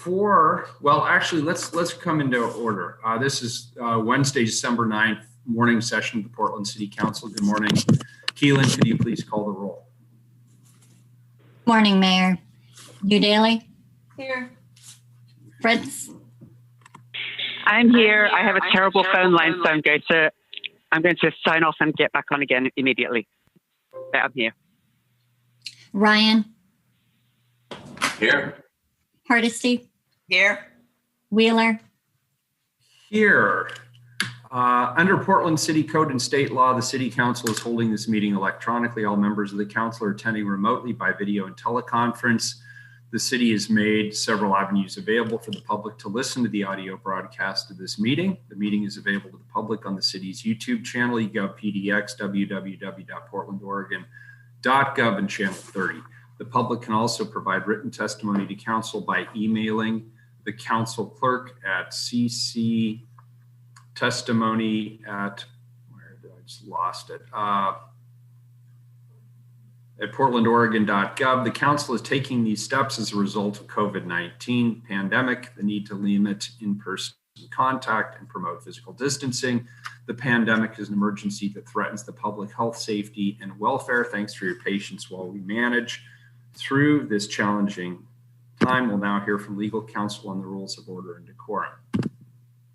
Actually, let's come into order. This is Wednesday, December 9th, morning session of the Portland City Council. Good morning. Keelan, could you please call the roll? Morning, Mayor. Daly? Here. Fritz? I'm here. I have a terrible phone line, so I'm going to sign off and get back on again immediately. But I'm here. Ryan? Here. Hardesty? Here. Wheeler? Here. Under Portland City Code and state law, the City Council is holding this meeting electronically. All members of the council are attending remotely by video and teleconference. The city has made several avenues available for the public to listen to the audio broadcast of this meeting. The meeting is available to the public on the city's YouTube channel, eGovPDX, www.portlandoregon.gov, and channel 30. The public can also provide written testimony to council by emailing the council clerk at cctestimony at, where did I just lost it? At portlandoregon.gov. The council is taking these steps as a result of COVID-19 pandemic, the need to limit in-person contact and promote physical distancing. The pandemic is an emergency that threatens the public health, safety, and welfare. Thanks for your patience while we manage through this challenging time. We'll now hear from legal counsel on the rules of order and decorum.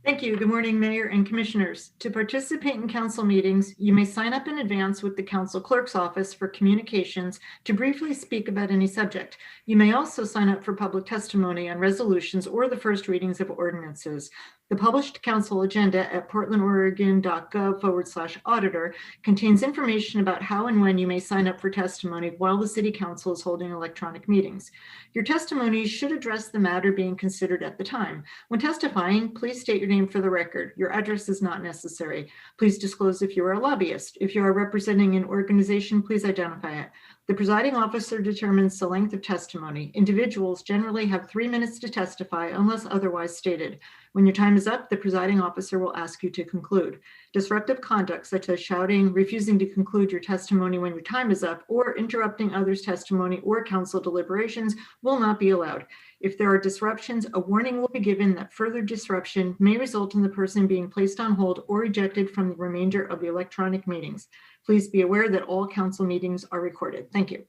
Thank you. Good morning, Mayor and Commissioners. To participate in council meetings, you may sign up in advance with the council clerk's office for communications to briefly speak about any subject. You may also sign up for public testimony on resolutions or the first readings of ordinances. The published council agenda at portlandoregon.gov/auditor contains information about how and when you may sign up for testimony while the City Council is holding electronic meetings. Your testimony should address the matter being considered at the time. When testifying, please state your name for the record. Your address is not necessary. Please disclose if you are a lobbyist. If you are representing an organization, please identify it. The presiding officer determines the length of testimony. Individuals generally have 3 minutes to testify unless otherwise stated. When your time is up, the presiding officer will ask you to conclude. Disruptive conduct such as shouting, refusing to conclude your testimony when your time is up, or interrupting others' testimony or council deliberations will not be allowed. If there are disruptions, a warning will be given that further disruption may result in the person being placed on hold or ejected from the remainder of the electronic meetings. Please be aware that all council meetings are recorded. Thank you.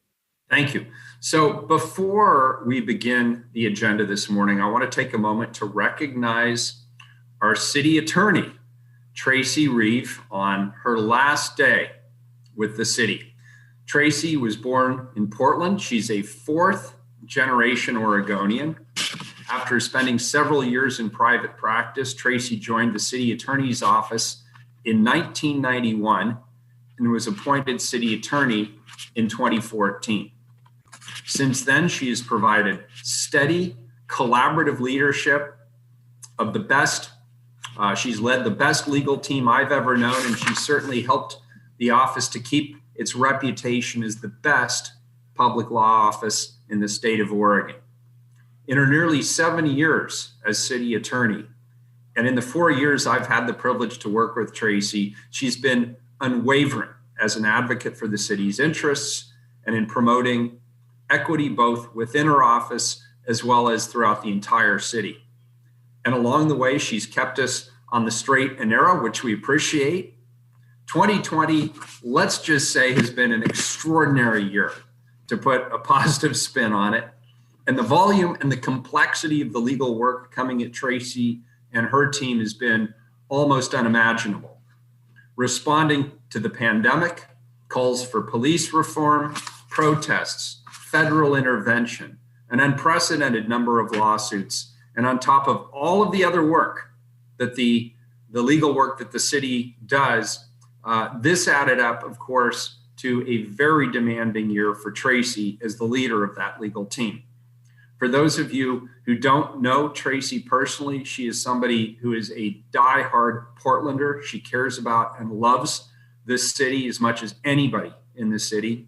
Thank you. So before we begin the agenda this morning, I want to take a moment to recognize our city attorney, Tracy Reeve, on her last day with the city. Tracy was born in Portland. She's a fourth generation Oregonian. After spending several years in private practice, Tracy joined the city attorney's office in 1991 and was appointed city attorney in 2014. Since then, she has provided steady, collaborative leadership of the best. She's led the best legal team I've ever known, and she certainly helped the office to keep its reputation as the best public law office in the state of Oregon. In her nearly 7 years as city attorney, and in the 4 years I've had the privilege to work with Tracy, she's been unwavering as an advocate for the city's interests and in promoting equity both within her office as well as throughout the entire city. And along the way, she's kept us on the straight and narrow, which we appreciate. 2020, let's just say, has been an extraordinary year, to put a positive spin on it. And the volume and the complexity of the legal work coming at Tracy and her team has been almost unimaginable. Responding to the pandemic, calls for police reform, protests, federal intervention, an unprecedented number of lawsuits, and on top of all of the other work that the legal work that the city does, this added up, of course, to a very demanding year for Tracy as the leader of that legal team. For those of you who don't know Tracy personally, she is somebody who is a diehard Portlander. She cares about and loves this city as much as anybody in the city.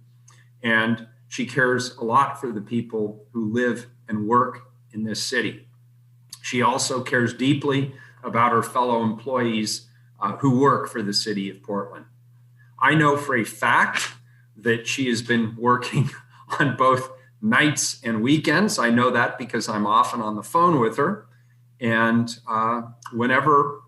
And she cares a lot for the people who live and work in this city. She also cares deeply about her fellow employees who work for the city of Portland. I know for a fact that she has been working on both nights and weekends. I know that because I'm often on the phone with her. And whenever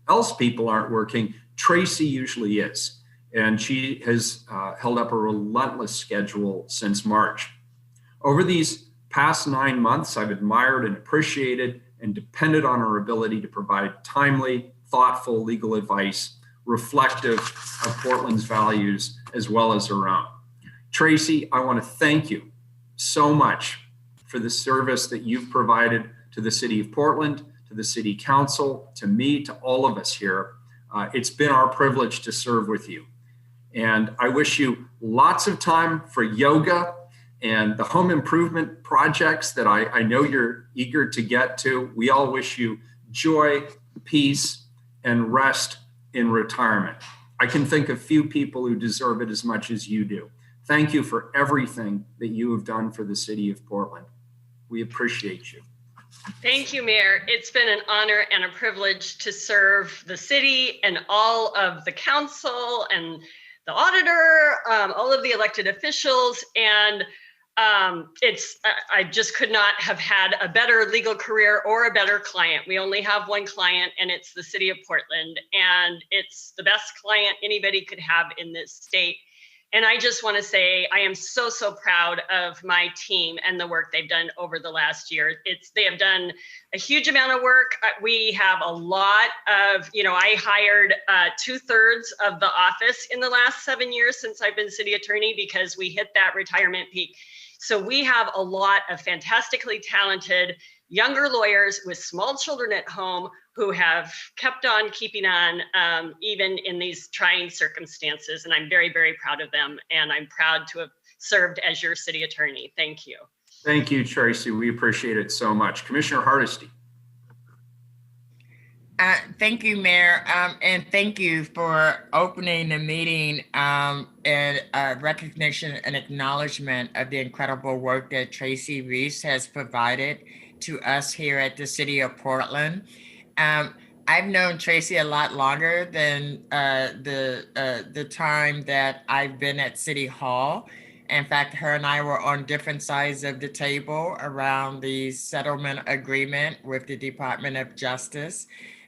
else people aren't working, Tracy usually is. And she has held up a relentless schedule since March. Over these past 9 months, I've admired and appreciated and depended on her ability to provide timely, thoughtful legal advice reflective of Portland's values as well as her own. Tracy, I want to thank you so much for the service that you've provided to the City of Portland, to the City Council, to me, to all of us here. It's been our privilege to serve with you. And I wish you lots of time for yoga and the home improvement projects that I know you're eager to get to. We all wish you joy, peace, and rest in retirement. I can think of few people who deserve it as much as you do. Thank you for everything that you have done for the City of Portland. We appreciate you. Thank you, Mayor. It's been an honor and a privilege to serve the city and all of the council and the auditor, all of the elected officials. And I just could not have had a better legal career or a better client. We only have one client, and it's the City of Portland. And it's the best client anybody could have in this state. And I just want to say I am so, so proud of my team and the work they've done over the last year. They have done a huge amount of work. We have a lot of, I hired 2/3 of the office in the last 7 years since I've been city attorney because we hit that retirement peak. So we have a lot of fantastically talented younger lawyers with small children at home who have kept on keeping on even in these trying circumstances. And I'm very, very proud of them. And I'm proud to have served as your city attorney. Thank you. Thank you, Tracy. We appreciate it so much. Commissioner Hardesty. Thank you, Mayor, and thank you for opening the meeting and recognition and acknowledgement of the incredible work that Tracy Reese has provided to us here at the City of Portland. I've known Tracy a lot longer than the time that I've been at City Hall. In fact, her and I were on different sides of the table around the settlement agreement with the Department of Justice.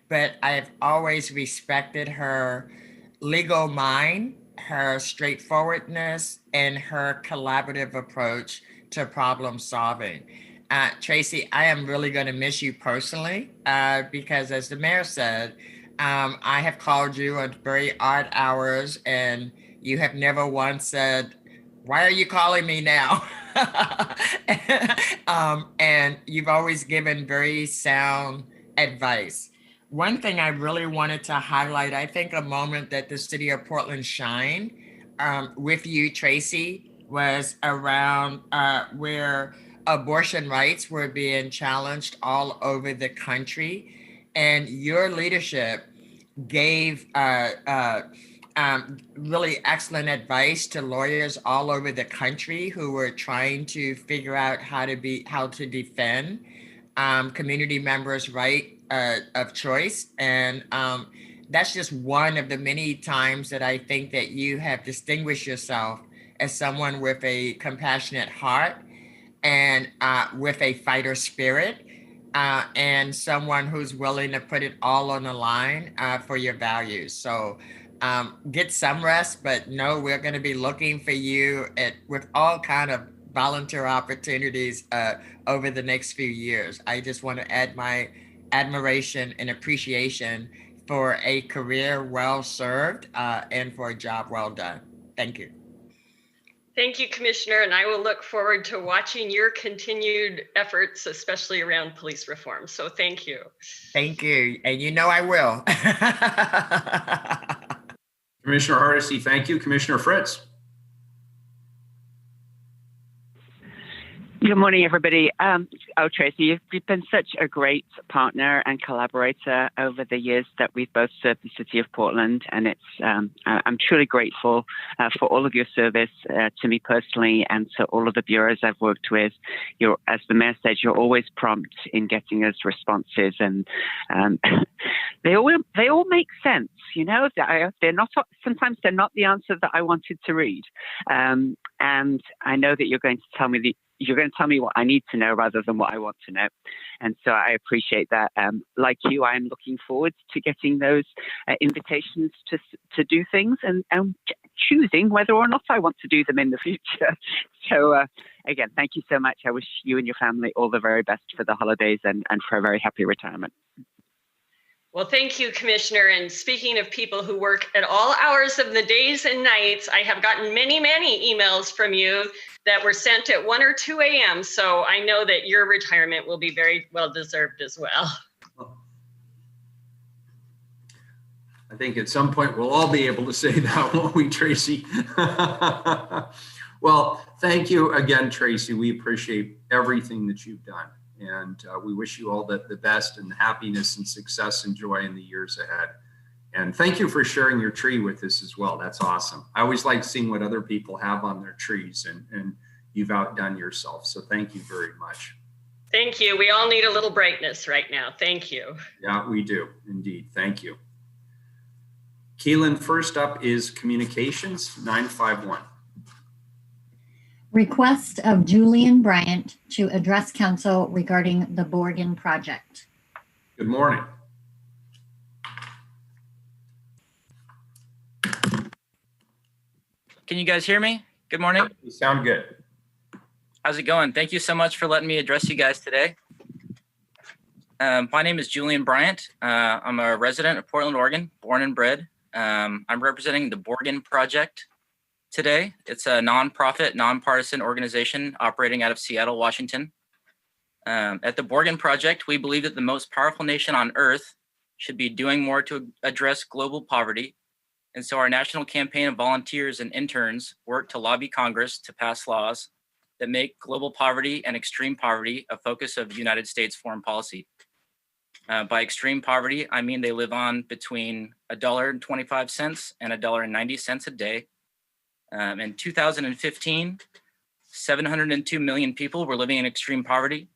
But I've always respected her legal mind, her straightforwardness, and her collaborative approach to problem solving. Tracy, I am really going to miss you personally because, as the mayor said, I have called you at very odd hours and you have never once said, "Why are you calling me now?" And you've always given very sound advice. One thing I really wanted to highlight, I think a moment that the City of Portland shined with you, Tracy, was around where abortion rights were being challenged all over the country. And your leadership gave really excellent advice to lawyers all over the country who were trying to figure out how to defend community members' right of choice. And that's just one of the many times that I think that you have distinguished yourself as someone with a compassionate heart and with a fighter spirit and someone who's willing to put it all on the line for your values. So get some rest, but no, we're going to be looking for you with all kind of volunteer opportunities over the next few years. I just want to add my admiration and appreciation for a career well served and for a job well done. Thank you. Thank you, Commissioner, and I will look forward to watching your continued efforts, especially around police reform. So thank you. Thank you, and you know I will. Commissioner Hardesty, thank you. Commissioner Fritz. Good morning, everybody. Tracy, you've been such a great partner and collaborator over the years that we've both served the City of Portland, and I'm truly grateful for all of your service to me personally and to all of the bureaus I've worked with. As the mayor said, you're always prompt in getting us responses, and they all make sense, you know. They're not, sometimes they're not the answer that I wanted to read, and I know that you're going to tell me what I need to know rather than what I want to know, and so I appreciate that. Like you, I'm looking forward to getting those invitations to do things and choosing whether or not I want to do them in the future. So again, thank you so much. I wish you and your family all the very best for the holidays and for a very happy retirement. Well, thank you, Commissioner. And speaking of people who work at all hours of the days and nights, I have gotten many, many emails from you that were sent at 1 or 2 a.m. So I know that your retirement will be very well deserved as well. I think at some point we'll all be able to say that, won't we, Tracy? Well, thank you again, Tracy. We appreciate everything that you've done. And we wish you all the best and happiness and success and joy in the years ahead. And thank you for sharing your tree with us as well. That's awesome. I always like seeing what other people have on their trees, and you've outdone yourself. So thank you very much. Thank you. We all need a little brightness right now. Thank you. Yeah, we do indeed. Thank you. Keelan, first up is communications 951. Request of Julian Bryant to address council regarding the Borgan project. Good morning. Can you guys hear me? Good morning. You sound good. How's it going? Thank you so much for letting me address you guys today. My name is Julian Bryant. I'm a resident of Portland, Oregon, born and bred. I'm representing the Borgan project today. It's a nonprofit, nonpartisan organization operating out of Seattle, Washington. At the Borgan project, we believe that the most powerful nation on earth should be doing more to address global poverty. And so our national campaign of volunteers and interns work to lobby Congress to pass laws that make global poverty and extreme poverty a focus of United States foreign policy. By extreme poverty, I mean they live on between $1.25 and $1.90 a day. In 2015, 702 million people were living in extreme poverty.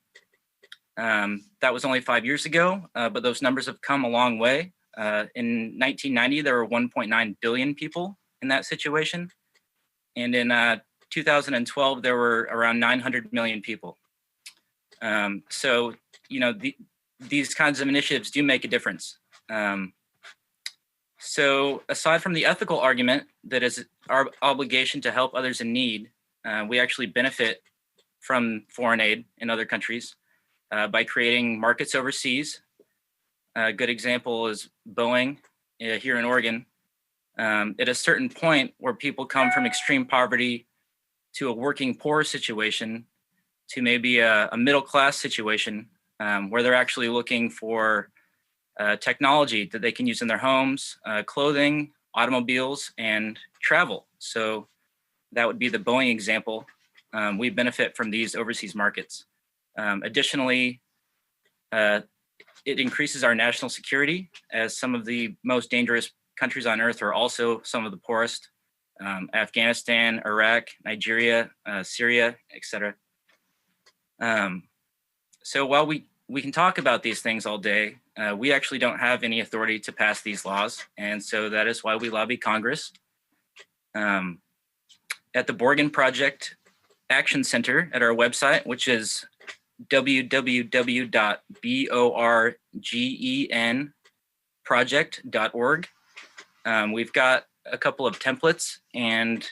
That was only 5 years ago, but those numbers have come a long way. In 1990, there were 1.9 billion people in that situation. And in 2012, there were around 900 million people. So, you know, these kinds of initiatives do make a difference. So aside from the ethical argument that is our obligation to help others in need, we actually benefit from foreign aid in other countries by creating markets overseas. A good example is Boeing here in Oregon. At a certain point where people come from extreme poverty to a working poor situation to maybe a middle class situation where they're actually looking for technology that they can use in their homes, clothing, automobiles, and travel. So that would be the Boeing example. We benefit from these overseas markets. Additionally, it increases our national security, as some of the most dangerous countries on earth are also some of the poorest. Afghanistan, Iraq, Nigeria, Syria, etc. So while we can talk about these things all day, we actually don't have any authority to pass these laws. And so that is why we lobby Congress. At the Borgan Project Action Center at our website, which is www.borgenproject.org. We've got a couple of templates and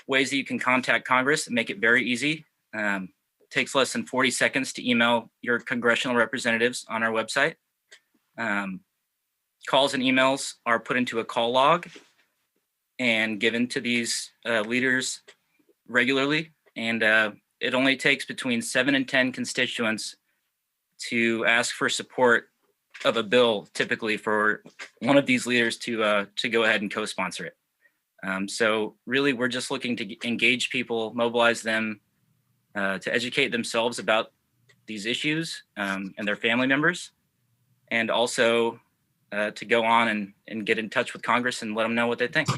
ways that you can contact Congress and make it very easy. It takes less than 40 seconds to email your congressional representatives on our website. Calls and emails are put into a call log and given to these leaders regularly. And it only takes between 7 and 10 constituents to ask for support of a bill, typically for one of these leaders to go ahead and co-sponsor it. So really, we're just looking to engage people, mobilize them to educate themselves about these issues and their family members, and also to go on and get in touch with Congress and let them know what they think.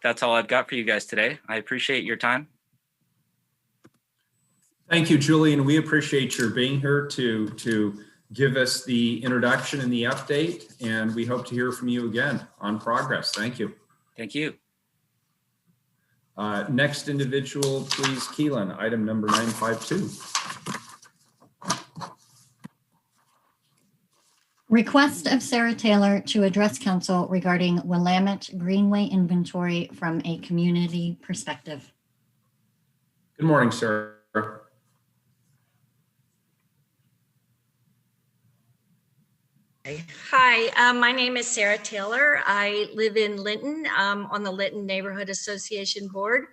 That's all I've got for you guys today. I appreciate your time. Thank you, Julian. We appreciate your being here to give us the introduction and the update, and we hope to hear from you again on progress. Thank you. Thank you. Next individual, please, Keelan, item number 952. Request of Sarah Taylor to address council regarding Willamette Greenway inventory from a community perspective. Good morning, Sarah. Hi, my name is Sarah Taylor. I live in Linton on the Linton Neighborhood Association Board,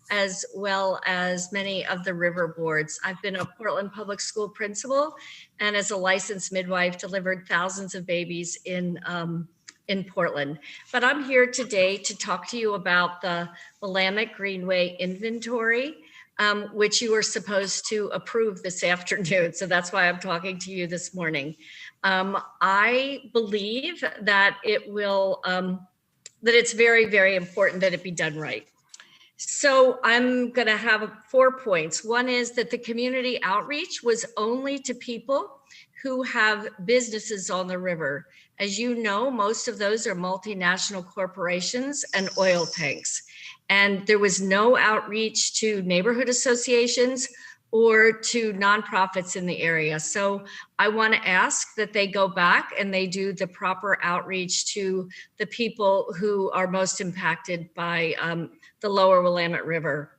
as well as many of the river boards. I've been a Portland Public School principal and as a licensed midwife delivered thousands of babies in Portland. But I'm here today to talk to you about the Willamette Greenway inventory, which you were supposed to approve this afternoon. So that's why I'm talking to you this morning. I believe that it will, that it's very, very important that it be done right. So I'm going to have 4 points. One is that the community outreach was only to people who have businesses on the river. As you know, most of those are multinational corporations and oil tanks. And there was no outreach to neighborhood associations or to nonprofits in the area. So I want to ask that they go back and they do the proper outreach to the people who are most impacted by the lower Willamette River.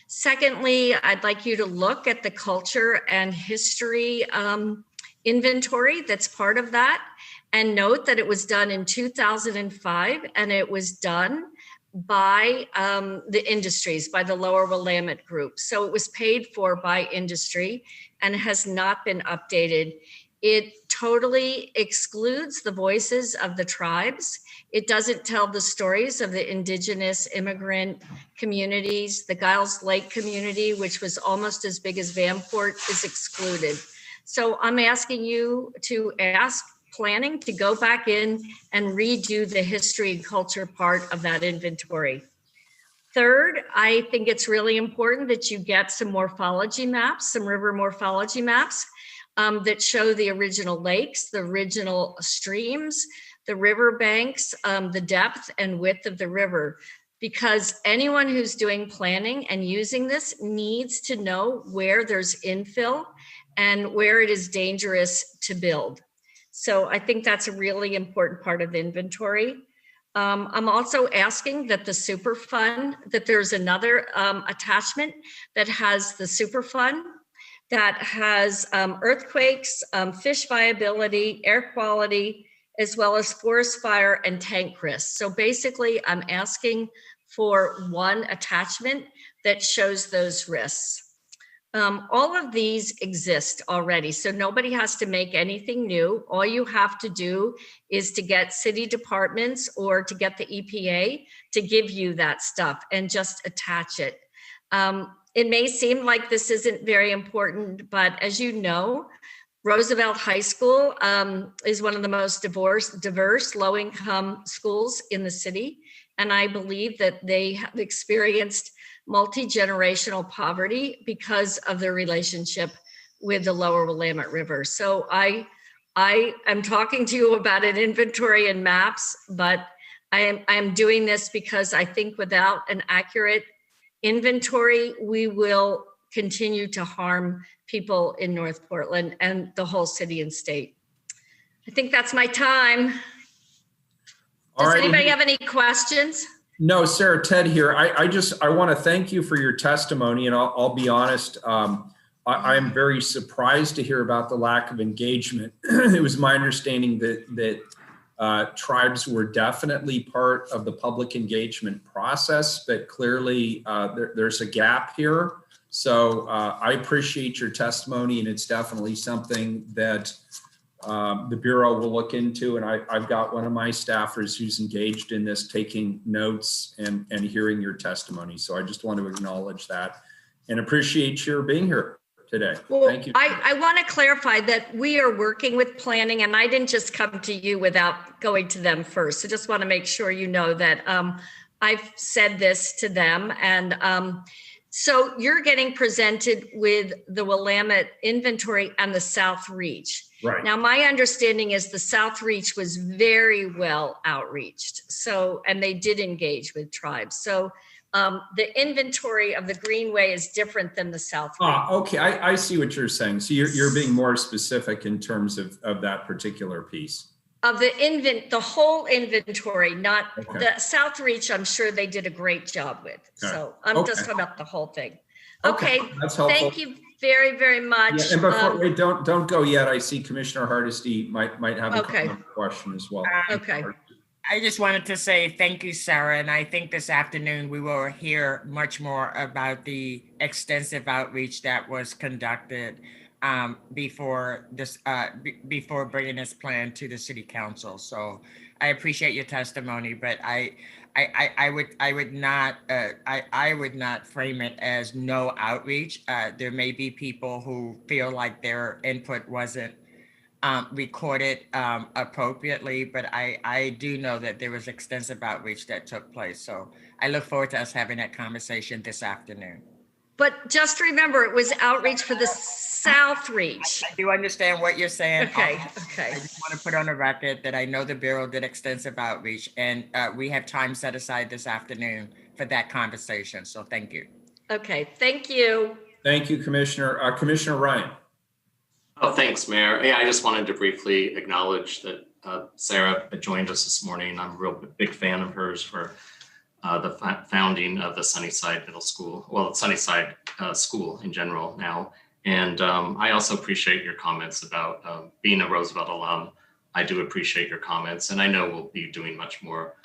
Secondly, I'd like you to look at the culture and history inventory that's part of that, and note that it was done in 2005 and it was done by the industries, by the lower Willamette group. So it was paid for by industry and has not been updated. It totally excludes the voices of the tribes. It doesn't tell the stories of the indigenous immigrant communities. The Giles Lake community, which was almost as big as Vanport, is excluded. So I'm asking you to ask planning to go back in and redo the history and culture part of that inventory. Third, I think it's really important that you get some morphology maps, some river morphology maps that show the original lakes, the original streams, the river banks, the depth and width of the river, because anyone who's doing planning and using this needs to know where there's infill and where it is dangerous to build. So I think that's a really important part of the inventory. I'm also asking that the Superfund, that there's another attachment that has the Superfund that has earthquakes, fish viability, air quality, as well as forest fire and tank risks. So basically I'm asking for one attachment that shows those risks. All of these exist already, so nobody has to make anything new. All you have to do is to get city departments or to get the EPA to give you that stuff and just attach it. It may seem like this isn't very important, but as you know, Roosevelt High School is one of the most diverse low-income schools in the city. And I believe that they have experienced multi-generational poverty because of their relationship with the lower Willamette River. So I am talking to you about an inventory and maps, but I am doing this because I think without an accurate inventory, we will continue to harm people in North Portland and the whole city and state. I think that's my time. Does anybody have any questions? No, Sarah, Ted here. I want to thank you for your testimony, and I'll be honest. I'm very surprised to hear about the lack of engagement. It was my understanding that tribes were definitely part of the public engagement process, but clearly there's a gap here. So I appreciate your testimony, and it's definitely something that the Bureau will look into. And I've got one of my staffers who's engaged in this, taking notes and hearing your testimony. So I just want to acknowledge that and appreciate your being here today. Well, thank you. I want to clarify that we are working with planning, and I didn't just come to you without going to them first. So just want to make sure you know that I've said this to them. And So you're getting presented with the Willamette inventory and the South Reach. Right. Now, my understanding is the South Reach was very well outreached. So, and they did engage with tribes. So the inventory of the Greenway is different than the South Reach. Okay, I see what you're saying. So you're being more specific in terms of that particular piece. Of the whole inventory, not Okay. the South Reach, I'm sure they did a great job with. Okay. So I'm just talking about the whole thing. Okay, Okay, that's helpful. thank you very, very much. Yeah, and before, wait, don't go yet. I see Commissioner Hardesty might have a Okay. question as well. Okay. I just wanted to say thank you, Sarah. And I think this afternoon we will hear much more about the extensive outreach that was conducted before before bringing this plan to the city council. So I appreciate your testimony, but I would not frame it as no outreach. There may be people who feel like their input wasn't recorded appropriately, but I do know that there was extensive outreach that took place. So I look forward to us having that conversation this afternoon. But just remember, it was outreach for the South Reach. I do understand what you're saying. Okay, I okay. just want to put on the record that I know the Bureau did extensive outreach, and we have time set aside this afternoon for that conversation. So thank you. Okay, thank you. Thank you, Commissioner. Commissioner Ryan. Oh, thanks, Mayor. Yeah, I just wanted to briefly acknowledge that Sarah joined us this morning. I'm a real big fan of hers for the founding of the Sunnyside Middle School, well, Sunnyside School in general now. And I also appreciate your comments about being a Roosevelt alum. I do appreciate your comments, and I know we'll be doing much more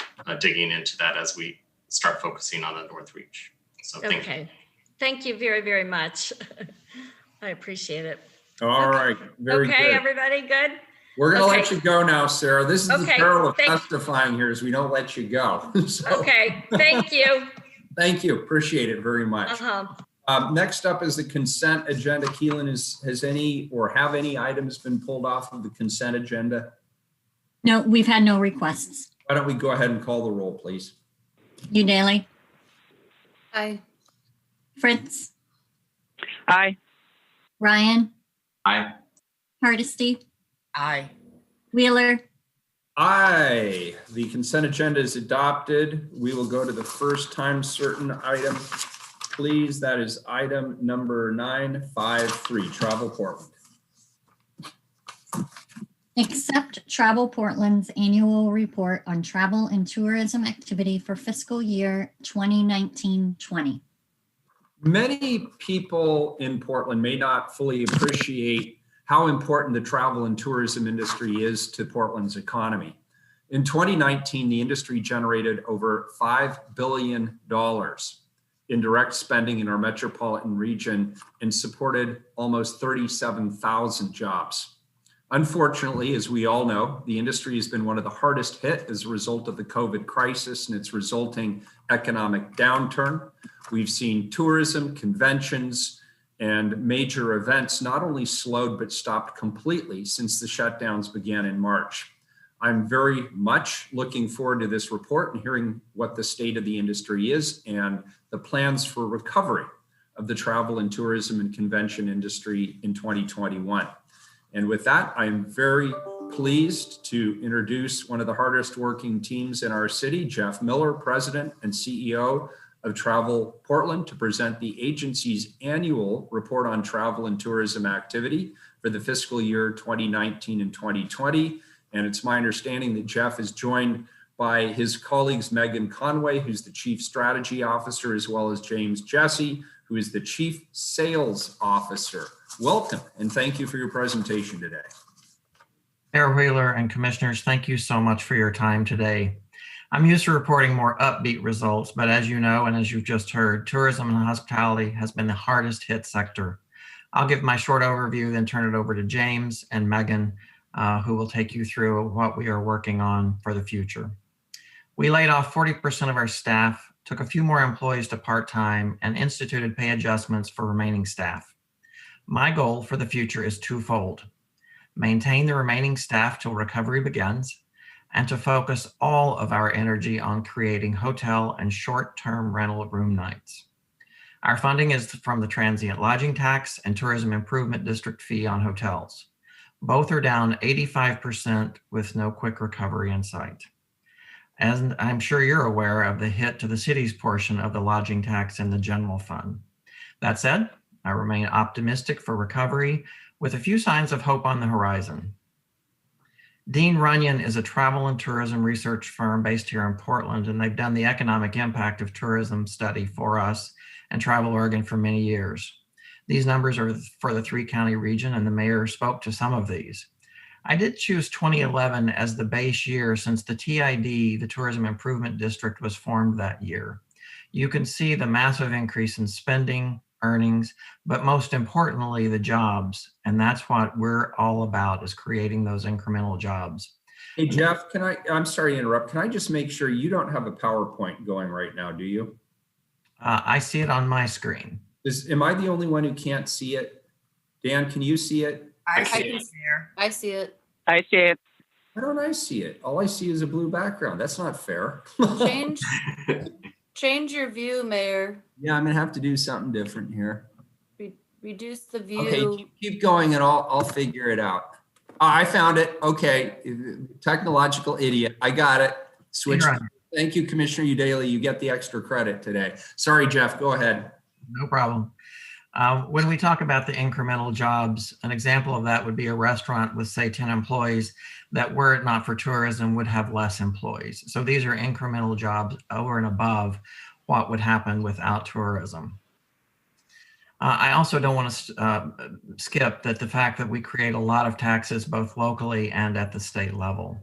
digging into that as we start focusing on the North Reach. So thank you. Okay, thank you very, very much. I appreciate it. All right, very Okay, good. everybody good? We're going to Okay. let you go now, Sarah. This is the Okay, peril of thank- testifying here is we don't let you go. So, Okay, thank you. thank you. Appreciate it very much. Uh-huh. Next up is the consent agenda. Keelan, has any or have any items been pulled off of the consent agenda? No, we've had no requests. Why don't we go ahead and call the roll, please? Daly, Aye. Fritz, Aye. Ryan, Aye. Hardesty, Aye. Wheeler, Aye. The consent agenda is adopted. We will go to the first time certain item, please. That is item number 953, Travel Portland. accept Travel Portland's annual report on travel and tourism activity for fiscal year 2019-20. Many people in Portland may not fully appreciate how important the travel and tourism industry is to Portland's economy. In 2019, the industry generated over $5 billion in direct spending in our metropolitan region and supported almost 37,000 jobs. Unfortunately, as we all know, the industry has been one of the hardest hit as a result of the COVID crisis and its resulting economic downturn. We've seen tourism, conventions, and major events not only slowed but stopped completely since the shutdowns began in March. I'm very much looking forward to this report and hearing what the state of the industry is and the plans for recovery of the travel and tourism and convention industry in 2021. And with that, I'm very pleased to introduce one of the hardest working teams in our city, Jeff Miller, President and CEO of Travel Portland, to present the agency's annual report on travel and tourism activity for the fiscal year 2019 and 2020. And it's my understanding that Jeff is joined by his colleagues, Megan Conway, who's the Chief Strategy Officer, as well as James Jesse, who is the Chief Sales Officer. Welcome, and thank you for your presentation today. Mayor Wheeler and commissioners, thank you so much for your time today. I'm used to reporting more upbeat results, but as you know, and as you've just heard, tourism and hospitality has been the hardest hit sector. I'll give my short overview, then turn it over to James and Megan, who will take you through what we are working on for the future. We laid off 40% of our staff, took a few more employees to part-time, and instituted pay adjustments for remaining staff. My goal for the future is twofold: maintain the remaining staff till recovery begins, and to focus all of our energy on creating hotel and short-term rental room nights. Our funding is from the transient lodging tax and tourism improvement district fee on hotels. Both are down 85% with no quick recovery in sight. And I'm sure you're aware of the hit to the city's portion of the lodging tax in the general fund. That said, I remain optimistic for recovery with a few signs of hope on the horizon. Dean Runyon is a travel and tourism research firm based here in Portland, and they've done the economic impact of tourism study for us and Travel Oregon for many years. These numbers are for the 3-county region, and the mayor spoke to some of these. I did choose 2011 as the base year since the TID, the Tourism Improvement District, was formed that year. You can see the massive increase in spending, earnings, but most importantly, the jobs. And that's what we're all about, is creating those incremental jobs. Hey, Jeff, I'm sorry to interrupt. Can I just make sure you don't have a PowerPoint going right now, do you? I see it on my screen. Am I the only one who can't see it? Dan, can you see it? I see it. I see it. Why don't I see it? All I see is a blue background. That's not fair. Change your view, Mayor. Yeah, I'm gonna have to do something different here. Reduce the view. Okay, keep going and I'll figure it out. I found it. Okay, technological idiot. I got it. Switch. Thank you, Commissioner Udaley. You get the extra credit today. Sorry, Jeff, go ahead. No problem. When we talk about the incremental jobs, an example of that would be a restaurant with, say, 10 employees that, were it not for tourism, would have less employees. So these are incremental jobs over and above what would happen without tourism. I also don't want to skip that the fact that we create a lot of taxes both locally and at the state level.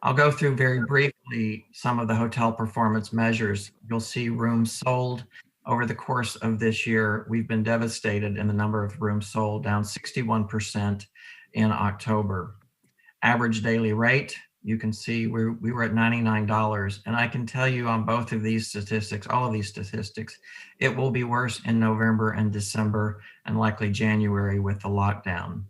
I'll go through very briefly some of the hotel performance measures. You'll see rooms sold. Over the course of this year, we've been devastated in the number of rooms sold, down 61% in October. Average daily rate, you can see we were at $99. And I can tell you on both of these statistics, all of these statistics, it will be worse in November and December and likely January with the lockdown.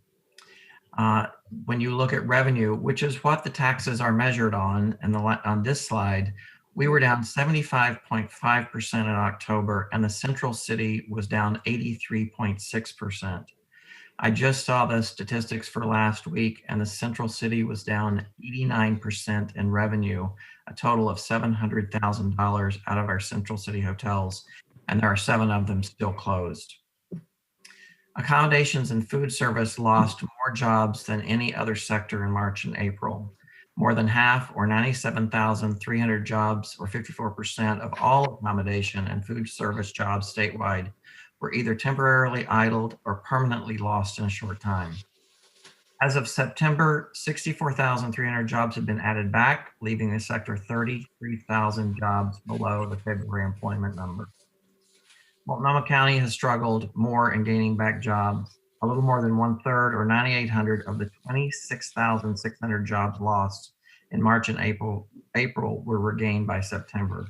When you look at revenue, which is what the taxes are measured on, and on this slide, we were down 75.5% in October, and the central city was down 83.6%. I just saw the statistics for last week, and the central city was down 89% in revenue, a total of $700,000 out of our central city hotels, and there are 7 of them still closed. Accommodations and food service lost more jobs than any other sector in March and April. More than half, or 97,300 jobs, or 54% of all accommodation and food service jobs statewide, were either temporarily idled or permanently lost in a short time. As of September, 64,300 jobs have been added back, leaving the sector 33,000 jobs below the February employment number. Multnomah County has struggled more in gaining back jobs. A little more than 1/3, or 9,800 of the 26,600 jobs lost in March and April were regained by September.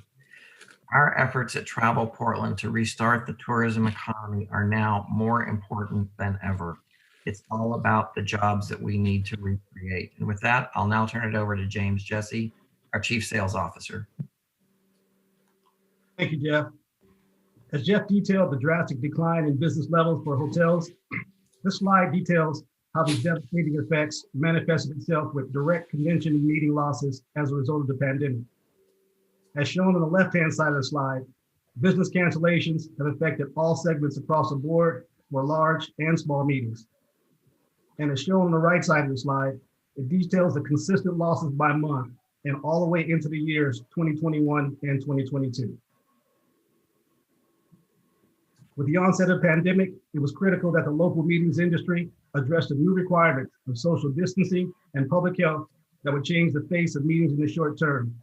Our efforts at Travel Portland to restart the tourism economy are now more important than ever. It's all about the jobs that we need to recreate. And with that, I'll now turn it over to James Jesse, our Chief Sales Officer. Thank you, Jeff. As Jeff detailed the drastic decline in business levels for hotels, this slide details how these devastating effects manifested itself with direct convention and meeting losses as a result of the pandemic. As shown on the left-hand side of the slide, business cancellations have affected all segments across the board for large and small meetings. And as shown on the right side of the slide, it details the consistent losses by month and all the way into the years 2021 and 2022. With the onset of the pandemic, it was critical that the local meetings industry address the new requirements of social distancing and public health that would change the face of meetings in the short term.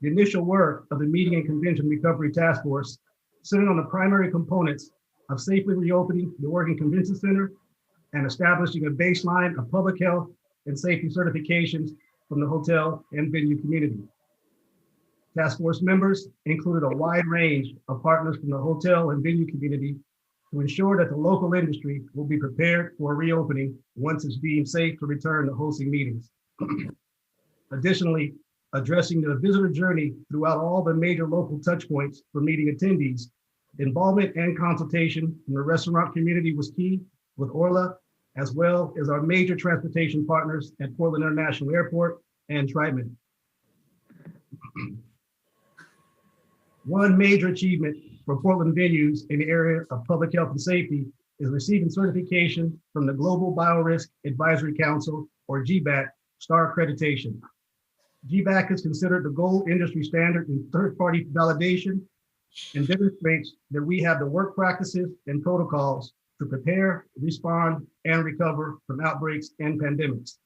The initial work of the Meeting and Convention Recovery Task Force centered on the primary components of safely reopening the Oregon Convention Center and establishing a baseline of public health and safety certifications from the hotel and venue community. Task Force members included a wide range of partners from the hotel and venue community to ensure that the local industry will be prepared for a reopening once it's deemed safe to return to hosting meetings. Additionally, addressing the visitor journey throughout all the major local touch points for meeting attendees Involvement and consultation from the restaurant community was key with Orla, as well as our major transportation partners at Portland International Airport and Triton. One major achievement for Portland venues in the area of public health and safety is receiving certification from the Global Biorisk Advisory Council, or GBAC, STAR accreditation. GBAC is considered the gold industry standard in third-party validation and demonstrates that we have the work practices and protocols to prepare, respond, and recover from outbreaks and pandemics.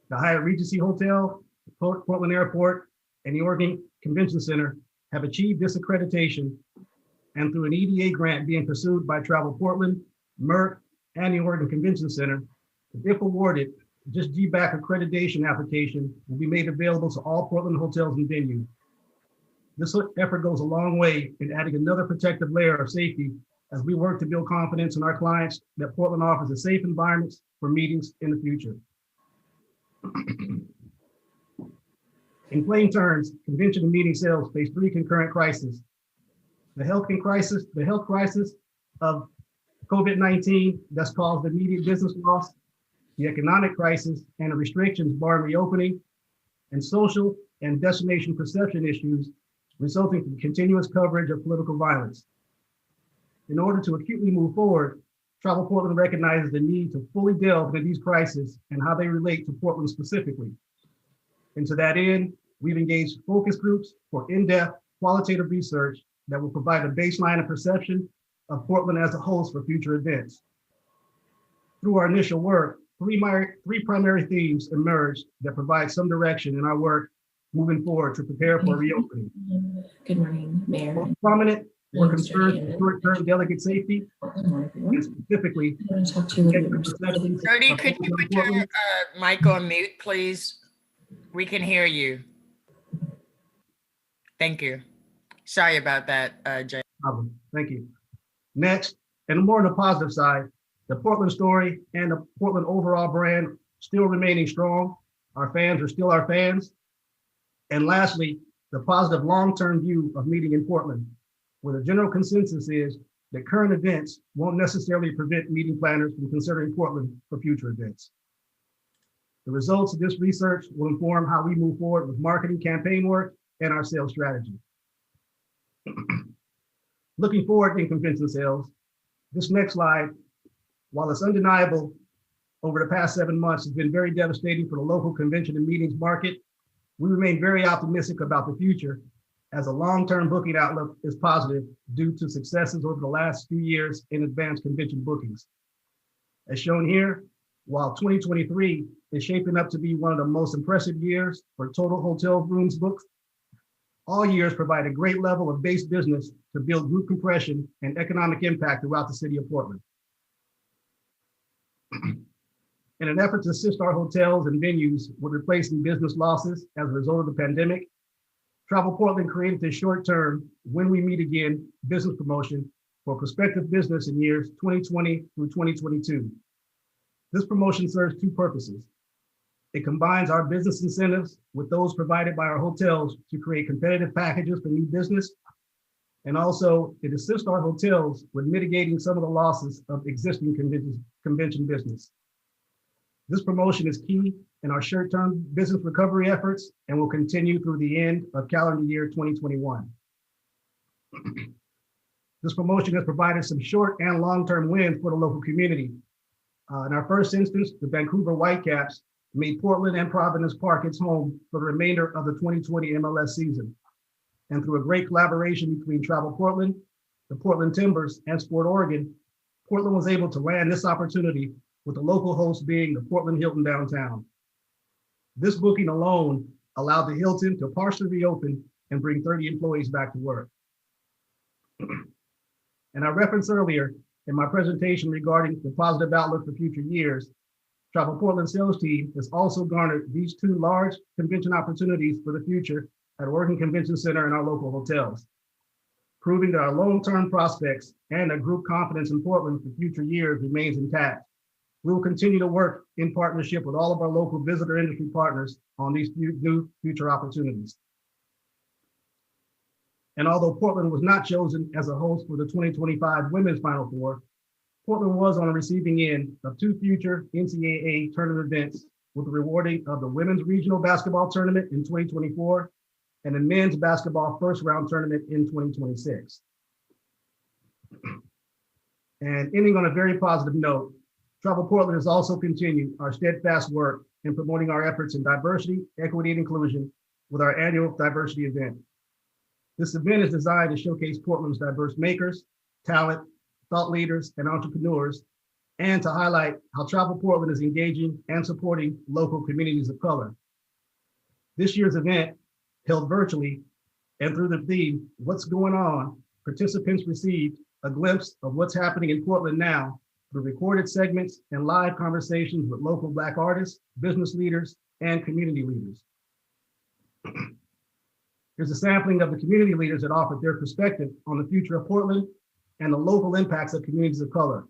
The Hyatt Regency Hotel, Portland Airport, and the Oregon Convention Center have achieved this accreditation, and through an EDA grant being pursued by Travel Portland, Merck, and the Oregon Convention Center, if awarded, this GBAC accreditation application will be made available to all Portland hotels and venues. This effort goes a long way in adding another protective layer of safety as we work to build confidence in our clients that Portland offers a safe environment for meetings in the future. In plain terms, convention and meeting sales face three concurrent crises. The health crisis of COVID-19 that's caused immediate business loss, the economic crisis and the restrictions barring reopening, and social and destination perception issues resulting from continuous coverage of political violence. In order to acutely move forward, Travel Portland recognizes the need to fully delve into these crises and how they relate to Portland specifically. And to that end, we've engaged focus groups for in-depth qualitative research that will provide a baseline of perception of Portland as a host for future events. Through our initial work, three primary themes emerged that provide some direction in our work moving forward to prepare for reopening. Good morning, Mayor. Most prominent were concerns with short-term delegate safety, and specifically. Jody, could you put your mic on mute, please? We can hear you. Thank you. Sorry about that, Jay. Thank you. Next, and more on the positive side, the Portland story and the Portland overall brand still remaining strong. Our fans are still our fans. And lastly, the positive long-term view of meeting in Portland, where the general consensus is that current events won't necessarily prevent meeting planners from considering Portland for future events. The results of this research will inform how we move forward with marketing campaign work and our sales strategy. Looking forward in convention sales, this next slide, while it's undeniable, over the past 7 months has been very devastating for the local convention and meetings market, we remain very optimistic about the future as a long-term booking outlook is positive due to successes over the last few years in advanced convention bookings. As shown here, while 2023 is shaping up to be one of the most impressive years for total hotel rooms booked, all years provide a great level of base business to build group compression and economic impact throughout the city of Portland. In an effort to assist our hotels and venues with replacing business losses as a result of the pandemic, Travel Portland created this short-term When We Meet Again business promotion for prospective business in years 2020 through 2022. This promotion serves two purposes. It combines our business incentives with those provided by our hotels to create competitive packages for new business. And also it assists our hotels with mitigating some of the losses of existing convention business. This promotion is key in our short-term business recovery efforts and will continue through the end of calendar year 2021. This promotion has provided some short and long-term wins for the local community. In our first instance, the Vancouver Whitecaps made Portland and Providence Park its home for the remainder of the 2020 MLS season. And through a great collaboration between Travel Portland, the Portland Timbers, and Sport Oregon, Portland was able to land this opportunity with the local host being the Portland Hilton downtown. This booking alone allowed the Hilton to partially reopen and bring 30 employees back to work. And I referenced earlier in my presentation regarding the positive outlook for future years, Travel Portland sales team has also garnered these two large convention opportunities for the future at Oregon Convention Center and our local hotels, proving that our long-term prospects and our group confidence in Portland for future years remains intact. We will continue to work in partnership with all of our local visitor industry partners on these new future opportunities. And although Portland was not chosen as a host for the 2025 Women's Final Four, Portland was on the receiving end of 2 future NCAA tournament events with the rewarding of the Women's Regional Basketball Tournament in 2024 and the Men's Basketball First Round Tournament in 2026. And ending on a very positive note, Travel Portland has also continued our steadfast work in promoting our efforts in diversity, equity, and inclusion with our annual diversity event. This event is designed to showcase Portland's diverse makers, talent, thought leaders, and entrepreneurs, and to highlight how Travel Portland is engaging and supporting local communities of color. This year's event, held virtually and through the theme, What's Going On, participants received a glimpse of what's happening in Portland now through recorded segments and live conversations with local Black artists, business leaders, and community leaders. Here's a sampling of the community leaders that offered their perspective on the future of Portland and the local impacts of communities of color.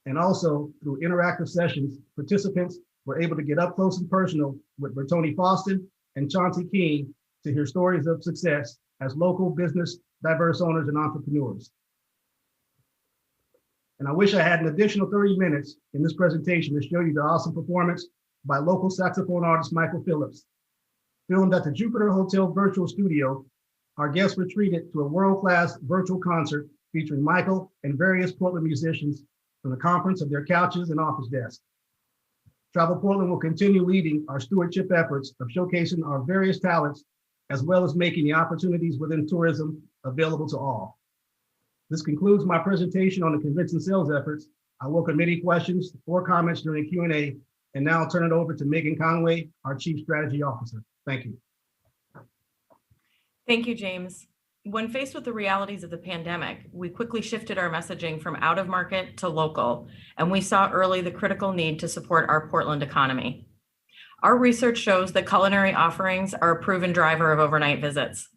And also through interactive sessions, participants were able to get up close and personal with Bertoni Foston and Chauncey King to hear stories of success as local business, diverse owners and entrepreneurs. And I wish I had an additional 30 minutes in this presentation to show you the awesome performance by local saxophone artist Michael Phillips. Filmed at the Jupiter Hotel Virtual Studio, our guests were treated to a world-class virtual concert featuring Michael and various Portland musicians from the conference of their couches and office desks. Travel Portland will continue leading our stewardship efforts of showcasing our various talents, as well as making the opportunities within tourism available to all. This concludes my presentation on the convention sales efforts. I welcome any questions or comments during the Q&A, and now I'll turn it over to Megan Conway, our Chief Strategy Officer. Thank you. Thank you, James. When faced with the realities of the pandemic, we quickly shifted our messaging from out of market to local, and we saw early the critical need to support our Portland economy. Our research shows that culinary offerings are a proven driver of overnight visits.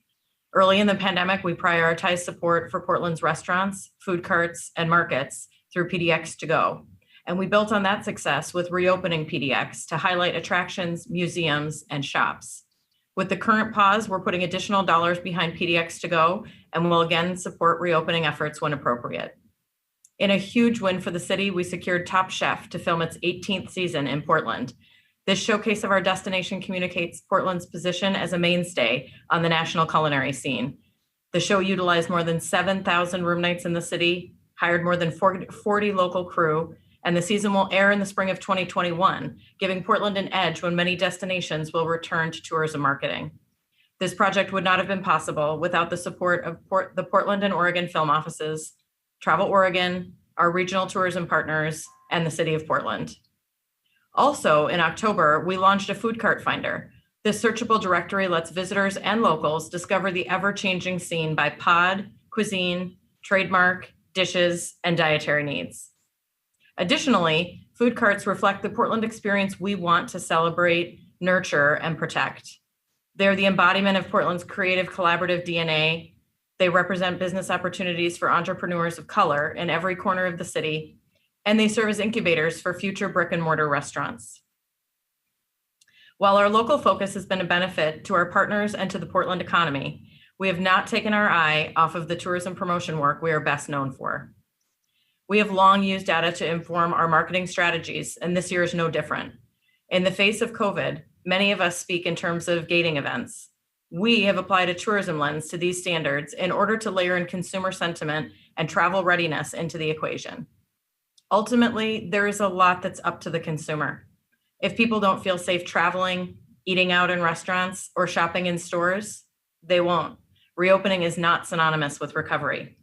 Early in the pandemic, we prioritized support for Portland's restaurants, food carts, and markets through PDX to go. And we built on that success with reopening PDX to highlight attractions, museums, and shops. With the current pause, we're putting additional dollars behind PDX to go, and we'll again support reopening efforts when appropriate. In a huge win for the city, we secured Top Chef to film its 18th season in Portland. This showcase of our destination communicates Portland's position as a mainstay on the national culinary scene. The show utilized more than 7,000 room nights in the city, hired more than 40 local crew, and the season will air in the spring of 2021, giving Portland an edge when many destinations will return to tourism marketing. This project would not have been possible without the support of the Portland and Oregon film offices, Travel Oregon, our regional tourism partners, and the city of Portland. Also, in October, we launched a food cart finder. This searchable directory lets visitors and locals discover the ever-changing scene by pod, cuisine, trademark, dishes, and dietary needs. Additionally, food carts reflect the Portland experience we want to celebrate, nurture, and protect. They're the embodiment of Portland's creative collaborative DNA. They represent business opportunities for entrepreneurs of color in every corner of the city, and they serve as incubators for future brick and mortar restaurants. While our local focus has been a benefit to our partners and to the Portland economy, we have not taken our eye off of the tourism promotion work we are best known for. We have long used data to inform our marketing strategies, and this year is no different. In the face of COVID, many of us speak in terms of gating events. We have applied a tourism lens to these standards in order to layer in consumer sentiment and travel readiness into the equation. Ultimately, there is a lot that's up to the consumer. If people don't feel safe traveling, eating out in restaurants, or shopping in stores, they won't. Reopening is not synonymous with recovery.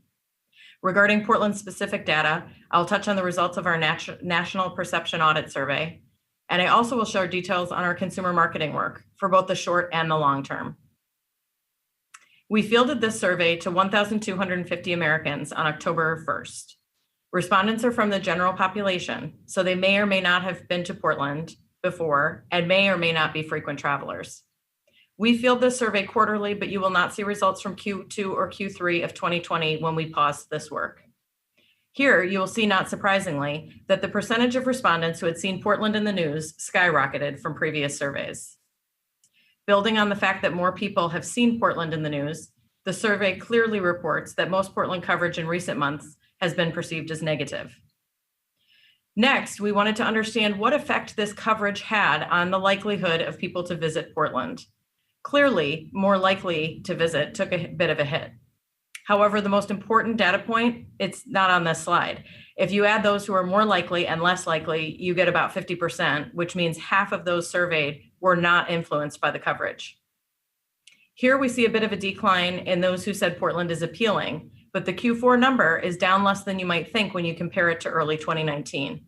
Regarding Portland-specific data, I'll touch on the results of our National Perception Audit Survey, and I also will share details on our consumer marketing work for both the short and the long term. We fielded this survey to 1,250 Americans on October 1st. Respondents are from the general population, so they may or may not have been to Portland before and may or may not be frequent travelers. We field this survey quarterly, but you will not see results from Q2 or Q3 of 2020 when we paused this work. Here, you will see, not surprisingly, that the percentage of respondents who had seen Portland in the news skyrocketed from previous surveys. Building on the fact that more people have seen Portland in the news, the The survey clearly reports that most Portland coverage in recent months has been perceived as negative. Next, we wanted to understand what effect this coverage had on the likelihood of people to visit Portland. Clearly, more likely to visit took a bit of a hit. However, the most important data point, it's not on this slide. If you add those who are more likely and less likely, you get about 50%, which means half of those surveyed were not influenced by the coverage. Here we see a bit of a decline in those who said Portland is appealing, but the Q4 number is down less than you might think when you compare it to early 2019.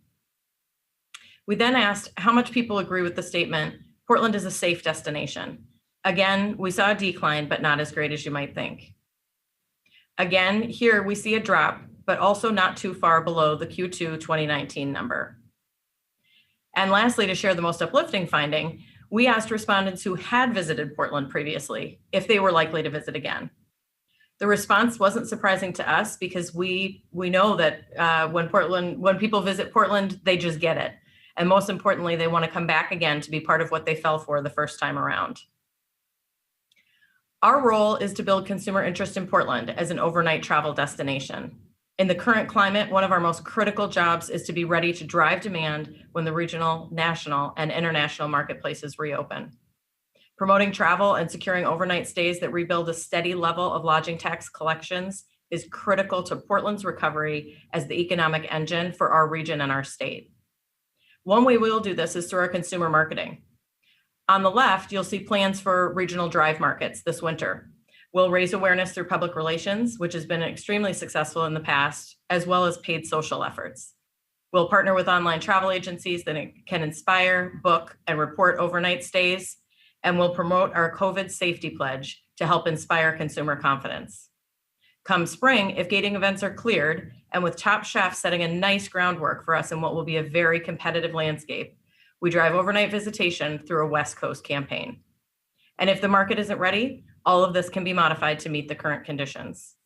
We then asked how much people agree with the statement, Portland is a safe destination. Again, we saw a decline, but not as great as you might think. Again, here we see a drop, but also not too far below the Q2 2019 number. And lastly, to share the most uplifting finding, we asked respondents who had visited Portland previously if they were likely to visit again. The response wasn't surprising to us because we know that when people visit Portland, they just get it. And most importantly, they want to come back again to be part of what they fell for the first time around. Our role is to build consumer interest in Portland as an overnight travel destination. In the current climate, one of our most critical jobs is to be ready to drive demand when the regional, national, and international marketplaces reopen. Promoting travel and securing overnight stays that rebuild a steady level of lodging tax collections is critical to Portland's recovery as the economic engine for our region and our state. One way we'll do this is through our consumer marketing. On the left, you'll see plans for regional drive markets this winter. We'll raise awareness through public relations, which has been extremely successful in the past, as well as paid social efforts. We'll partner with online travel agencies that can inspire, book, and report overnight stays, and we'll promote our COVID safety pledge to help inspire consumer confidence. Come spring, if gating events are cleared, and with Top Chef setting a nice groundwork for us in what will be a very competitive landscape, we drive overnight visitation through a West Coast campaign. And if the market isn't ready, all of this can be modified to meet the current conditions.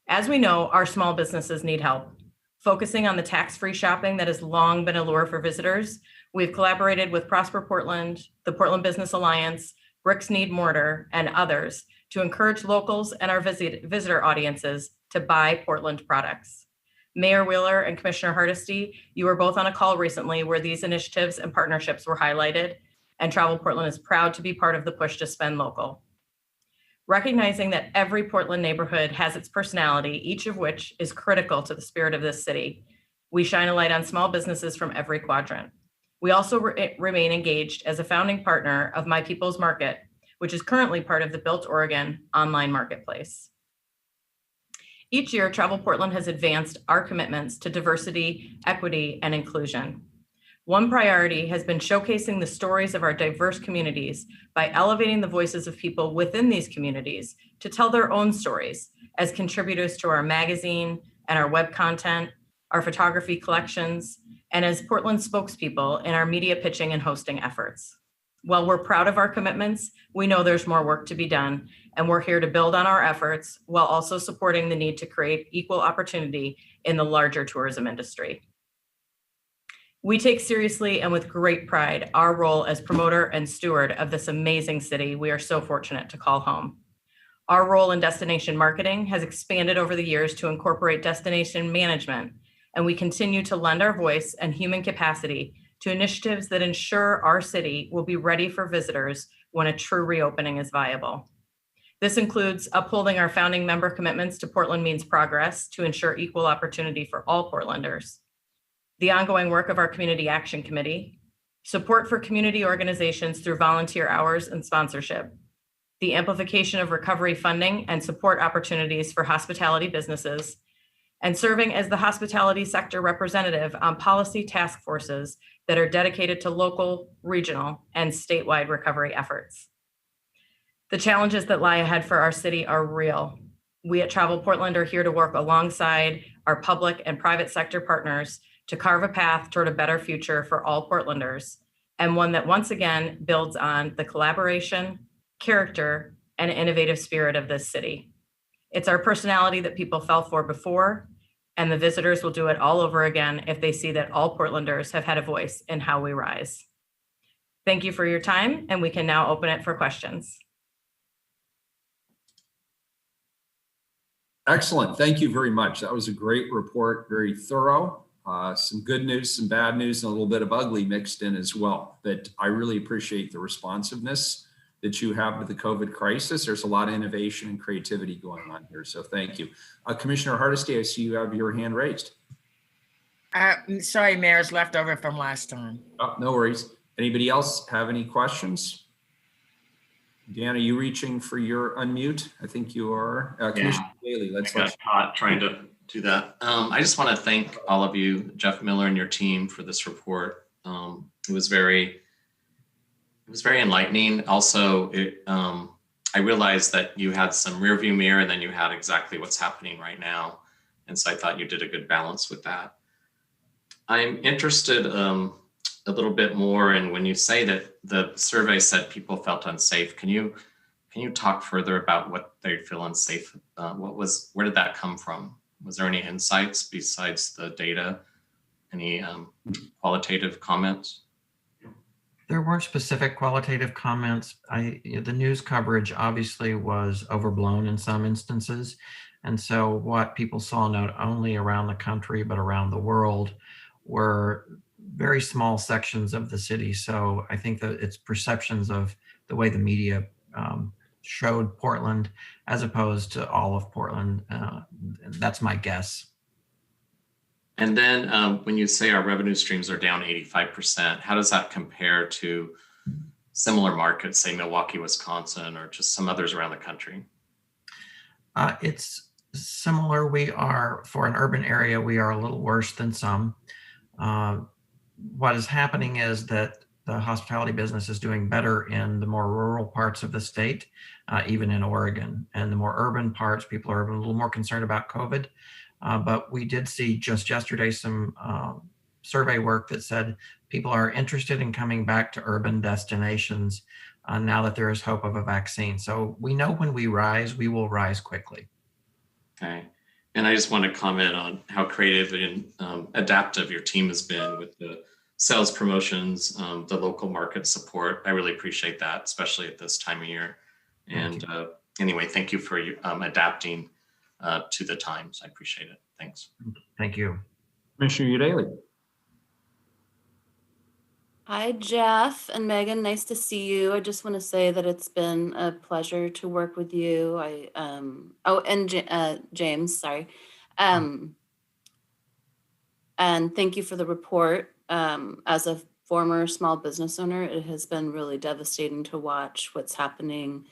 As we know, our small businesses need help. Focusing on the tax-free shopping that has long been a lure for visitors, we've collaborated with Prosper Portland, the Portland Business Alliance, Bricks Need Mortar, and others to encourage locals and our visitor audiences to buy Portland products. Mayor Wheeler and Commissioner Hardesty, you were both on a call recently where these initiatives and partnerships were highlighted, and Travel Portland is proud to be part of the push to spend local. Recognizing that every Portland neighborhood has its personality, each of which is critical to the spirit of this city, we shine a light on small businesses from every quadrant. We also remain engaged as a founding partner of My People's Market, which is currently part of the Built Oregon online marketplace. Each year, Travel Portland has advanced our commitments to diversity, equity, and inclusion. One priority has been showcasing the stories of our diverse communities by elevating the voices of people within these communities to tell their own stories as contributors to our magazine and our web content, our photography collections, and as Portland spokespeople in our media pitching and hosting efforts. While we're proud of our commitments, we know there's more work to be done, and we're here to build on our efforts while also supporting the need to create equal opportunity in the larger tourism industry. We take seriously and with great pride our role as promoter and steward of this amazing city we are so fortunate to call home. Our role in destination marketing has expanded over the years to incorporate destination management, and we continue to lend our voice and human capacity to initiatives that ensure our city will be ready for visitors when a true reopening is viable. This includes upholding our founding member commitments to Portland Means Progress to ensure equal opportunity for all Portlanders, the ongoing work of our Community Action Committee, support for community organizations through volunteer hours and sponsorship, the amplification of recovery funding and support opportunities for hospitality businesses, and serving as the hospitality sector representative on policy task forces that are dedicated to local, regional, and statewide recovery efforts. The challenges that lie ahead for our city are real. We at Travel Portland are here to work alongside our public and private sector partners to carve a path toward a better future for all Portlanders, and one that once again builds on the collaboration, character, and innovative spirit of this city. It's our personality that people fell for before, and the visitors will do it all over again if they see that all Portlanders have had a voice in how we rise. Thank you for your time, and we can now open it for questions. Excellent. Thank you very much. That was a great report, very thorough. Some good news, some bad news, and a little bit of ugly mixed in as well. But I really appreciate the responsiveness that you have to the COVID crisis. There's a lot of innovation and creativity going on here. So thank you. Commissioner Hardesty, I see you have your hand raised. Sorry, Mayor, it's left over from last time. Oh, no worries. Anybody else have any questions? Dan, are you reaching for your unmute? I think you are. Commissioner Daly, I got caught trying to do that. I just want to thank all of you, Jeff Miller and your team, for this report. It was very enlightening. Also, I realized that you had some rear view mirror and then you had exactly what's happening right now. And so I thought you did a good balance with that. I'm interested a little bit more in when you say that the survey said people felt unsafe. Can you talk further about what they feel unsafe? Where did that come from? Was there any insights besides the data? Any qualitative comments? There weren't specific qualitative comments. The news coverage obviously was overblown in some instances. And so what people saw not only around the country, but around the world were very small sections of the city. So I think that it's perceptions of the way the media showed Portland as opposed to all of Portland. That's my guess. And then when you say our revenue streams are down 85%, how does that compare to similar markets, say Milwaukee, Wisconsin, or just some others around the country? It's similar. We are, for an urban area, we are a little worse than some. What is happening is that the hospitality business is doing better in the more rural parts of the state, even in Oregon. And the more urban parts, people are a little more concerned about COVID. But we did see just yesterday some survey work that said people are interested in coming back to urban destinations now that there is hope of a vaccine. So we know when we rise, we will rise quickly. Okay. And I just want to comment on how creative and adaptive your team has been with the sales promotions, the local market support. I really appreciate that, especially at this time of year. And anyway, thank you for adapting to the times. I appreciate it. Thanks. Thank you. Commissioner Udaley. Hi, Jeff and Megan. Nice to see you. I just want to say that it's been a pleasure to work with you. James, sorry. And thank you for the report. As a former small business owner, it has been really devastating to watch what's happening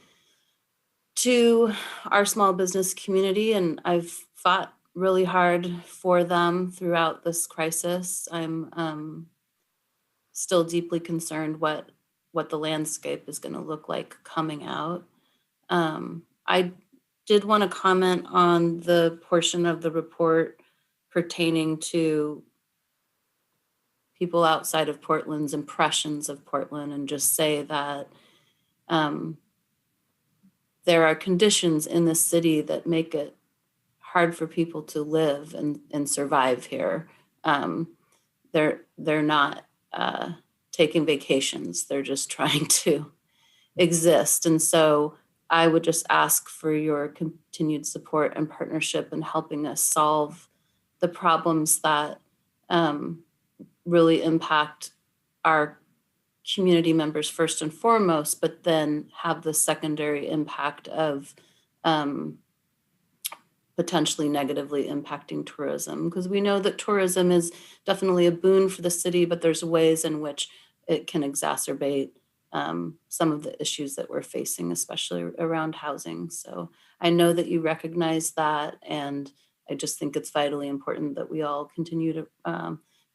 to our small business community. And I've fought really hard for them throughout this crisis. I'm still deeply concerned what the landscape is going to look like coming out. I did want to comment on the portion of the report pertaining to people outside of Portland's impressions of Portland, and just say that there are conditions in the city that make it hard for people to live and survive here. They're not taking vacations. They're just trying to exist. And so I would just ask for your continued support and partnership in helping us solve the problems that really impact our community members first and foremost, but then have the secondary impact of potentially negatively impacting tourism. Because we know that tourism is definitely a boon for the city, but there's ways in which it can exacerbate some of the issues that we're facing, especially around housing. So I know that you recognize that, and I just think it's vitally important that we all continue to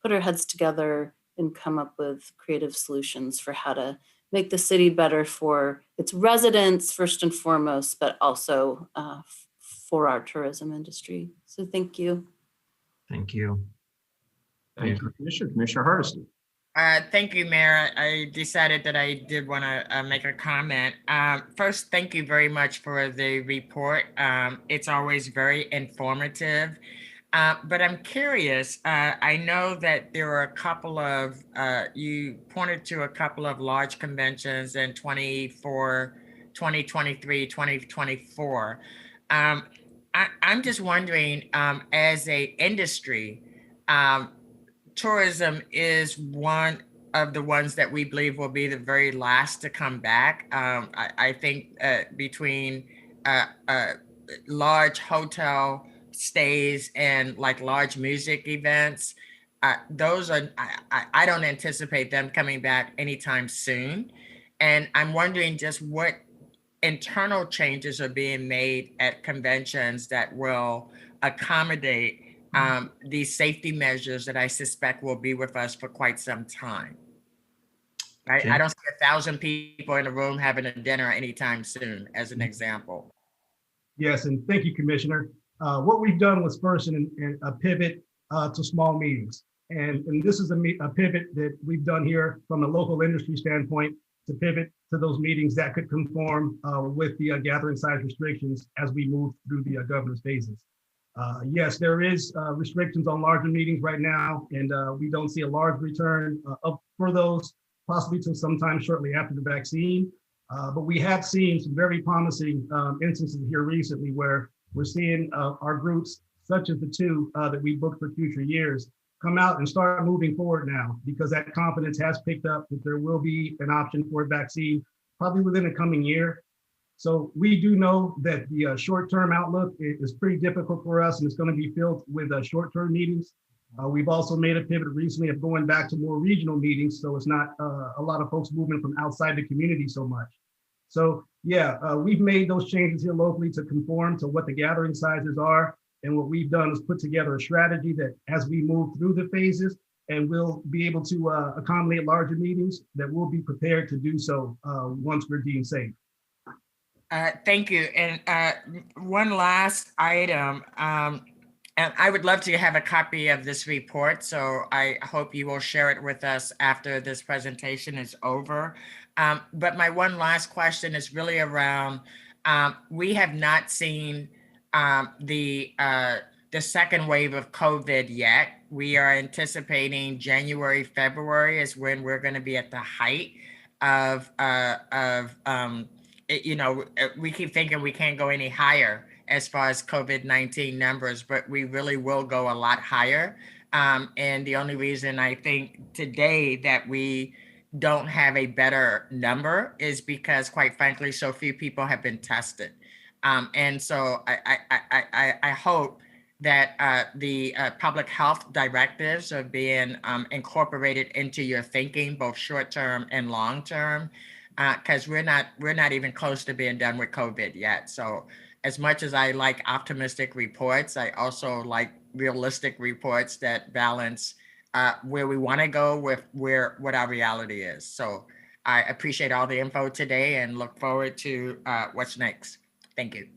put our heads together and come up with creative solutions for how to make the city better for its residents first and foremost, but also for our tourism industry. So thank you. Thank you. Thank you, Commissioner Hardesty. Thank you, Mayor. I decided that I did want to make a comment. First, thank you very much for the report. It's always very informative. But I'm curious, I know that there are a couple of, you pointed to a couple of large conventions in 2023, 2024. I'm just wondering, as a industry, um, tourism is one of the ones that we believe will be the very last to come back. I think between large hotel stays and like large music events, those are, I don't anticipate them coming back anytime soon. And I'm wondering just what internal changes are being made at conventions that will accommodate these safety measures that I suspect will be with us for quite some time. Right? Okay. I don't see 1,000 people in a room having a dinner anytime soon, as an example. Yes, and thank you, Commissioner. What we've done was first a pivot to small meetings. And this is a pivot that we've done here from a local industry standpoint to pivot to those meetings that could conform with the gathering size restrictions as we move through the governor's phases. Yes, there is restrictions on larger meetings right now, and we don't see a large return up for those, possibly till sometime shortly after the vaccine. But we have seen some very promising instances here recently where we're seeing our groups, such as the two that we booked for future years, come out and start moving forward now, because that confidence has picked up that there will be an option for a vaccine probably within the coming year. So we do know that the short-term outlook is pretty difficult for us, and it's going to be filled with short-term meetings. We've also made a pivot recently of going back to more regional meetings, so it's not a lot of folks moving from outside the community so much. So yeah, we've made those changes here locally to conform to what the gathering sizes are. And what we've done is put together a strategy that as we move through the phases and we'll be able to accommodate larger meetings, that we'll be prepared to do so once we're deemed safe. Thank you. And one last item. And I would love to have a copy of this report, so I hope you will share it with us after this presentation is over. But my one last question is really around, we have not seen the second wave of COVID yet. We are anticipating January, February is when we're going to be at the height of we keep thinking we can't go any higher as far as COVID-19 numbers, but we really will go a lot higher. And the only reason I think today that we don't have a better number is because, quite frankly, so few people have been tested. And so I hope that the public health directives are being incorporated into your thinking, both short-term and long-term, because we're not even close to being done with COVID yet. So as much as I like optimistic reports, I also like realistic reports that balance where we want to go with what our reality is. So I appreciate all the info today and look forward to what's next. Thank you.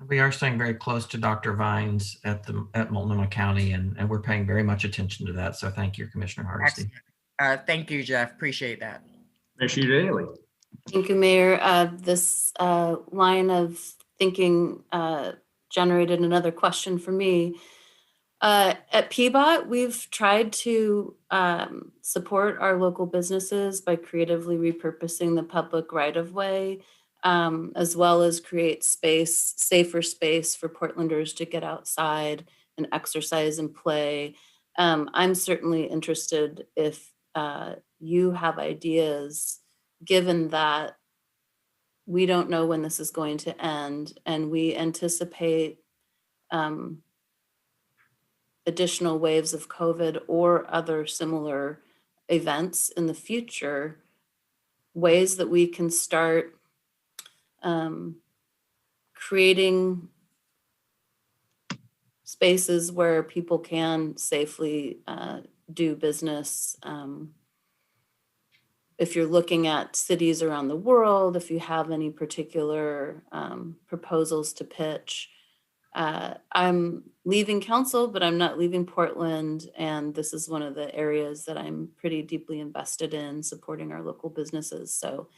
We are staying very close to Dr. Vines at Multnomah County, and we're paying very much attention to that. So thank you, Commissioner Hardesty. Thank you, Jeff. Appreciate that. Commissioner Daly. Thank you, Mayor. This line of thinking generated another question for me. At PBOT, we've tried to support our local businesses by creatively repurposing the public right-of-way, as well as create safer space for Portlanders to get outside and exercise and play. I'm certainly interested if you have ideas, given that we don't know when this is going to end, and we anticipate additional waves of COVID or other similar events in the future, ways that we can start creating spaces where people can safely do business. If you're looking at cities around the world, if you have any particular proposals to pitch. I'm leaving council, but I'm not leaving Portland. And this is one of the areas that I'm pretty deeply invested in, supporting our local businesses. So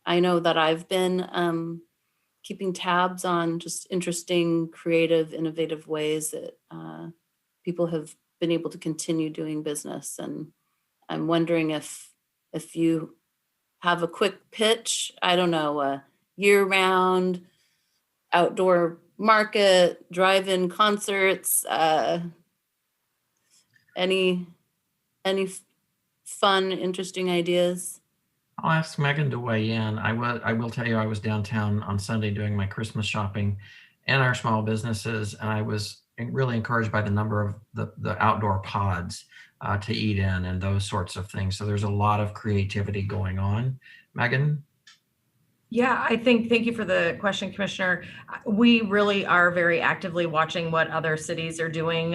I know that I've been keeping tabs on just interesting, creative, innovative ways that people have been able to continue doing business. And I'm wondering if you have a quick pitch, I don't know, a year-round outdoor market, drive-in concerts, any fun, interesting ideas? I'll ask Megan to weigh in. I will tell you, I was downtown on Sunday doing my Christmas shopping and our small businesses, and I was really encouraged by the number of the outdoor pods to eat in and those sorts of things. So there's a lot of creativity going on. Megan? Yeah, thank you for the question, Commissioner. We really are very actively watching what other cities are doing.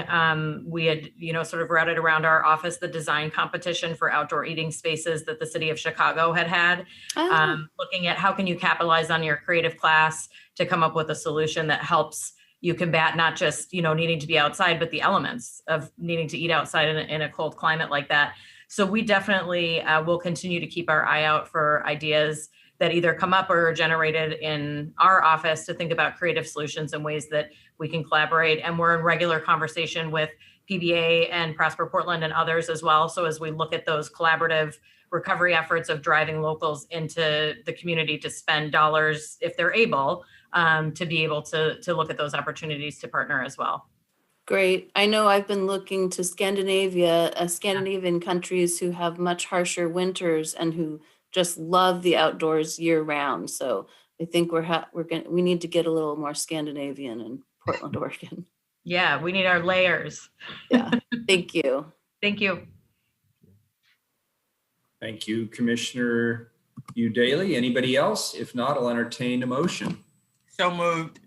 We had, sort of routed around our office the design competition for outdoor eating spaces that the city of Chicago had, looking at how can you capitalize on your creative class to come up with a solution that helps you combat not just, needing to be outside, but the elements of needing to eat outside in a cold climate like that. So we definitely will continue to keep our eye out for ideas that either come up or are generated in our office to think about creative solutions and ways that we can collaborate. And we're in regular conversation with PBA and Prosper Portland and others as well. So as we look at those collaborative recovery efforts of driving locals into the community to spend dollars if they're able, to be able to look at those opportunities to partner as well. Great. I know I've been looking to Scandinavian countries who have much harsher winters and who just love the outdoors year round. So I think we need to get a little more Scandinavian in Portland, Oregon. Yeah, we need our layers. Yeah. Thank you. Thank you. Thank you, Commissioner Daly. Anybody else? If not, I'll entertain a motion. So moved.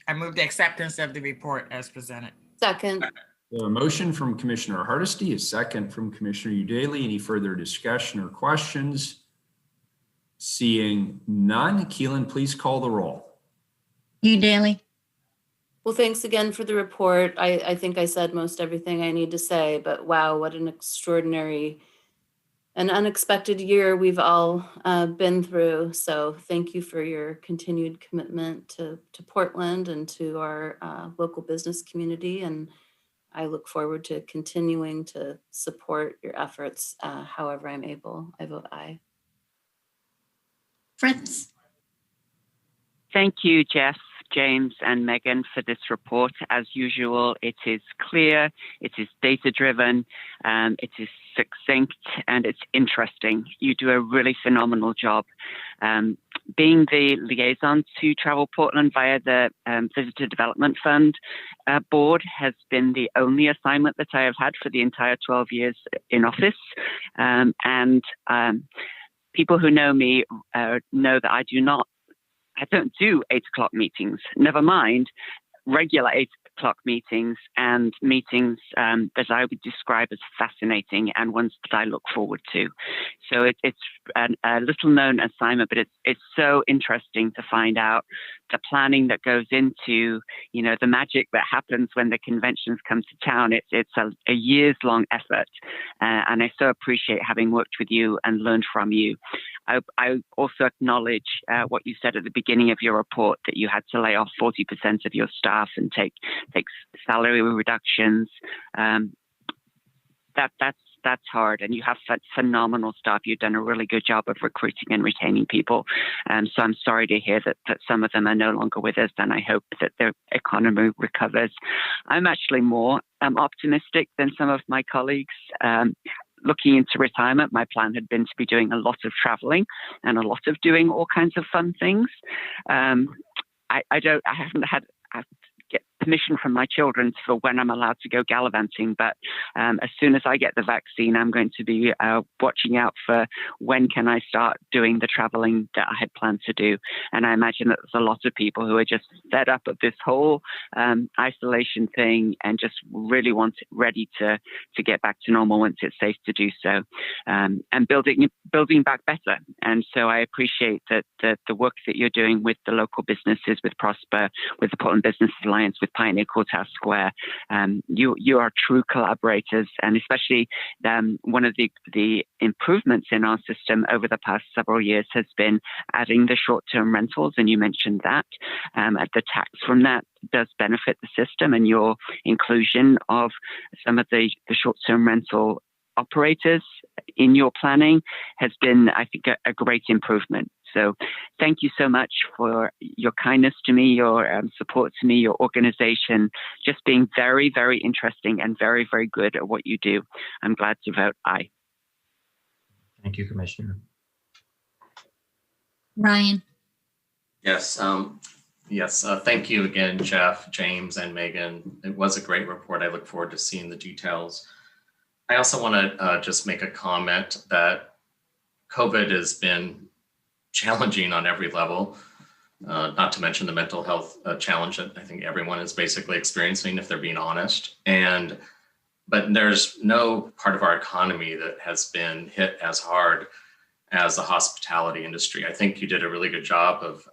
I move the acceptance of the report as presented. Second. A motion from Commissioner Hardesty, a second from Commissioner Daly. Any further discussion or questions? Seeing none, Keelan, please call the roll. Daly. Well, thanks again for the report. I think I said most everything I need to say, but wow, what an extraordinary and unexpected year we've all been through. So thank you for your continued commitment to Portland and to our local business community. And I look forward to continuing to support your efforts however I'm able. I vote aye. Fritz. Thank you, Jeff, James, and Megan for this report. As usual, it is clear, it is data-driven, it is succinct, and it's interesting. You do a really phenomenal job. Being the liaison to Travel Portland via the Visitor Development Fund board has been the only assignment that I have had for the entire 12 years in office. And people who know me know that I don't do 8 o'clock meetings, never mind regular 8 o'clock meetings and meetings that I would describe as fascinating and ones that I look forward to. So it's a little known assignment, but it's so interesting to find out the planning that goes into, the magic that happens when the conventions come to town. It's a years long effort. And I so appreciate having worked with you and learned from you. I also acknowledge what you said at the beginning of your report, that you had to lay off 40% of your staff and take salary reductions. That's hard, and you have phenomenal staff. You've done a really good job of recruiting and retaining people. So I'm sorry to hear that some of them are no longer with us, and I hope that the economy recovers. I'm actually more optimistic than some of my colleagues. Looking into retirement, my plan had been to be doing a lot of traveling and a lot of doing all kinds of fun things. I haven't had get permission from my children for when I'm allowed to go gallivanting, but as soon as I get the vaccine, I'm going to be watching out for when can I start doing the traveling that I had planned to do. And I imagine that there's a lot of people who are just fed up of this whole isolation thing and just really ready to get back to normal once it's safe to do so, and building back better. And so I appreciate that the work that you're doing with the local businesses, with Prosper, with the Portland Business Alliance, with Pioneer Courthouse Square. You are true collaborators, and especially one of the improvements in our system over the past several years has been adding the short-term rentals, and you mentioned that. The tax from that does benefit the system, and your inclusion of some of the short-term rental operators in your planning has been, I think, a great improvement. So thank you so much for your kindness to me, your support to me, your organization, just being very, very interesting and very, very good at what you do. I'm glad to vote aye. Thank you, Commissioner. Ryan. Yes. Yes. Thank you again, Jeff, James, and Megan. It was a great report. I look forward to seeing the details. I also want to just make a comment that COVID has been challenging on every level, not to mention the mental health challenge that I think everyone is basically experiencing, if they're being honest. But there's no part of our economy that has been hit as hard as the hospitality industry. I think you did a really good job of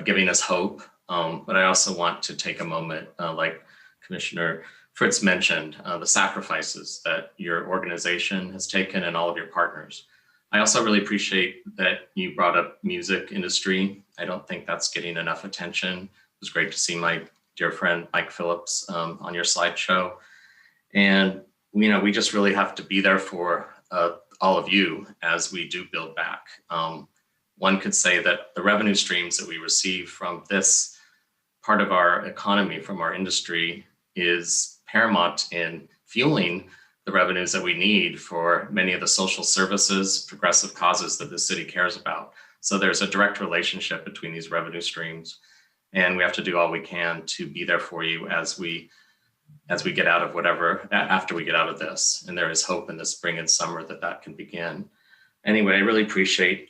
giving us hope. But I also want to take a moment, like Commissioner Fritz mentioned, the sacrifices that your organization has taken and all of your partners. I also really appreciate that you brought up music industry. I don't think that's getting enough attention. It was great to see my dear friend Mike Phillips on your slideshow. And we just really have to be there for all of you as we do build back. One could say that the revenue streams that we receive from this part of our economy, from our industry, is paramount in fueling the revenues that we need for many of the social services, progressive causes that the city cares about. So there's a direct relationship between these revenue streams, and we have to do all we can to be there for you as we get out of after we get out of this. And there is hope in the spring and summer that can begin. Anyway, I really appreciate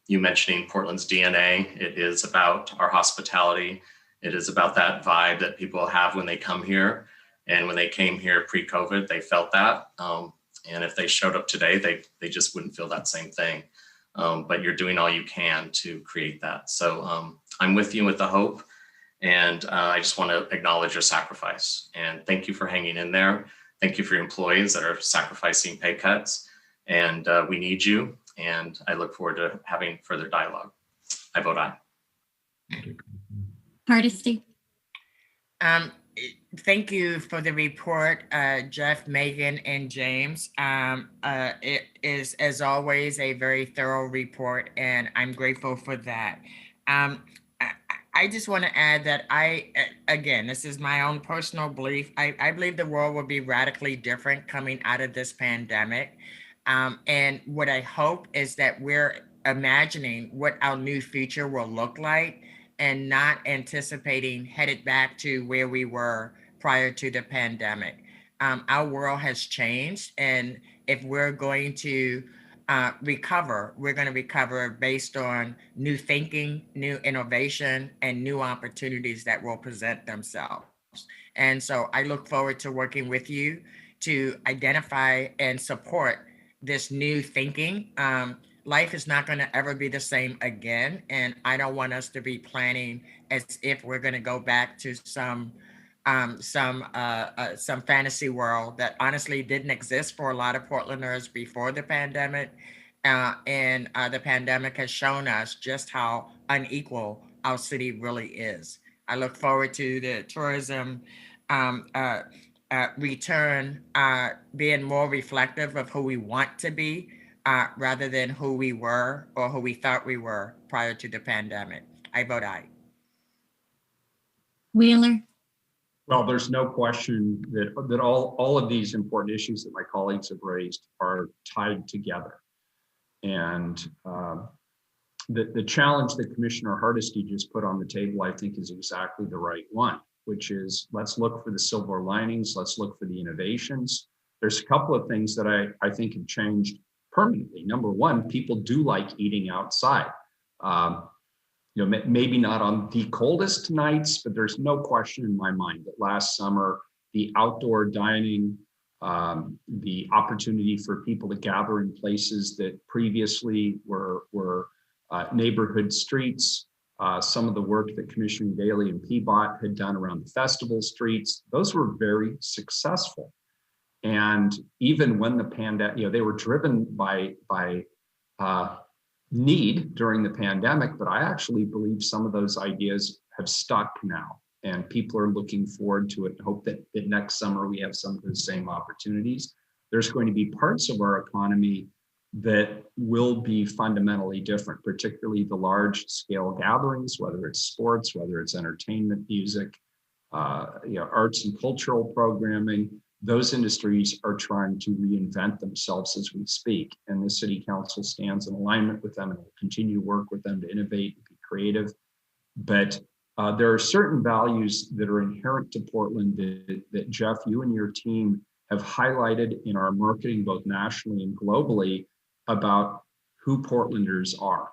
you mentioning Portland's DNA. It is about our hospitality. It is about that vibe that people have when they come here. And when they came here pre-COVID, they felt that. And if they showed up today, they just wouldn't feel that same thing. But you're doing all you can to create that. So I'm with you with the hope. And I just want to acknowledge your sacrifice. And thank you for hanging in there. Thank you for your employees that are sacrificing pay cuts. And we need you. And I look forward to having further dialogue. I vote aye. Hardesty. Thank you for the report, Jeff, Megan, and James. It is, as always, a very thorough report, and I'm grateful for that. I just want to add that again, this is my own personal belief. I believe the world will be radically different coming out of this pandemic. And what I hope is that we're imagining what our new future will look like and not anticipating headed back to where we were prior to the pandemic. Our world has changed, and if we're going to recover, we're going to recover based on new thinking, new innovation, and new opportunities that will present themselves. And so I look forward to working with you to identify and support this new thinking. Life is not going to ever be the same again. And I don't want us to be planning as if we're going to go back to some fantasy world that honestly didn't exist for a lot of Portlanders before the pandemic. And the pandemic has shown us just how unequal our city really is. I look forward to the tourism return being more reflective of who we want to be rather than who we were or who we thought we were prior to the pandemic. I vote aye. Wheeler. Well, there's no question that all of these important issues that my colleagues have raised are tied together. And the challenge that Commissioner Hardesty just put on the table, I think, is exactly the right one, which is let's look for the silver linings. Let's look for the innovations. There's a couple of things that I think have changed permanently. Number one, people do like eating outside. Maybe not on the coldest nights, but there's no question in my mind that last summer, the outdoor dining, the opportunity for people to gather in places that previously were neighborhood streets, some of the work that Commissioner Daly and Peabot had done around the festival streets, those were very successful. And even when the pandemic, they were driven by need during the pandemic, but I actually believe some of those ideas have stuck now, and people are looking forward to it and hope that next summer we have some of the same opportunities. There's going to be parts of our economy that will be fundamentally different, particularly the large scale gatherings, whether it's sports, whether it's entertainment, music, arts and cultural programming. Those industries are trying to reinvent themselves as we speak. And the city council stands in alignment with them and will continue to work with them to innovate and be creative. But there are certain values that are inherent to Portland that Jeff, you and your team have highlighted in our marketing, both nationally and globally, about who Portlanders are.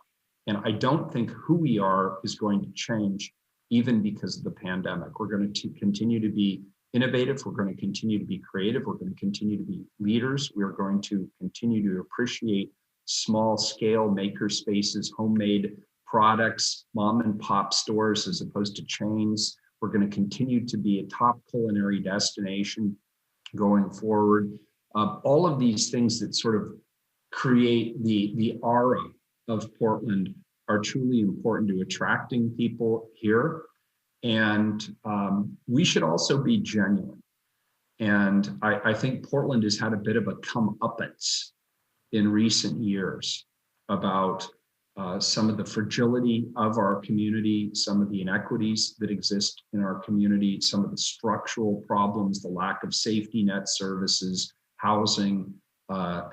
And I don't think who we are is going to change even because of the pandemic. We're going to continue to be innovative. We're going to continue to be creative. We're going to continue to be leaders. We're going to continue to appreciate small scale maker spaces, homemade products, mom and pop stores as opposed to chains. We're going to continue to be a top culinary destination going forward. All of these things that sort of create the aura of Portland are truly important to attracting people here. And we should also be genuine. And I think Portland has had a bit of a comeuppance in recent years about some of the fragility of our community, some of the inequities that exist in our community, some of the structural problems, the lack of safety net services, housing,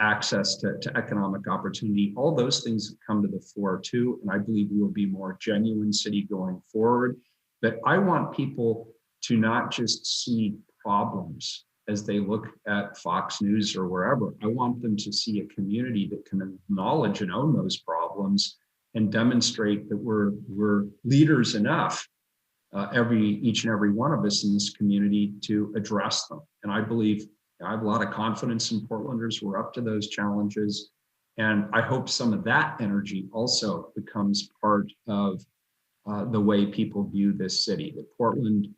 access to economic opportunity. All those things have come to the fore too. And I believe we will be a more genuine city going forward. But I want people to not just see problems as they look at Fox News or wherever. I want them to see a community that can acknowledge and own those problems and demonstrate that we're leaders enough, each and every one of us in this community, to address them. And I believe I have a lot of confidence in Portlanders. We're up to those challenges. And I hope some of that energy also becomes part of the way people view this city, that Portland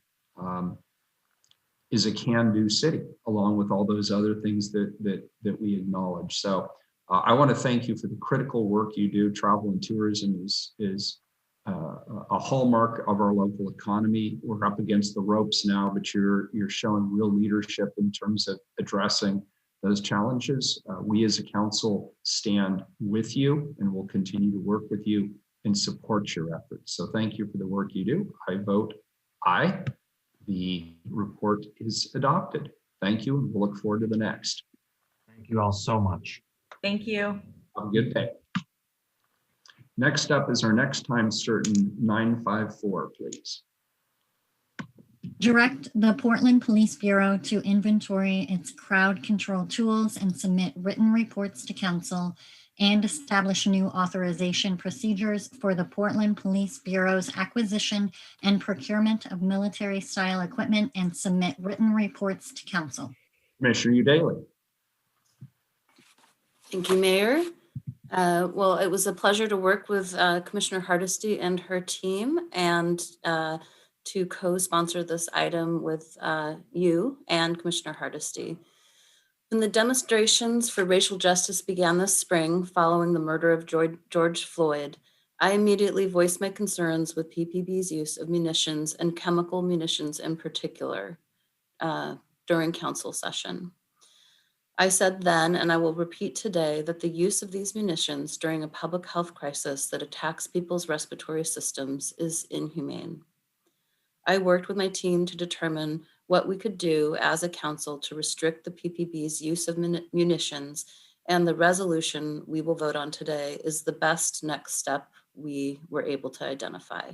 is a can-do city, along with all those other things that we acknowledge. So I want to thank you for the critical work you do. Travel and tourism is a hallmark of our local economy. We're up against the ropes now, but you're showing real leadership in terms of addressing those challenges. We as a council stand with you and will continue to work with you and support your efforts. So thank you for the work you do. I vote aye. The report is adopted. Thank you, and we'll look forward to the next. Thank you all so much. Thank you. Have a good day. Next up is our next time certain 954, please. Direct the Portland Police Bureau to inventory its crowd control tools and submit written reports to council, and establish new authorization procedures for the Portland Police Bureau's acquisition and procurement of military style equipment, and submit written reports to council. Commissioner Udaly. Thank you, Mayor. Well, it was a pleasure to work with Commissioner Hardesty and her team, and to co-sponsor this item with you and Commissioner Hardesty. When the demonstrations for racial justice began this spring following the murder of George Floyd, I immediately voiced my concerns with PPB's use of munitions and chemical munitions in particular during council session. I said then, and I will repeat today, that the use of these munitions during a public health crisis that attacks people's respiratory systems is inhumane. I worked with my team to determine what we could do as a council to restrict the PPB's use of munitions, and the resolution we will vote on today is the best next step we were able to identify.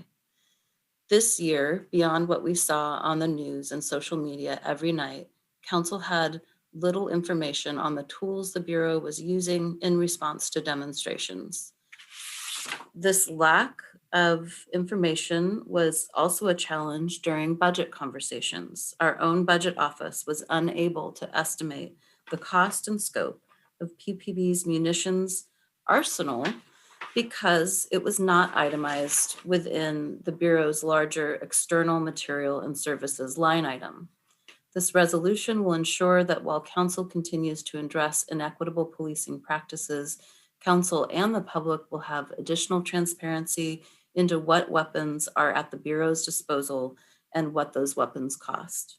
This year, beyond what we saw on the news and social media every night, council had little information on the tools the Bureau was using in response to demonstrations. This lack of information was also a challenge during budget conversations. Our own budget office was unable to estimate the cost and scope of PPB's munitions arsenal because it was not itemized within the Bureau's larger external material and services line item. This resolution will ensure that while council continues to address inequitable policing practices, council and the public will have additional transparency into what weapons are at the Bureau's disposal and what those weapons cost.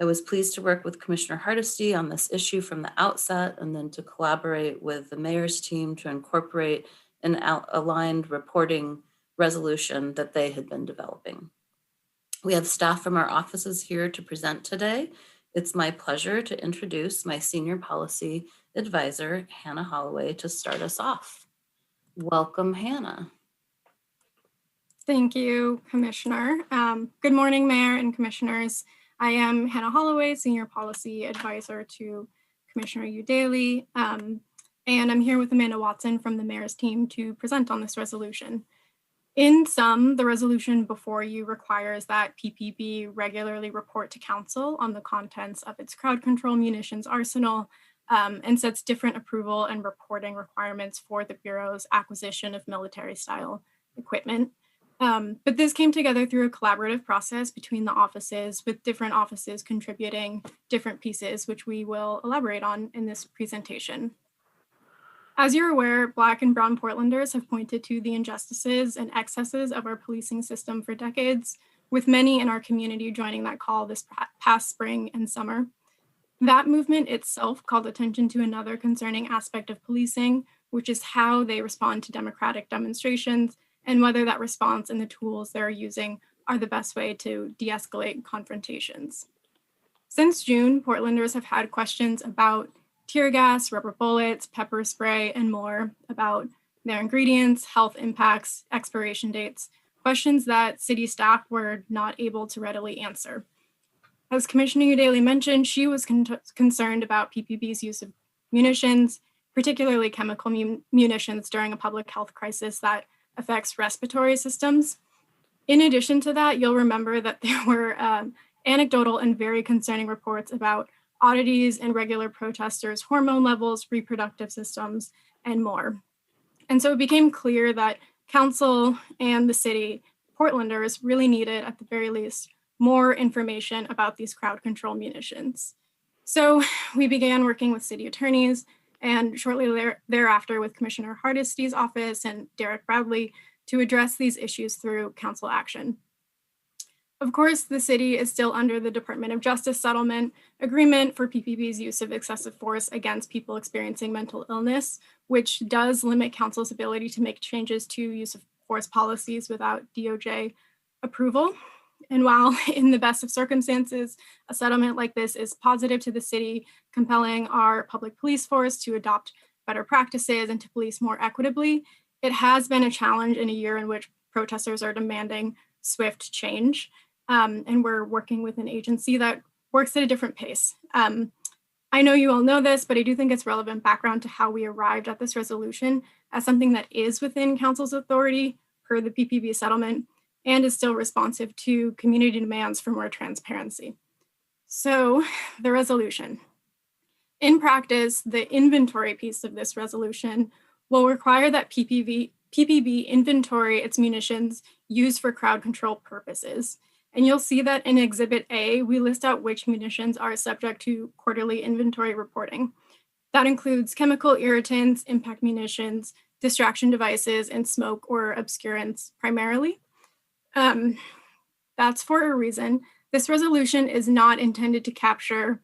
I was pleased to work with Commissioner Hardesty on this issue from the outset and then to collaborate with the mayor's team to incorporate an aligned reporting resolution that they had been developing. We have staff from our offices here to present today. It's my pleasure to introduce my Senior Policy Advisor, Hannah Holloway, to start us off. Welcome, Hannah. Thank you, Commissioner. Good morning, Mayor and Commissioners. I am Hannah Holloway, Senior Policy Advisor to Commissioner Udaley, and I'm here with Amanda Watson from the Mayor's team to present on this resolution. In sum, the resolution before you requires that PPB regularly report to Council on the contents of its crowd control munitions arsenal and sets different approval and reporting requirements for the Bureau's acquisition of military-style equipment. But this came together through a collaborative process between the offices, with different offices contributing different pieces, which we will elaborate on in this presentation. As you're aware, Black and Brown Portlanders have pointed to the injustices and excesses of our policing system for decades, with many in our community joining that call this past spring and summer. That movement itself called attention to another concerning aspect of policing, which is how they respond to democratic demonstrations and whether that response and the tools they're using are the best way to de-escalate confrontations. Since June, Portlanders have had questions about tear gas, rubber bullets, pepper spray, and more, about their ingredients, health impacts, expiration dates, questions that city staff were not able to readily answer. As Commissioner Udaley mentioned, she was concerned about PPB's use of munitions, particularly chemical munitions during a public health crisis that affects respiratory systems. In addition to that, you'll remember that there were anecdotal and very concerning reports about oddities in regular protesters' hormone levels, reproductive systems, and more. And so it became clear that Council and the city, Portlanders, really needed, at the very least, more information about these crowd control munitions. So we began working with city attorneys, and shortly thereafter with Commissioner Hardesty's office and Derek Bradley to address these issues through council action. Of course, the city is still under the Department of Justice settlement agreement for PPB's use of excessive force against people experiencing mental illness, which does limit council's ability to make changes to use of force policies without DOJ approval. And while in the best of circumstances, a settlement like this is positive to the city, compelling our public police force to adopt better practices and to police more equitably, it has been a challenge in a year in which protesters are demanding swift change. And we're working with an agency that works at a different pace. I know you all know this, but I do think it's relevant background to how we arrived at this resolution as something that is within council's authority per the PPB settlement and is still responsive to community demands for more transparency. So the resolution. In practice, the inventory piece of this resolution will require that PPB inventory its munitions used for crowd control purposes. And you'll see that in Exhibit A, we list out which munitions are subject to quarterly inventory reporting. That includes chemical irritants, impact munitions, distraction devices, and smoke or obscurants primarily. That's for a reason. This resolution is not intended to capture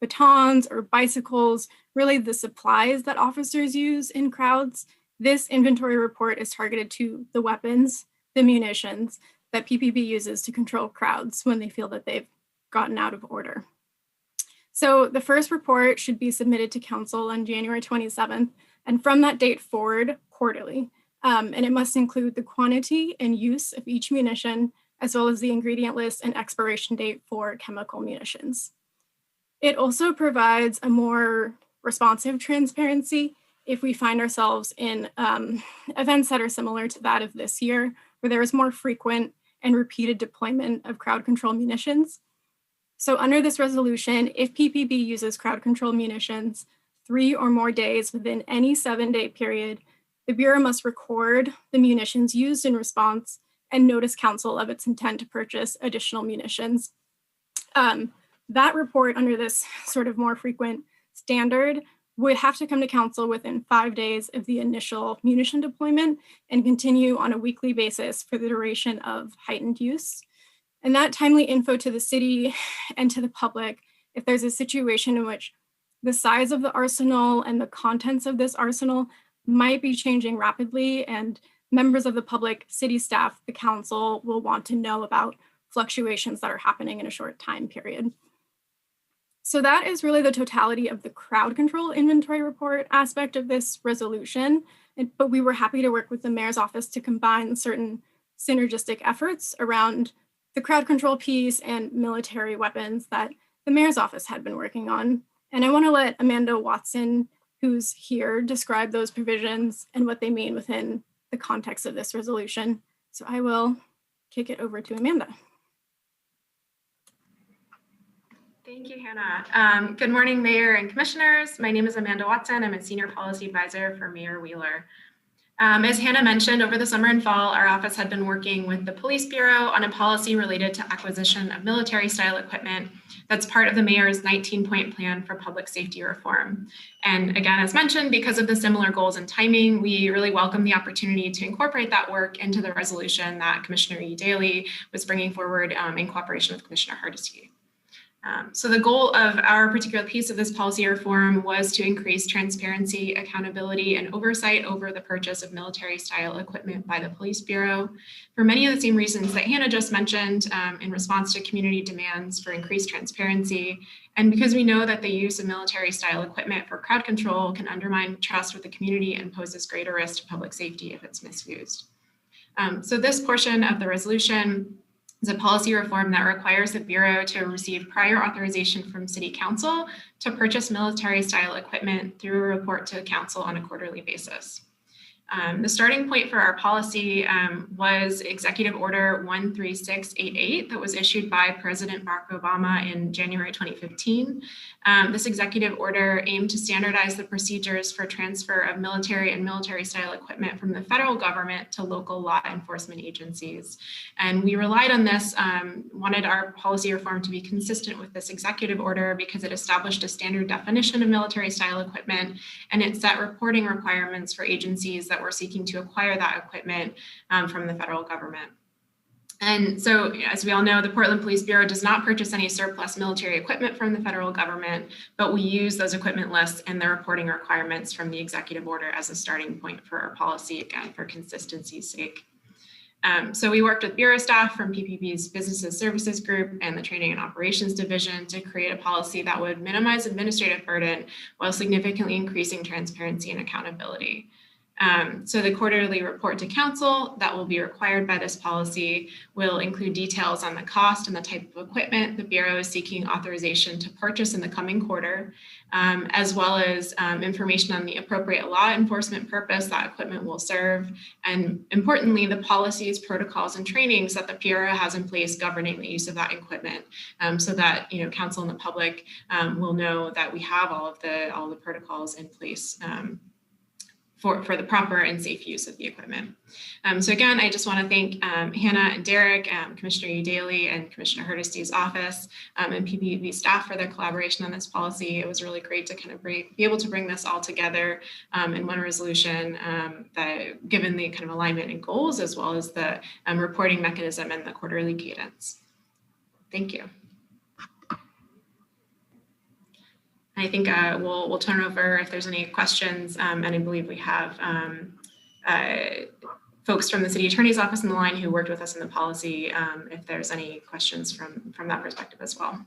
batons or bicycles, really the supplies that officers use in crowds. This inventory report is targeted to the weapons, the munitions that PPB uses to control crowds when they feel that they've gotten out of order. So the first report should be submitted to council on January 27th, and from that date forward, quarterly. And it must include the quantity and use of each munition, as well as the ingredient list and expiration date for chemical munitions. It also provides a more responsive transparency if we find ourselves in events that are similar to that of this year, where there is more frequent and repeated deployment of crowd control munitions. So under this resolution, if PPB uses crowd control munitions 3 or more days within any 7-day period, the Bureau must record the munitions used in response and notice council of its intent to purchase additional munitions. That report under this sort of more frequent standard would have to come to council within 5 days of the initial munition deployment and continue on a weekly basis for the duration of heightened use. And that timely info to the city and to the public, if there's a situation in which the size of the arsenal and the contents of this arsenal might be changing rapidly, and members of the public, city staff, the council will want to know about fluctuations that are happening in a short time period. So that is really the totality of the crowd control inventory report aspect of this resolution. But we were happy to work with the mayor's office to combine certain synergistic efforts around the crowd control piece and military weapons that the mayor's office had been working on. And I want to let Amanda Watson, who's here, describe those provisions and what they mean within the context of this resolution. So I will kick it over to Amanda. Thank you, Hannah. Good morning, Mayor and Commissioners. My name is Amanda Watson. I'm a Senior Policy Advisor for Mayor Wheeler. As Hannah mentioned, over the summer and fall, our office had been working with the Police Bureau on a policy related to acquisition of military-style equipment that's part of the Mayor's 19-point plan for public safety reform. And again, as mentioned, because of the similar goals and timing, we really welcome the opportunity to incorporate that work into the resolution that Commissioner Daly was bringing forward in cooperation with Commissioner Hardesty. So the goal of our particular piece of this policy reform was to increase transparency, accountability, and oversight over the purchase of military-style equipment by the Police Bureau for many of the same reasons that Hannah just mentioned in response to community demands for increased transparency, and because we know that the use of military-style equipment for crowd control can undermine trust with the community and poses greater risk to public safety if it's misused. So this portion of the resolution is a policy reform that requires the Bureau to receive prior authorization from City Council to purchase military-style equipment through a report to the Council on a quarterly basis. The starting point for our policy was Executive Order 13688 that was issued by President Barack Obama in January 2015. This executive order aimed to standardize the procedures for transfer of military and military-style equipment from the federal government to local law enforcement agencies. And we relied on this, wanted our policy reform to be consistent with this executive order because it established a standard definition of military-style equipment, and it set reporting requirements for agencies that were seeking to acquire that equipment from the federal government. And so, as we all know, the Portland Police Bureau does not purchase any surplus military equipment from the federal government, but we use those equipment lists and the reporting requirements from the executive order as a starting point for our policy, again, for consistency's sake. So we worked with Bureau staff from PPB's Business Services Group and the Training and Operations Division to create a policy that would minimize administrative burden while significantly increasing transparency and accountability. So the quarterly report to council that will be required by this policy will include details on the cost and the type of equipment the Bureau is seeking authorization to purchase in the coming quarter, as well as information on the appropriate law enforcement purpose that equipment will serve, and importantly, the policies, protocols, and trainings that the Bureau has in place governing the use of that equipment, so that council and the public will know that we have all the protocols in place for the proper and safe use of the equipment. So again, I just want to thank Hannah and Derek, Commissioner Daly, and Commissioner Hardesty's office, and PPB staff for their collaboration on this policy. It was really great to kind of be able to bring this all together in one resolution, that given the kind of alignment and goals, as well as the reporting mechanism and the quarterly cadence. Thank you. I think we'll turn over if there's any questions, and I believe we have folks from the City Attorney's Office on the line who worked with us in the policy, if there's any questions from that perspective as well.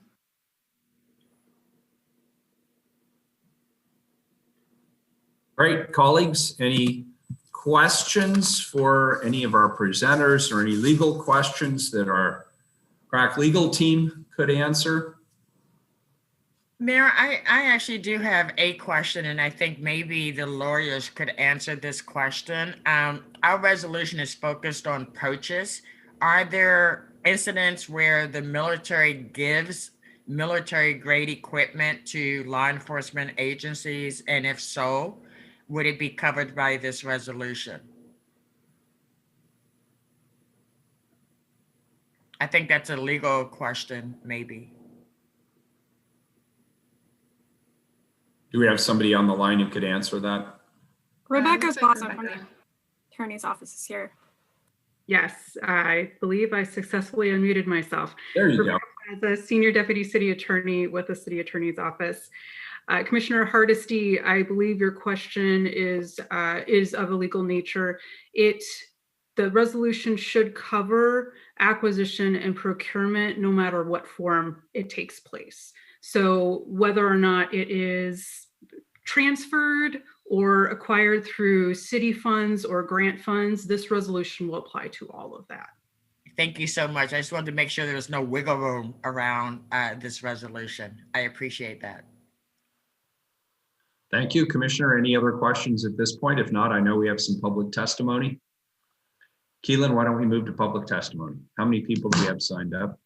Great, colleagues, any questions for any of our presenters or any legal questions that our crack legal team could answer? Mayor, I actually do have a question, and I think maybe the lawyers could answer this question. Our resolution is focused on purchase. Are there incidents where the military gives military-grade equipment to law enforcement agencies? And if so, would it be covered by this resolution? I think that's a legal question, maybe. Do we have somebody on the line who could answer that? Rebecca Plaza from the Attorney's Office is here. Yes, I believe I successfully unmuted myself. There you go. As a senior deputy city attorney with the city attorney's office. Commissioner Hardesty, I believe your question is of a legal nature. The resolution should cover acquisition and procurement no matter what form it takes place. So whether or not it is transferred or acquired through city funds or grant funds, this resolution will apply to all of that. Thank you so much. I just wanted to make sure there was no wiggle room around this resolution. I appreciate that. Thank you, Commissioner. Any other questions at this point? If not, I know we have some public testimony. Keelan, why don't we move to public testimony? How many people do we have signed up?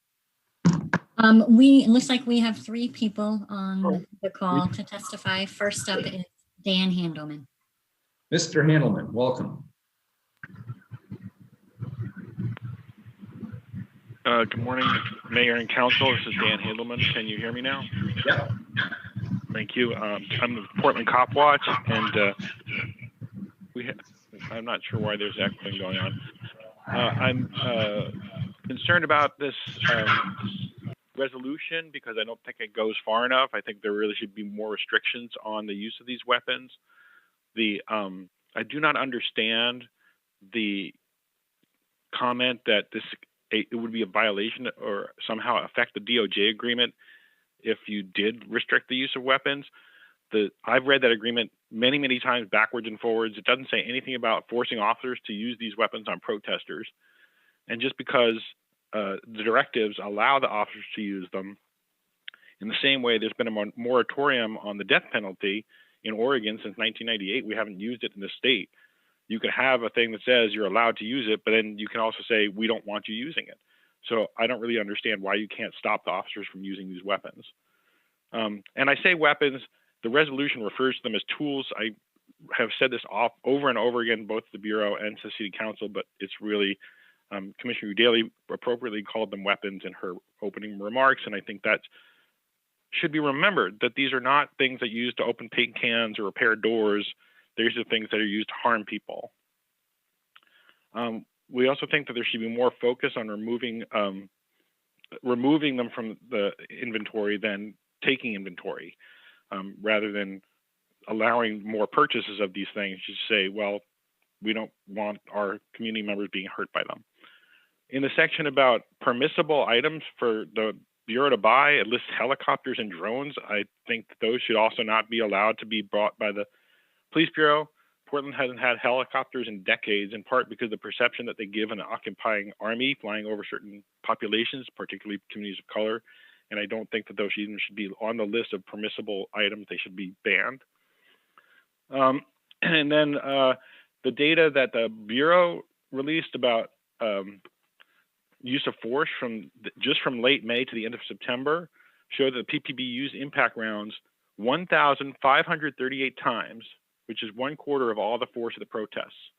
It looks like we have 3 people on the call to testify. First up is Dan Handelman. Mr. Handelman, welcome. Good morning, Mayor and Council. This is Dan Handelman. Can you hear me now? Yep. Thank you. I'm the Portland Cop Watch, and I'm not sure why there's echoing going on. I'm concerned about this resolution because I don't think it goes far enough. I think there really should be more restrictions on the use of these weapons. I do not understand the comment that it would be a violation or somehow affect the DOJ agreement if you did restrict the use of weapons. I've read that agreement many, many times backwards and forwards. It doesn't say anything about forcing officers to use these weapons on protesters. And just because the directives allow the officers to use them, in the same way there's been a moratorium on the death penalty in Oregon since 1998, we haven't used it in the state. You can have a thing that says you're allowed to use it, but then you can also say, we don't want you using it. So I don't really understand why you can't stop the officers from using these weapons. And I say weapons, the resolution refers to them as tools. I have said this over and over again, both to the Bureau and to the City Council, but it's really, Commissioner Daly appropriately called them weapons in her opening remarks. And I think that should be remembered, that these are not things that you use to open paint cans or repair doors. These are things that are used to harm people. We also think that there should be more focus on removing them from the inventory than taking inventory, rather than allowing more purchases of these things. Just say, well, we don't want our community members being hurt by them. In the section about permissible items for the Bureau to buy, it lists helicopters and drones. I think those should also not be allowed to be bought by the Police Bureau. Portland hasn't had helicopters in decades, in part because of the perception that they give an occupying army flying over certain populations, particularly communities of color. And I don't think that those even should be on the list of permissible items. They should be banned. And then the data that the Bureau released about use of force just from late May to the end of September showed that PPB used impact rounds 1,538 times, which is 1/4 of all the force of the protests.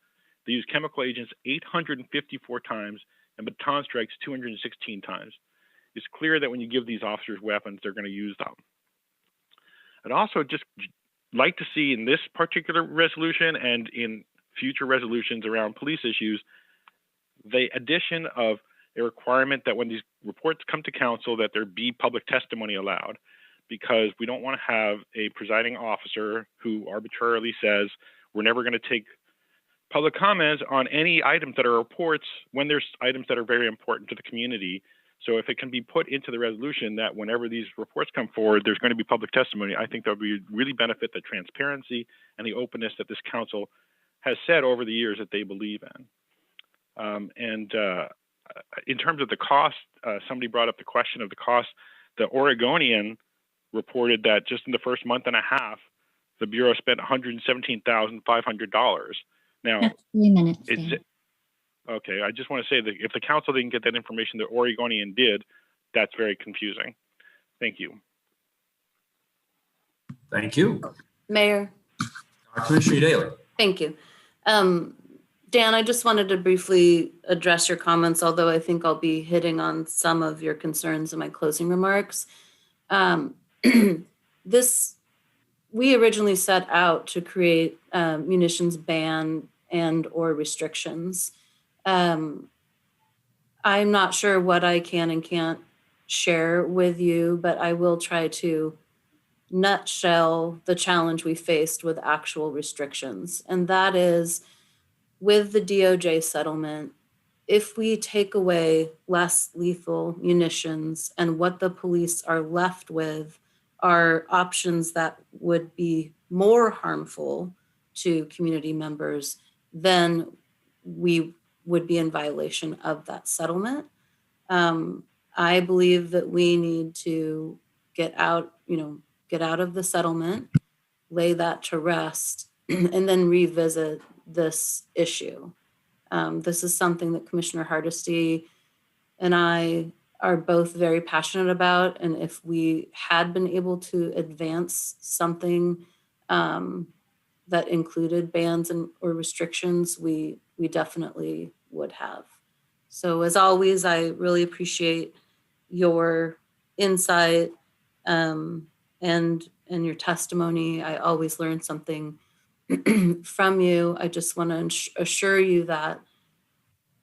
They used chemical agents 854 times and baton strikes 216 times. It's clear that when you give these officers weapons, they're going to use them. I'd also just like to see in this particular resolution and in future resolutions around police issues, the addition of a requirement that when these reports come to council, that there be public testimony allowed, because we don't want to have a presiding officer who arbitrarily says, we're never going to take public comments on any items that are reports when there's items that are very important to the community. So if it can be put into the resolution that whenever these reports come forward, there's going to be public testimony, I think that would really benefit the transparency and the openness that this council has said over the years that they believe in. In terms of the cost, somebody brought up the question of the cost. The Oregonian reported that just in the first month and a half, the Bureau spent $117,500. Now, That's 3 minutes. okay, I just want to say that if the council didn't get that information, the Oregonian did, that's very confusing. Thank you. Thank you. Mayor. Commissioner Daly. Thank you. Dan, I just wanted to briefly address your comments, although I think I'll be hitting on some of your concerns in my closing remarks. We originally set out to create munitions ban and or restrictions. I'm not sure what I can and can't share with you, but I will try to nutshell the challenge we faced with actual restrictions. And that is, with the DOJ settlement, if we take away less lethal munitions and what the police are left with are options that would be more harmful to community members, then we would be in violation of that settlement. I believe that we need to get out of the settlement, lay that to rest, and then revisit this issue. This is something that Commissioner Hardesty and I are both very passionate about. And if we had been able to advance something that included bans or restrictions, we definitely would have. So as always, I really appreciate your insight and your testimony. I always learn something from you. I just want to assure you that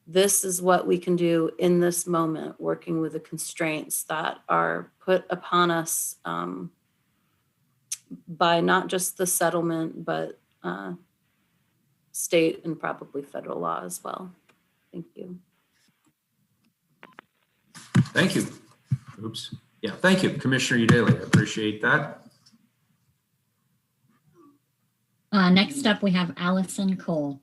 this is what we can do in this moment, working with the constraints that are put upon us by not just the settlement, but state and probably federal law as well. Thank you. Thank you. Oops. Yeah, thank you, Commissioner Udaley. I appreciate that. Next up, we have Allison Cole.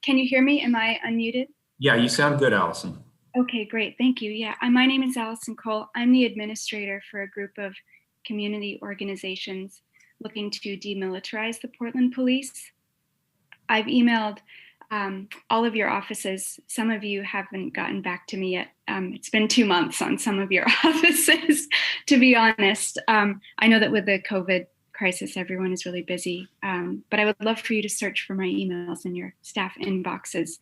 Can you hear me? Am I unmuted? Yeah, you sound good, Allison. Okay, great. Thank you. Yeah, my name is Allison Cole. I'm the administrator for a group of community organizations looking to demilitarize the Portland Police. I've emailed all of your offices. Some of you haven't gotten back to me yet. It's been 2 months on some of your offices, to be honest. I know that with the COVID crisis, everyone is really busy, but I would love for you to search for my emails in your staff inboxes.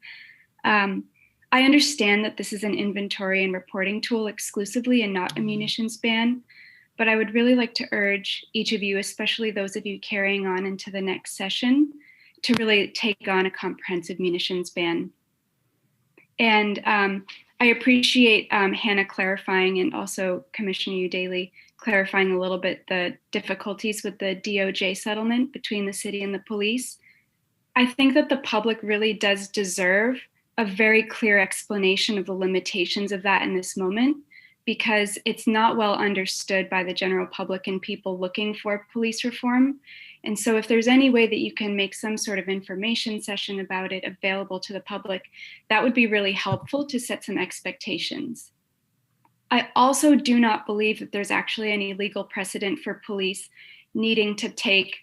I understand that this is an inventory and reporting tool exclusively and not a munitions ban, but I would really like to urge each of you, especially those of you carrying on into the next session, to really take on a comprehensive munitions ban. And I appreciate Hannah clarifying, and also Commissioner Udaley clarifying a little bit the difficulties with the DOJ settlement between the city and the police. I think that the public really does deserve a very clear explanation of the limitations of that in this moment, because it's not well understood by the general public and people looking for police reform. And so if there's any way that you can make some sort of information session about it available to the public, that would be really helpful to set some expectations. I also do not believe that there's actually any legal precedent for police needing to take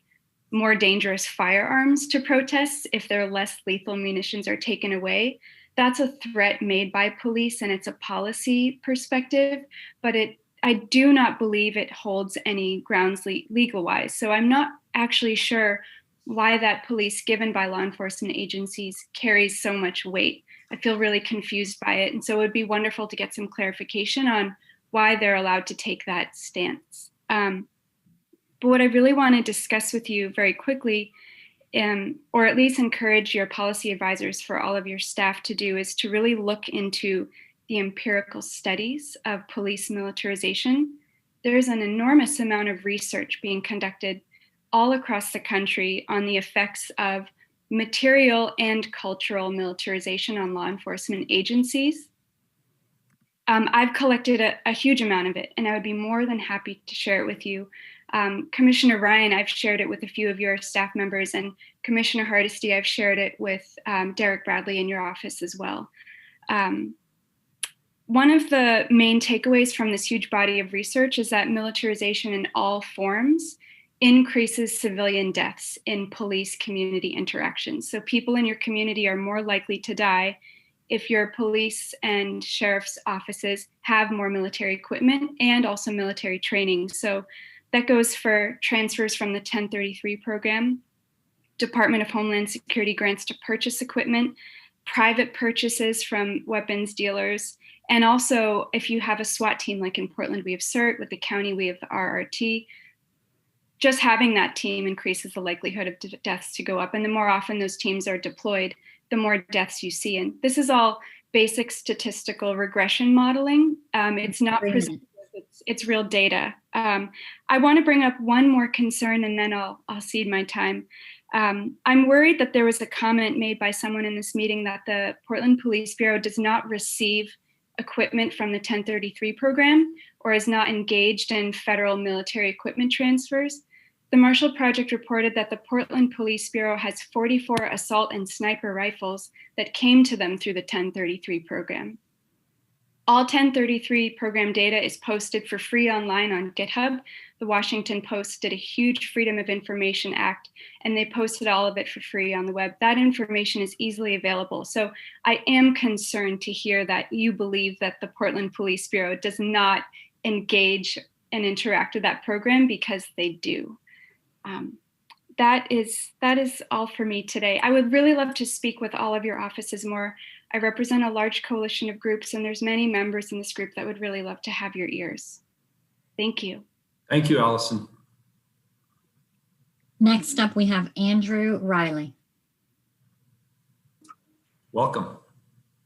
more dangerous firearms to protests if their less lethal munitions are taken away. That's a threat made by police, and it's a policy perspective, but I do not believe it holds any grounds legal-wise. So I'm not actually sure why that police given by law enforcement agencies carries so much weight. I feel really confused by it. And so it would be wonderful to get some clarification on why they're allowed to take that stance. But what I really want to discuss with you very quickly, or at least encourage your policy advisors for all of your staff to do, is to really look into the empirical studies of police militarization. There's an enormous amount of research being conducted all across the country on the effects of material and cultural militarization on law enforcement agencies. I've collected a huge amount of it, and I would be more than happy to share it with you. Commissioner Ryan, I've shared it with a few of your staff members, and Commissioner Hardesty, I've shared it with Derek Bradley in your office as well. One of the main takeaways from this huge body of research is that militarization in all forms increases civilian deaths in police community interactions. So people in your community are more likely to die if your police and sheriff's offices have more military equipment and also military training. So that goes for transfers from the 1033 program, Department of Homeland Security grants to purchase equipment, private purchases from weapons dealers, and also if you have a SWAT team, like in Portland, we have CERT, with the county, we have the RRT. just having that team increases the likelihood of deaths to go up. And the more often those teams are deployed, the more deaths you see. And this is all basic statistical regression modeling. It's not presumptive, it's real data. I want to bring up one more concern, and then I'll cede my time. I'm worried that there was a comment made by someone in this meeting that the Portland Police Bureau does not receive equipment from the 1033 program or is not engaged in federal military equipment transfers. The Marshall Project reported that the Portland Police Bureau has 44 assault and sniper rifles that came to them through the 1033 program. All 1033 program data is posted for free online on GitHub. The Washington Post did a huge Freedom of Information Act, and they posted all of it for free on the web. That information is easily available. So I am concerned to hear that you believe that the Portland Police Bureau does not engage and interact with that program, because they do. That is all for me today. I would really love to speak with all of your offices more. I represent a large coalition of groups, and there's many members in this group that would really love to have your ears. Thank you. Thank you, Allison. Next up, we have Andrew Riley. Welcome.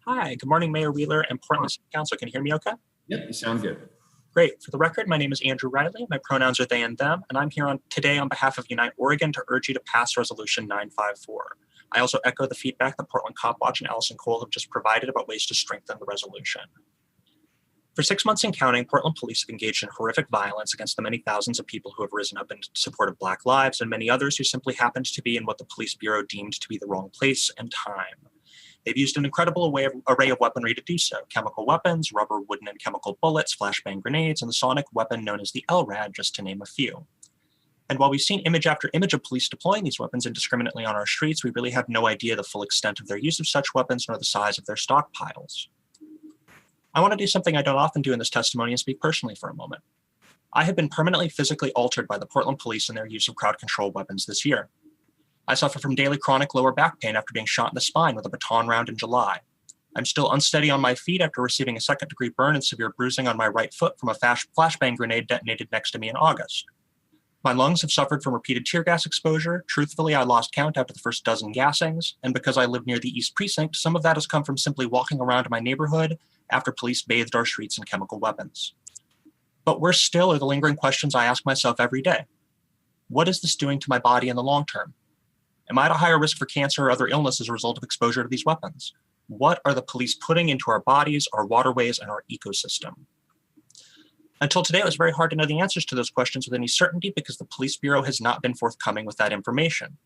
Hi, good morning, Mayor Wheeler and Portland City Council. Can you hear me okay? Yep, you sound good. Great. For the record, my name is Andrew Riley. My pronouns are they and them, and I'm here today on behalf of Unite Oregon to urge you to pass Resolution 954. I also echo the feedback that Portland Cop Watch and Allison Cole have just provided about ways to strengthen the resolution. For 6 months and counting, Portland police have engaged in horrific violence against the many thousands of people who have risen up in support of Black lives and many others who simply happened to be in what the police bureau deemed to be the wrong place and time. They've used an incredible array of weaponry to do so: chemical weapons, rubber, wooden, and chemical bullets, flashbang grenades, and the sonic weapon known as the LRAD, just to name a few. And while we've seen image after image of police deploying these weapons indiscriminately on our streets, we really have no idea the full extent of their use of such weapons nor the size of their stockpiles. I want to do something I don't often do in this testimony and speak personally for a moment. I have been permanently physically altered by the Portland police and their use of crowd control weapons this year. I suffer from daily chronic lower back pain after being shot in the spine with a baton round in July. I'm still unsteady on my feet after receiving a second-degree burn and severe bruising on my right foot from a flashbang grenade detonated next to me in August. My lungs have suffered from repeated tear gas exposure. Truthfully, I lost count after the first dozen gassings, and because I live near the East Precinct, some of that has come from simply walking around my neighborhood after police bathed our streets in chemical weapons. But worse still are the lingering questions I ask myself every day. What is this doing to my body in the long term? Am I at a higher risk for cancer or other illness as a result of exposure to these weapons? What are the police putting into our bodies, our waterways, and our ecosystem? Until today, it was very hard to know the answers to those questions with any certainty because the Police Bureau has not been forthcoming with that information.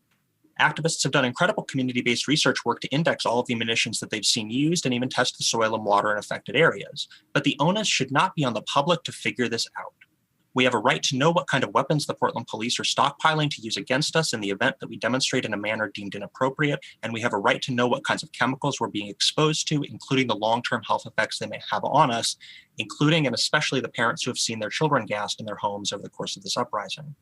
Activists have done incredible community-based research work to index all of the munitions that they've seen used and even test the soil and water in affected areas. But the onus should not be on the public to figure this out. We have a right to know what kind of weapons the Portland police are stockpiling to use against us in the event that we demonstrate in a manner deemed inappropriate, and we have a right to know what kinds of chemicals we're being exposed to, including the long-term health effects they may have on us, including and especially the parents who have seen their children gassed in their homes over the course of this uprising.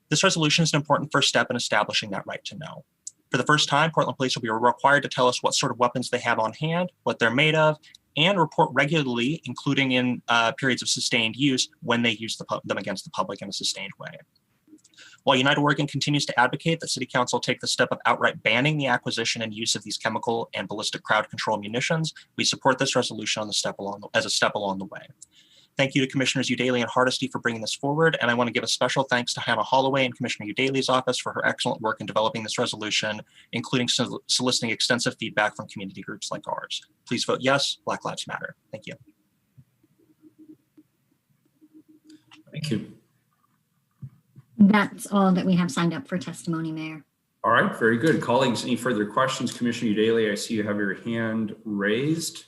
This resolution is an important first step in establishing that right to know. For the first time, Portland police will be required to tell us what sort of weapons they have on hand, what they're made of, and report regularly, including in periods of sustained use, when they use them against the public in a sustained way. While Unite Oregon continues to advocate that City Council take the step of outright banning the acquisition and use of these chemical and ballistic crowd control munitions, we support this resolution as a step along the way. Thank you to Commissioners Udaley and Hardesty for bringing this forward, and I want to give a special thanks to Hannah Holloway and Commissioner Udaley's office for her excellent work in developing this resolution, including soliciting extensive feedback from community groups like ours. Please vote yes, Black Lives Matter. Thank you. Thank you. That's all that we have signed up for testimony, Mayor. All right, very good. Colleagues, any further questions? Commissioner Udaley, I see you have your hand raised.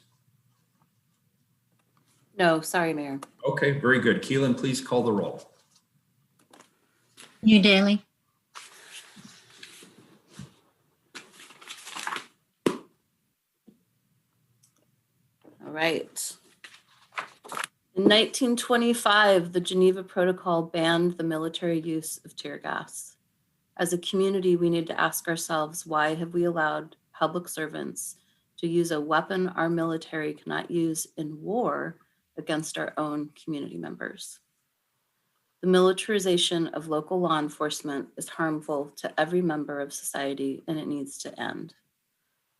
No, sorry, Mayor. Okay, very good. Keelan, please call the roll. Udaley. All right. In 1925, the Geneva Protocol banned the military use of tear gas. As a community, we need to ask ourselves, why have we allowed public servants to use a weapon our military cannot use in war against our own community members? The militarization of local law enforcement is harmful to every member of society, and it needs to end.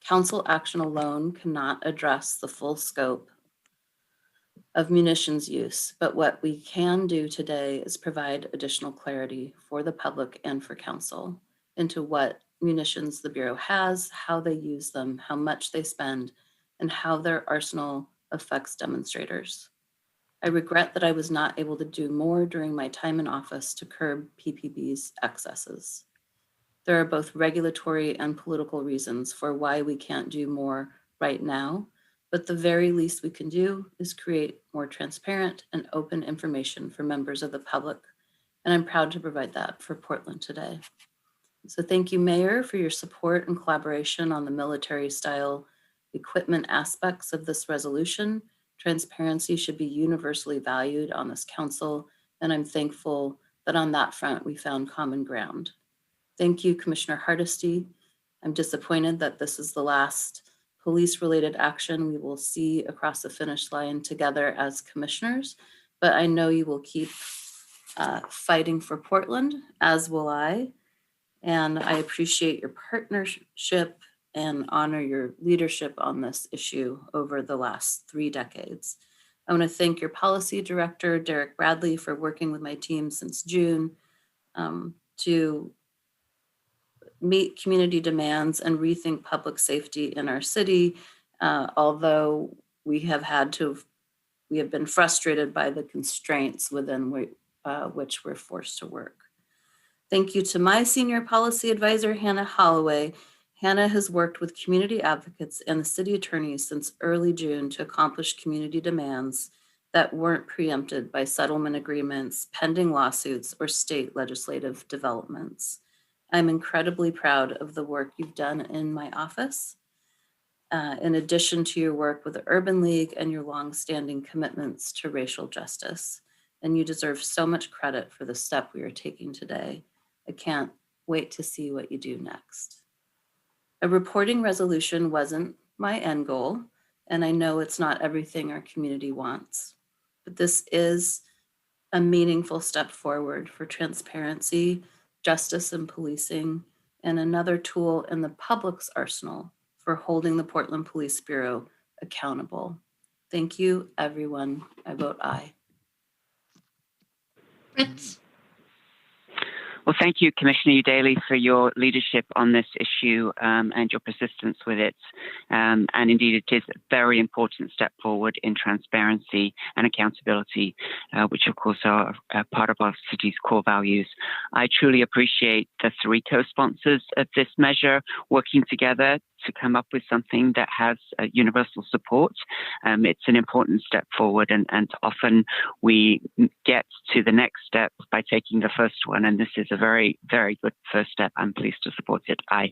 Council action alone cannot address the full scope of munitions use, but what we can do today is provide additional clarity for the public and for council into what munitions the Bureau has, how they use them, how much they spend, and how their arsenal affects demonstrators. I regret that I was not able to do more during my time in office to curb PPB's excesses. There are both regulatory and political reasons for why we can't do more right now, but the very least we can do is create more transparent and open information for members of the public, and I'm proud to provide that for Portland today. So thank you, Mayor, for your support and collaboration on the military-style equipment aspects of this resolution. Transparency should be universally valued on this council, and I'm thankful that on that front we found common ground. Thank you, Commissioner Hardesty. I'm disappointed that this is the last police-related action we will see across the finish line together as commissioners, but I know you will keep fighting for Portland, as will I. And I appreciate your partnership and honor your leadership on this issue over the last 3 decades. I want to thank your policy director, Derek Bradley, for working with my team since June to meet community demands and rethink public safety in our city, although we have been frustrated by the constraints within which we're forced to work. Thank you to my senior policy advisor, Hannah Holloway. Hannah has worked with community advocates and the city attorney since early June to accomplish community demands that weren't preempted by settlement agreements, pending lawsuits, or state legislative developments. I'm incredibly proud of the work you've done in my office, in addition to your work with the Urban League and your longstanding commitments to racial justice. And you deserve so much credit for the step we are taking today. I can't wait to see what you do next. A reporting resolution wasn't my end goal, and I know it's not everything our community wants, but this is a meaningful step forward for transparency, justice and policing, and another tool in the public's arsenal for holding the Portland Police Bureau accountable. Thank you, everyone. I vote aye. Fritz. Well, thank you, Commissioner Udaley, for your leadership on this issue and your persistence with it. And indeed, it is a very important step forward in transparency and accountability, which of course are part of our city's core values. I truly appreciate the 3 co-sponsors of this measure working together to come up with something that has universal support. It's an important step forward, and often we get to the next step by taking the first one, and this is a very, very good first step. I'm pleased to support it. Aye.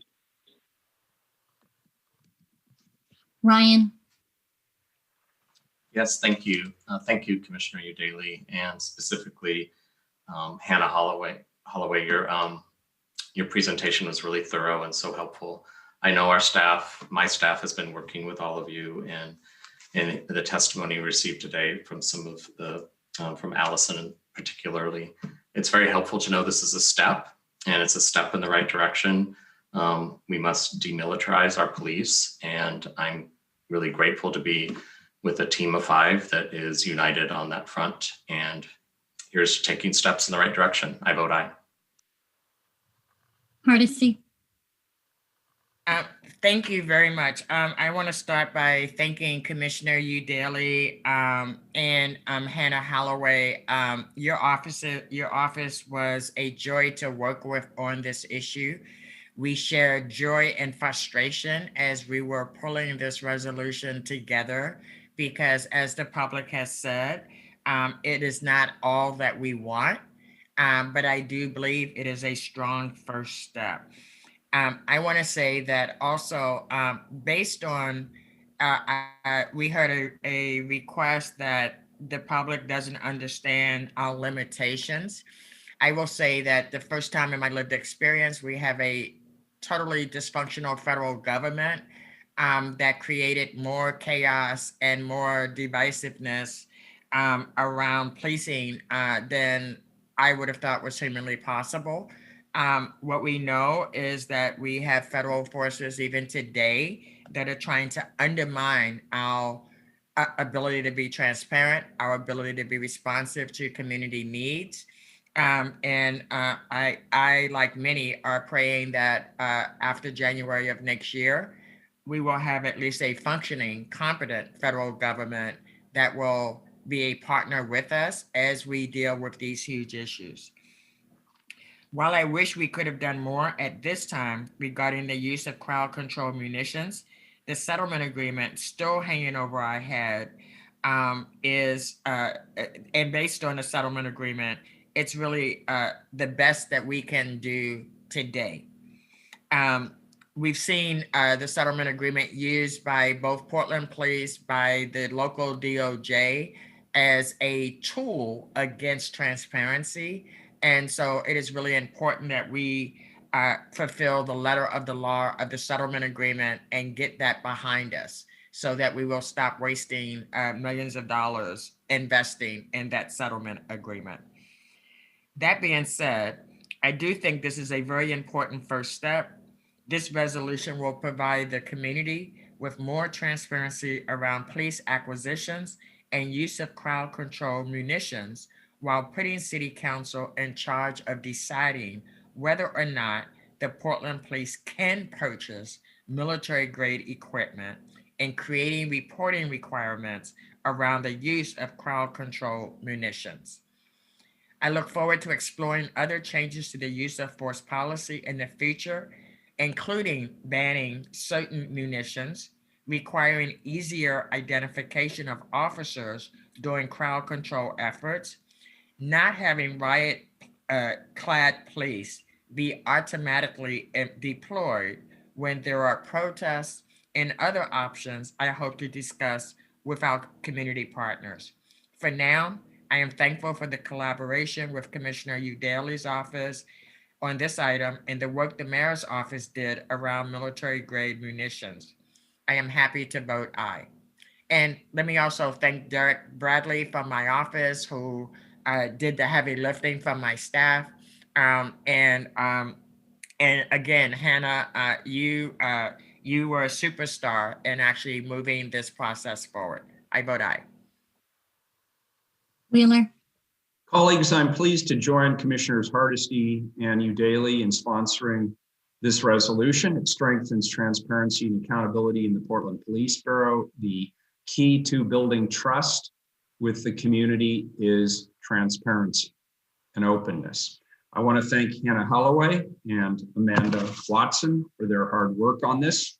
Ryan. Yes, thank you. Thank you, Commissioner Udaley, and specifically Hannah Holloway. Your presentation was really thorough and so helpful. I know our staff, my staff, has been working with all of you, and the testimony we received today from some of the, from Allison particularly, it's very helpful to know this is a step, and it's a step in the right direction. We must demilitarize our police, and I'm really grateful to be with a team of 5 that is united on that front, and here's taking steps in the right direction. I vote aye. Hardesty. Thank you very much. I want to start by thanking Commissioner Udaley and Hannah Holloway. Your office was a joy to work with on this issue. We shared joy and frustration as we were pulling this resolution together, because as the public has said, it is not all that we want, but I do believe it is a strong first step. I want to say that also based on, we heard a request that the public doesn't understand our limitations. I will say that the first time in my lived experience, we have a totally dysfunctional federal government that created more chaos and more divisiveness around policing than I would have thought was humanly possible. What we know is that we have federal forces even today that are trying to undermine our ability to be transparent, our ability to be responsive to community needs. I, like many, are praying that after January of next year, we will have at least a functioning, competent federal government that will be a partner with us as we deal with these huge issues. While I wish we could have done more at this time regarding the use of crowd control munitions, the settlement agreement still hanging over our head and based on the settlement agreement, it's really the best that we can do today. We've seen the settlement agreement used by both Portland Police, by the local DOJ as a tool against transparency. And so it is really important that we fulfill the letter of the law of the settlement agreement and get that behind us so that we will stop wasting millions of dollars investing in that settlement agreement. That being said, I do think this is a very important first step. This resolution will provide the community with more transparency around police acquisitions and use of crowd control munitions, while putting City Council in charge of deciding whether or not the Portland Police can purchase military-grade equipment and creating reporting requirements around the use of crowd control munitions. I look forward to exploring other changes to the use of force policy in the future, including banning certain munitions, requiring easier identification of officers during crowd control efforts, not having riot-clad police be automatically deployed when there are protests, and other options I hope to discuss with our community partners. For now, I am thankful for the collaboration with Commissioner Udaley's office on this item and the work the mayor's office did around military-grade munitions. I am happy to vote aye. And let me also thank Derek Bradley from my office, who did the heavy lifting from my staff. And again, Hannah, you were a superstar in actually moving this process forward. I vote aye. Wheeler. Colleagues, I'm pleased to join Commissioners Hardesty and Udaley in sponsoring this resolution. It strengthens transparency and accountability in the Portland Police Bureau. The key to building trust with the community is transparency and openness. I want to thank Hannah Holloway and Amanda Watson for their hard work on this.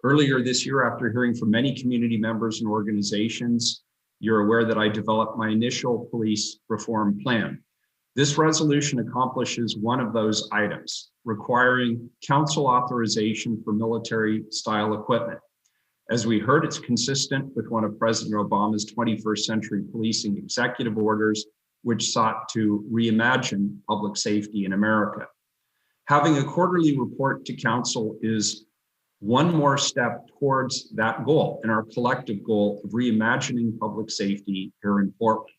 Earlier this year, after hearing from many community members and organizations, you're aware that I developed my initial police reform plan. This resolution accomplishes one of those items, requiring council authorization for military-style equipment. As we heard, it's consistent with one of President Obama's 21st century policing executive orders, which sought to reimagine public safety in America. Having a quarterly report to council is one more step towards that goal and our collective goal of reimagining public safety here in Portland.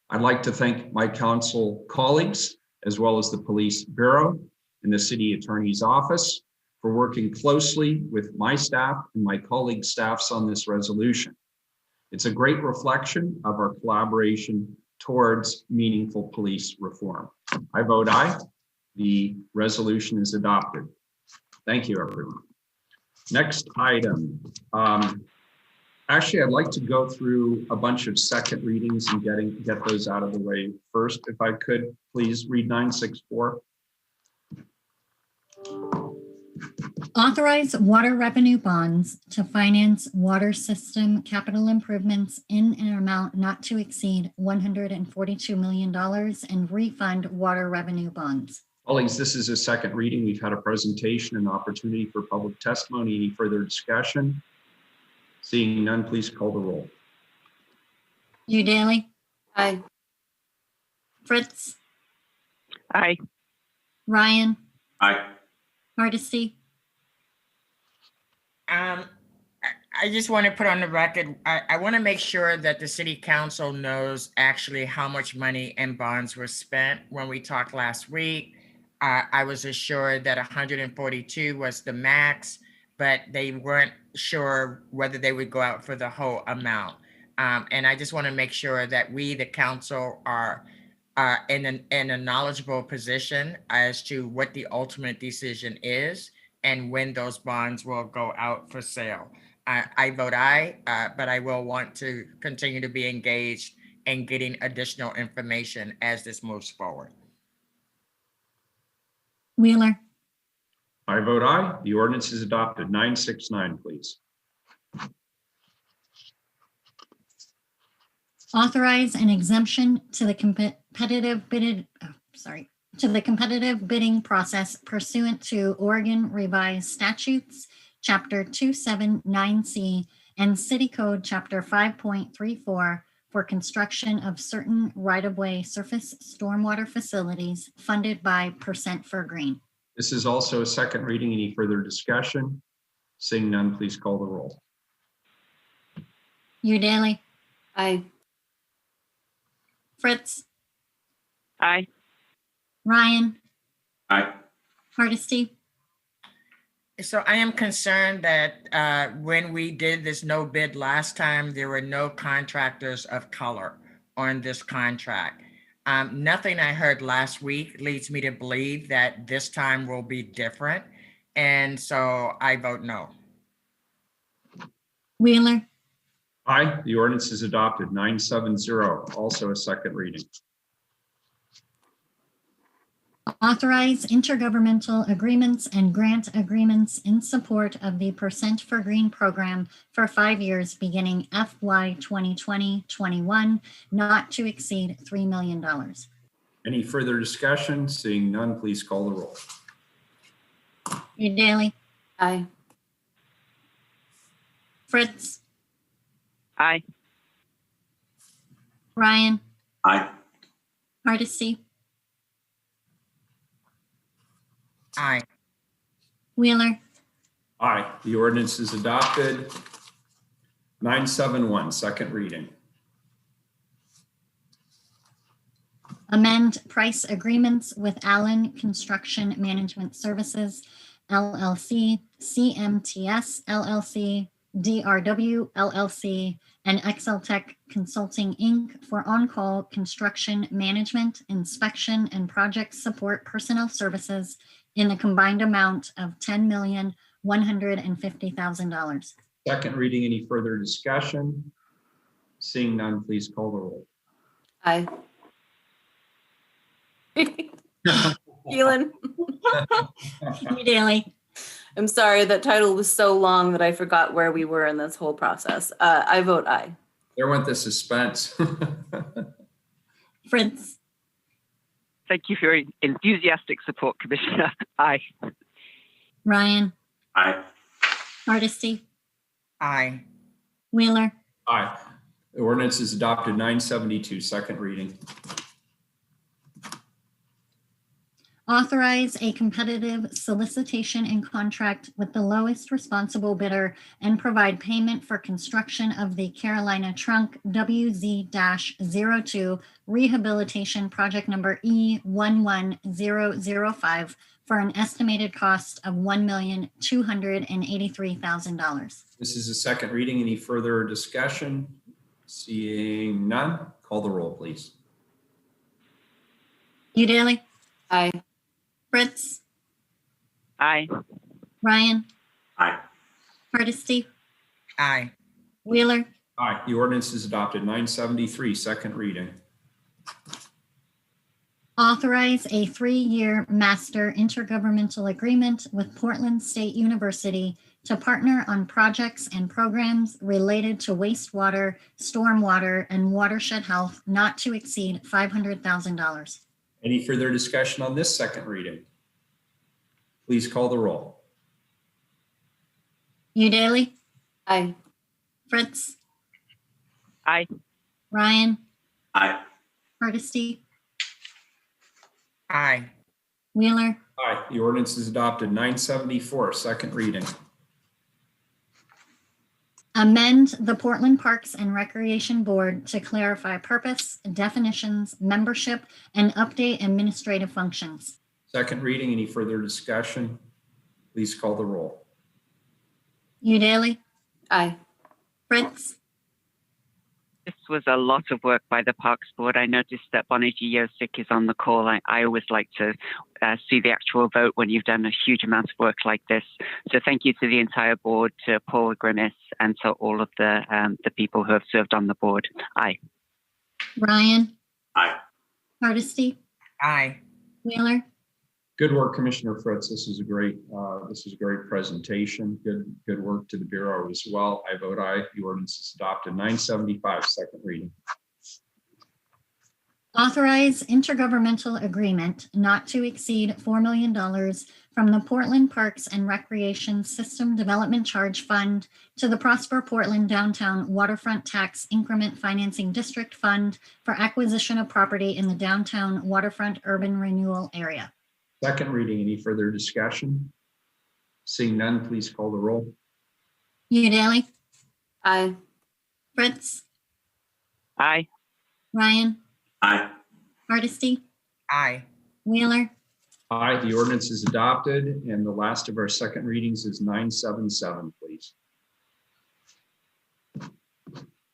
I'd like to thank my council colleagues, as well as the Police Bureau and the City Attorney's Office, for working closely with my staff and my colleagues' staffs on this resolution. It's a great reflection of our collaboration towards meaningful police reform. I vote aye. The resolution is adopted. Thank you, everyone. Next item. Actually, I'd like to go through a bunch of second readings and get those out of the way first. If I could, please read 964. Authorize water revenue bonds to finance water system capital improvements in an amount not to exceed $142 million and refund water revenue bonds. Colleagues, this is a second reading. We've had a presentation and opportunity for public testimony. Any further discussion? Seeing none, please call the roll. Udaley. Aye. Fritz. Aye. Ryan. Aye. Hardesty. I just want to put on the record, I want to make sure that the city council knows actually how much money and bonds were spent. When we talked last week, I was assured that 142 was the max, but they weren't sure whether they would go out for the whole amount. And I just want to make sure that we, the council, are in a knowledgeable position as to what the ultimate decision is and when those bonds will go out for sale. I vote aye, but I will want to continue to be engaged in getting additional information as this moves forward. Wheeler, I vote aye. The ordinance is adopted. 969, please. authorize an exemption to the competitive bidding process pursuant to Oregon Revised Statutes, Chapter 279C, and City Code Chapter 5.34 for construction of certain right-of-way surface stormwater facilities funded by Percent for Green. This is also a second reading. Any further discussion? Seeing none, please call the roll. Udaly. Aye. Fritz. Aye. Ryan. Aye. Hardesty. So I am concerned that when we did this no bid last time, there were no contractors of color on this contract. Nothing I heard last week leads me to believe that this time will be different. And so I vote no. Wheeler. Aye. The ordinance is adopted. 970, also a second reading. Authorize intergovernmental agreements and grant agreements in support of the Percent for Green program for 5 years beginning FY 2020-21, not to exceed $3 million. Any further discussion? Seeing none, please call the roll. Udaly. Aye. Fritz. Aye. Ryan. Aye. Hardesty. Aye. Wheeler. Aye. The ordinance is adopted. 971, second reading. Amend price agreements with Allen Construction Management Services, LLC, CMTS, LLC, DRW, LLC, and Exeltech Consulting, Inc. for on-call construction management, inspection, and project support personnel services in the combined amount of $10,150,000. Second reading. Any further discussion? Seeing none, please call the roll. Aye. Keelan. Daly. I'm sorry, that title was so long that I forgot where we were in this whole process. I vote aye. There went the suspense. Fritz. Thank you for your enthusiastic support, Commissioner. Aye. Ryan. Aye. Hardesty. Aye. Wheeler. Aye. The ordinance is adopted. 972, second reading. Authorize a competitive solicitation and contract with the lowest responsible bidder and provide payment for construction of the Carolina Trunk WZ-02 rehabilitation project number E11005 for an estimated cost of $1,283,000. This is a second reading. Any further discussion? Seeing none, call the roll, please. Udaly. Aye. Fritz. Aye. Ryan. Aye. Hardesty. Aye. Wheeler. Aye. The ordinance is adopted. 973, second reading. Authorize a 3-year master intergovernmental agreement with Portland State University to partner on projects and programs related to wastewater, stormwater, and watershed health not to exceed $500,000. Any further discussion on this second reading? Please call the roll. Udaly. Aye. Fritz. Aye. Ryan. Aye. Hardesty. Aye. Wheeler. Aye. The ordinance is adopted. 974, second reading. Amend the Portland Parks and Recreation Board to clarify purpose, definitions, membership, and update administrative functions. Second reading. Any further discussion? Please call the roll. Udaly? Aye. Fritz? This was a lot of work by the Parks Board. I noticed that Bonnie Yosik is on the call. I always like to see the actual vote when you've done a huge amount of work like this. So thank you to the entire board, to Paul Grimace, and to all of the people who have served on the board. Aye. Ryan? Aye. Hardesty? Aye. Wheeler? Good work, Commissioner Fritz. This is a great presentation. Good work to the Bureau as well. I vote aye. The ordinance is adopted. 975, second reading. Authorize intergovernmental agreement not to exceed $4 million from the Portland Parks and Recreation System Development Charge Fund to the Prosper Portland Downtown Waterfront Tax Increment Financing District Fund for acquisition of property in the downtown waterfront urban renewal area. Second reading. Any further discussion? Seeing none, please call the roll. Udaly? Aye. Fritz? Aye. Ryan? Aye. Hardesty? Aye. Wheeler? Aye. The ordinance is adopted. And the last of our second readings is 977, please.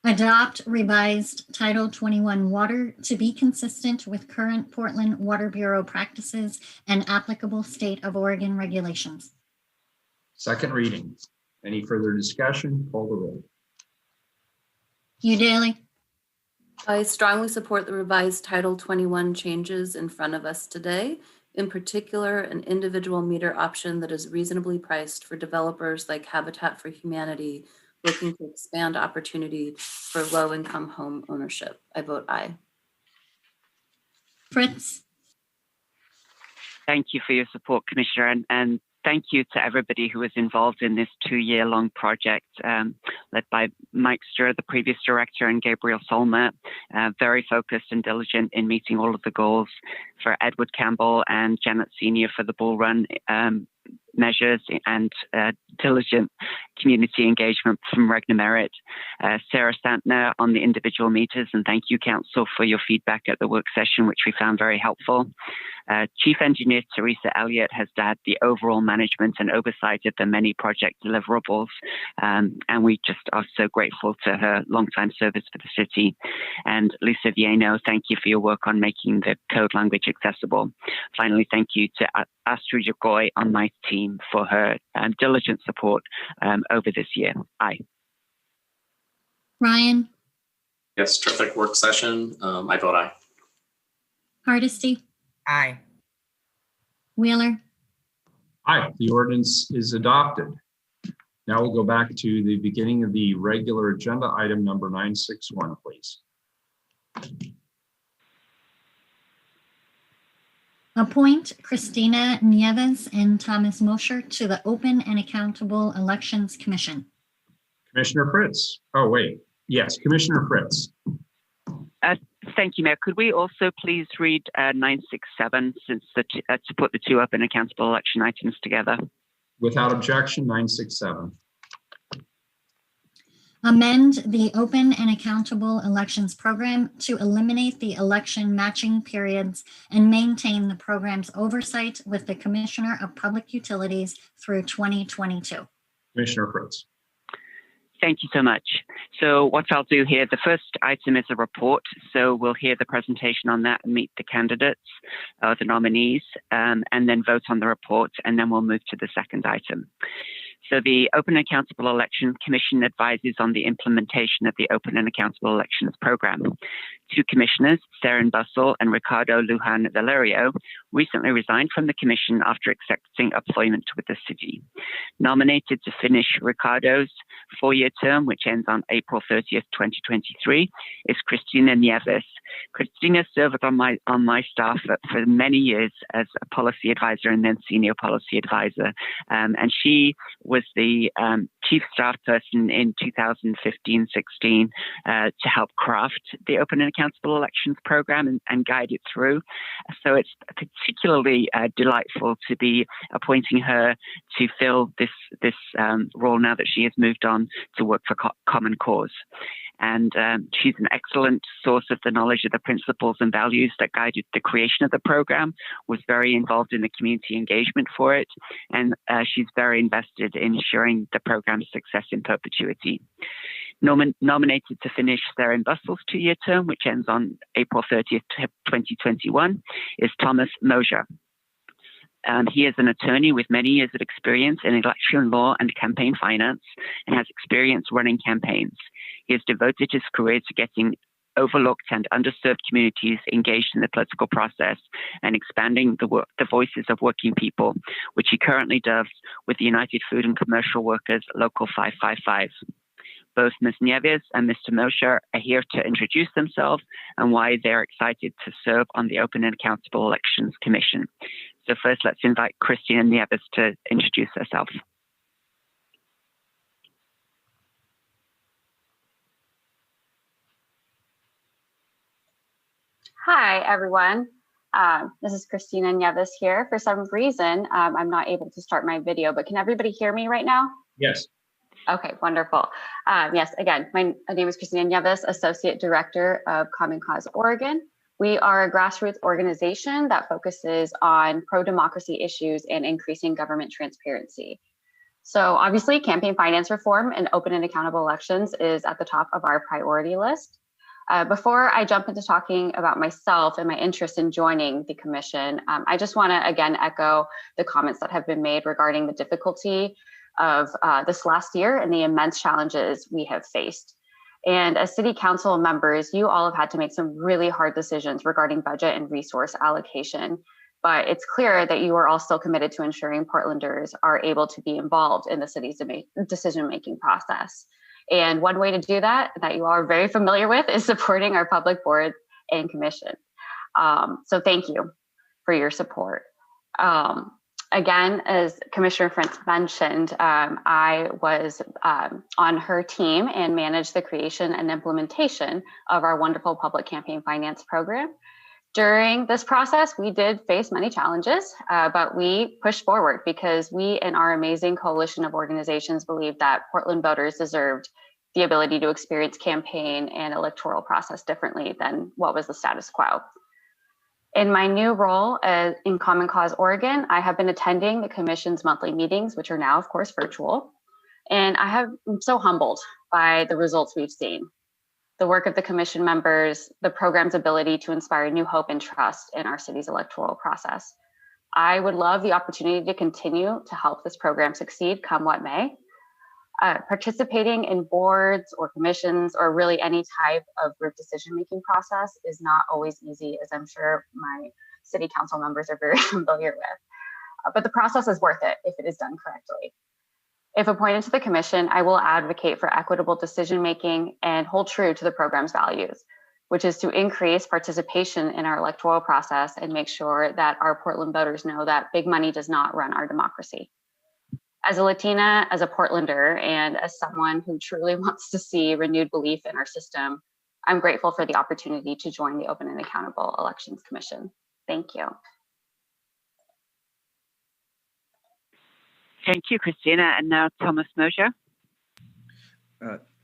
Adopt revised Title 21 water to be consistent with current Portland Water Bureau practices and applicable state of Oregon regulations. Second reading. Any further discussion? Call the roll. Udaly? I strongly support the revised Title 21 changes in front of us today. In particular, an individual meter option that is reasonably priced for developers like Habitat for Humanity looking to expand opportunity for low-income home ownership. I vote aye. Fritz? Thank you for your support, Commissioner, and thank you to everybody who was involved in this 2-year-long project, led by Mike Sturr, the previous director, and Gabriel Solmer, very focused and diligent in meeting all of the goals, for Edward Campbell and Janet Senior for the Bull Run measures, and diligent community engagement from Regna Merritt, Sarah Santner on the individual meters, and thank you, Council, for your feedback at the work session, which we found very helpful. Chief Engineer Teresa Elliott has led the overall management and oversight of the many project deliverables, and we just are so grateful to her long-time service for the city. And Lisa Vieno, thank you for your work on making the code language accessible. Finally, thank you to Astrid Jagoy on my team for her diligent support over this year. Aye. Ryan? Yes, terrific work session. I vote aye. Hardesty? Aye. Wheeler? Aye. The ordinance is adopted. Now we'll go back to the beginning of the regular agenda, item number 961, please. Appoint Christina Nieves and Thomas Mosher to the Open and Accountable Elections Commission. Commissioner Fritz. Oh, wait. Yes, Commissioner Fritz. Thank you, Mayor. Could we also please read 967 since to put the two open accountable election items together? Without objection, 967. Amend the Open and Accountable Elections Program to eliminate the election matching periods and maintain the program's oversight with the Commissioner of Public Utilities through 2022. Commissioner Fritz. Thank you so much. So what I'll do here, the first item is a report. So we'll hear the presentation on that and meet the candidates, the nominees, and then vote on the report, and then we'll move to the second item. So the Open and Accountable Election Commission advises on the implementation of the Open and Accountable Elections Program. Two commissioners, Saren Bussell and Ricardo Lujan Valerio, recently resigned from the commission after accepting appointment with the city. Nominated to finish Ricardo's 4-year term, which ends on April 30th, 2023, is Christina Nieves. Christina served on my staff for many years as a policy advisor and then senior policy advisor, and she was the chief staff person in 2015-16 to help craft the Open and Accountable Elections Program and guide it through. So it's particularly delightful to be appointing her to fill this this role now that she has moved on to work for Common Cause. And she's an excellent source of the knowledge of the principles and values that guided the creation of the program, was very involved in the community engagement for it, and she's very invested in ensuring the program's success in perpetuity. Nominated to finish Theron Bustle's 2-year term, which ends on April 30th, 2021, is Thomas Mosier. He is an attorney with many years of experience in election law and campaign finance and has experience running campaigns. He has devoted his career to getting overlooked and underserved communities engaged in the political process and expanding the voices of working people, which he currently does with the United Food and Commercial Workers Local 555. Both Ms. Nieves and Mr. Mosher are here to introduce themselves and why they're excited to serve on the Open and Accountable Elections Commission. So first, let's invite Christina Nieves to introduce herself. Hi, everyone. This is Christina Nieves here. For some reason, I'm not able to start my video, but can everybody hear me right now? Yes. Okay, wonderful. Yes, again, my name is Christina Nieves, Associate Director of Common Cause Oregon. We are a grassroots organization that focuses on pro-democracy issues and increasing government transparency. So obviously, campaign finance reform and open and accountable elections is at the top of our priority list. Before I jump into talking about myself and my interest in joining the commission, I just want to again echo the comments that have been made regarding the difficulty of this last year and the immense challenges we have faced. And as city council members, you all have had to make some really hard decisions regarding budget and resource allocation. But it's clear that you are all still committed to ensuring Portlanders are able to be involved in the city's decision-making process. And one way to do that you all are very familiar with, is supporting our public board and commission. So thank you for your support. Again, as Commissioner Frantz mentioned, I was on her team and managed the creation and implementation of our wonderful public campaign finance program. During this process, we did face many challenges, but we pushed forward because we and our amazing coalition of organizations believe that Portland voters deserved the ability to experience campaign and electoral process differently than what was the status quo. In my new role in Common Cause Oregon, I have been attending the commission's monthly meetings, which are now, of course, virtual. And I'm so humbled by the results we've seen. The work of the commission members, the program's ability to inspire new hope and trust in our city's electoral process. I would love the opportunity to continue to help this program succeed come what may. Participating in boards or commissions or really any type of group decision-making process is not always easy, as I'm sure my city council members are very familiar with. But the process is worth it if it is done correctly. If appointed to the commission, I will advocate for equitable decision-making and hold true to the program's values, which is to increase participation in our electoral process and make sure that our Portland voters know that big money does not run our democracy. As a Latina, as a Portlander, and as someone who truly wants to see renewed belief in our system, I'm grateful for the opportunity to join the Open and Accountable Elections Commission. Thank you. Thank you, Christina. And now Thomas Mosher.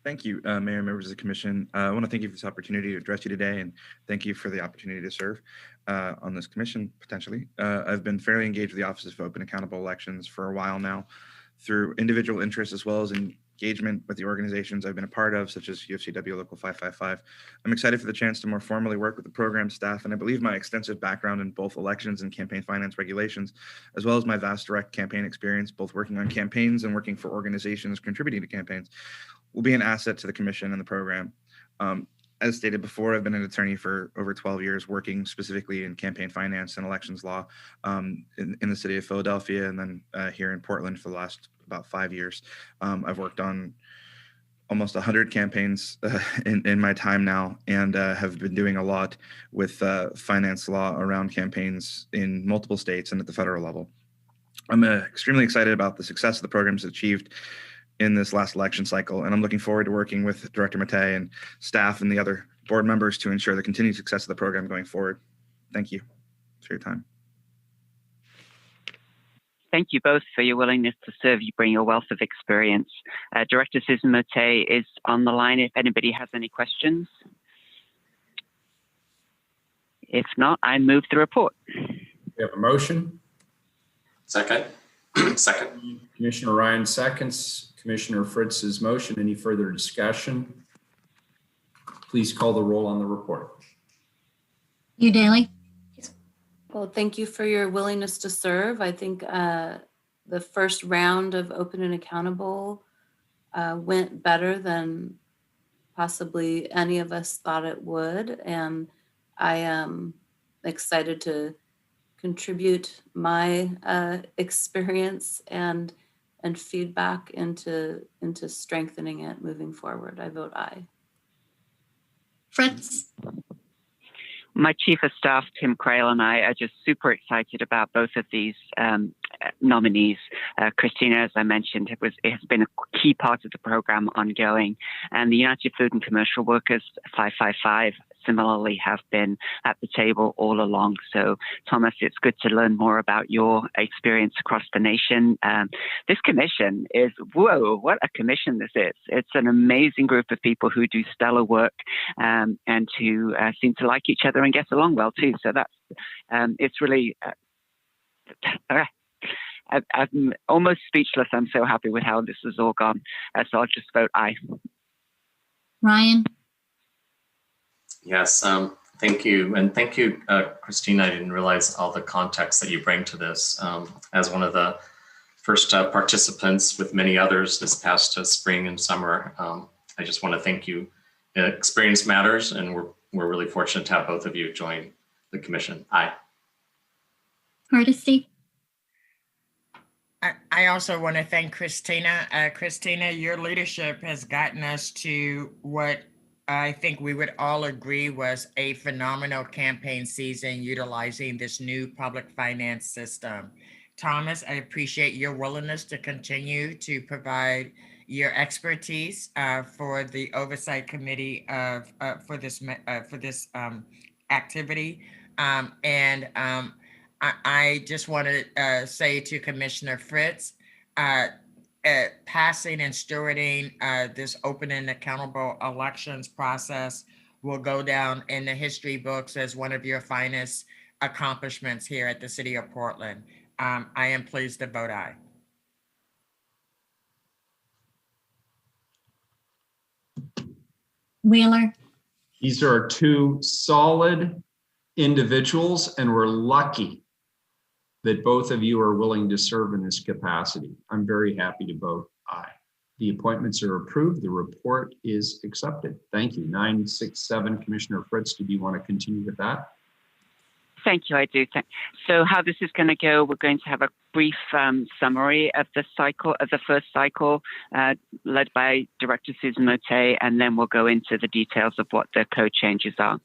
Thank you, Mayor and members of the Commission. I want to thank you for this opportunity to address you today, and thank you for the opportunity to serve on this commission, potentially. I've been fairly engaged with the Office of Open Accountable Elections for a while now, through individual interests as well as engagement with the organizations I've been a part of, such as UFCW Local 555. I'm excited for the chance to more formally work with the program staff, and I believe my extensive background in both elections and campaign finance regulations, as well as my vast direct campaign experience, both working on campaigns and working for organizations contributing to campaigns, will be an asset to the commission and the program. As stated before, I've been an attorney for over 12 years, working specifically in campaign finance and elections law in the city of Philadelphia, and then here in Portland for the last about 5 years. I've worked on almost 100 campaigns in my time now, and have been doing a lot with finance law around campaigns in multiple states and at the federal level. I'm extremely excited about the success the program's achieved in this last election cycle, and I'm looking forward to working with Director Matei and staff and the other board members to ensure the continued success of the program going forward. Thank you for your time. thank you both for your willingness to serve. You bring a wealth of experience. Director Susan Mote is on the line if anybody has any questions. If not, I move the report. We have a motion. Second. Second. Commissioner Ryan seconds Commissioner Fritz's motion. Any further discussion? Please call the roll on the report. Daly. Well, thank you for your willingness to serve. I think the first round of Open and Accountable went better than possibly any of us thought it would. And I am excited to contribute my experience and feedback into strengthening it moving forward. I vote aye. Fritz. My Chief of Staff, Tim Crail, and I are just super excited about both of these nominees. Christina, as I mentioned, it has been a key part of the program ongoing, and the United Food and Commercial Workers 555 similarly have been at the table all along. So, Thomas, it's good to learn more about your experience across the nation. This commission is, whoa, what a commission this is. It's an amazing group of people who do stellar work and who seem to like each other and get along well too. So that's, it's really, I'm almost speechless. I'm so happy with how this has all gone. So I'll just vote aye. Ryan. Yes, thank you. And thank you, Christina. I didn't realize all the context that you bring to this. As one of the first participants with many others this past spring and summer, I just want to thank you. Experience matters, and we're really fortunate to have both of you join the commission. Aye. Hardesty. I also want to thank Christina. Christina, your leadership has gotten us to what I think we would all agree was a phenomenal campaign season utilizing this new public finance system. Thomas, I appreciate your willingness to continue to provide your expertise for the oversight committee of for this activity. I just want to say to Commissioner Fritz, passing and stewarding this open and accountable elections process will go down in the history books as one of your finest accomplishments here at the City of Portland. I am pleased to vote aye. Wheeler. These are two solid individuals, and we're lucky that both of you are willing to serve in this capacity. I'm very happy to vote aye. The appointments are approved. The report is accepted. Thank you. 967, Commissioner Fritz, did you want to continue with that? Thank you, I do. So how this is going to go, we're going to have a brief summary of the cycle, of the first cycle, led by Director Susan Mote, and then we'll go into the details of what the code changes are.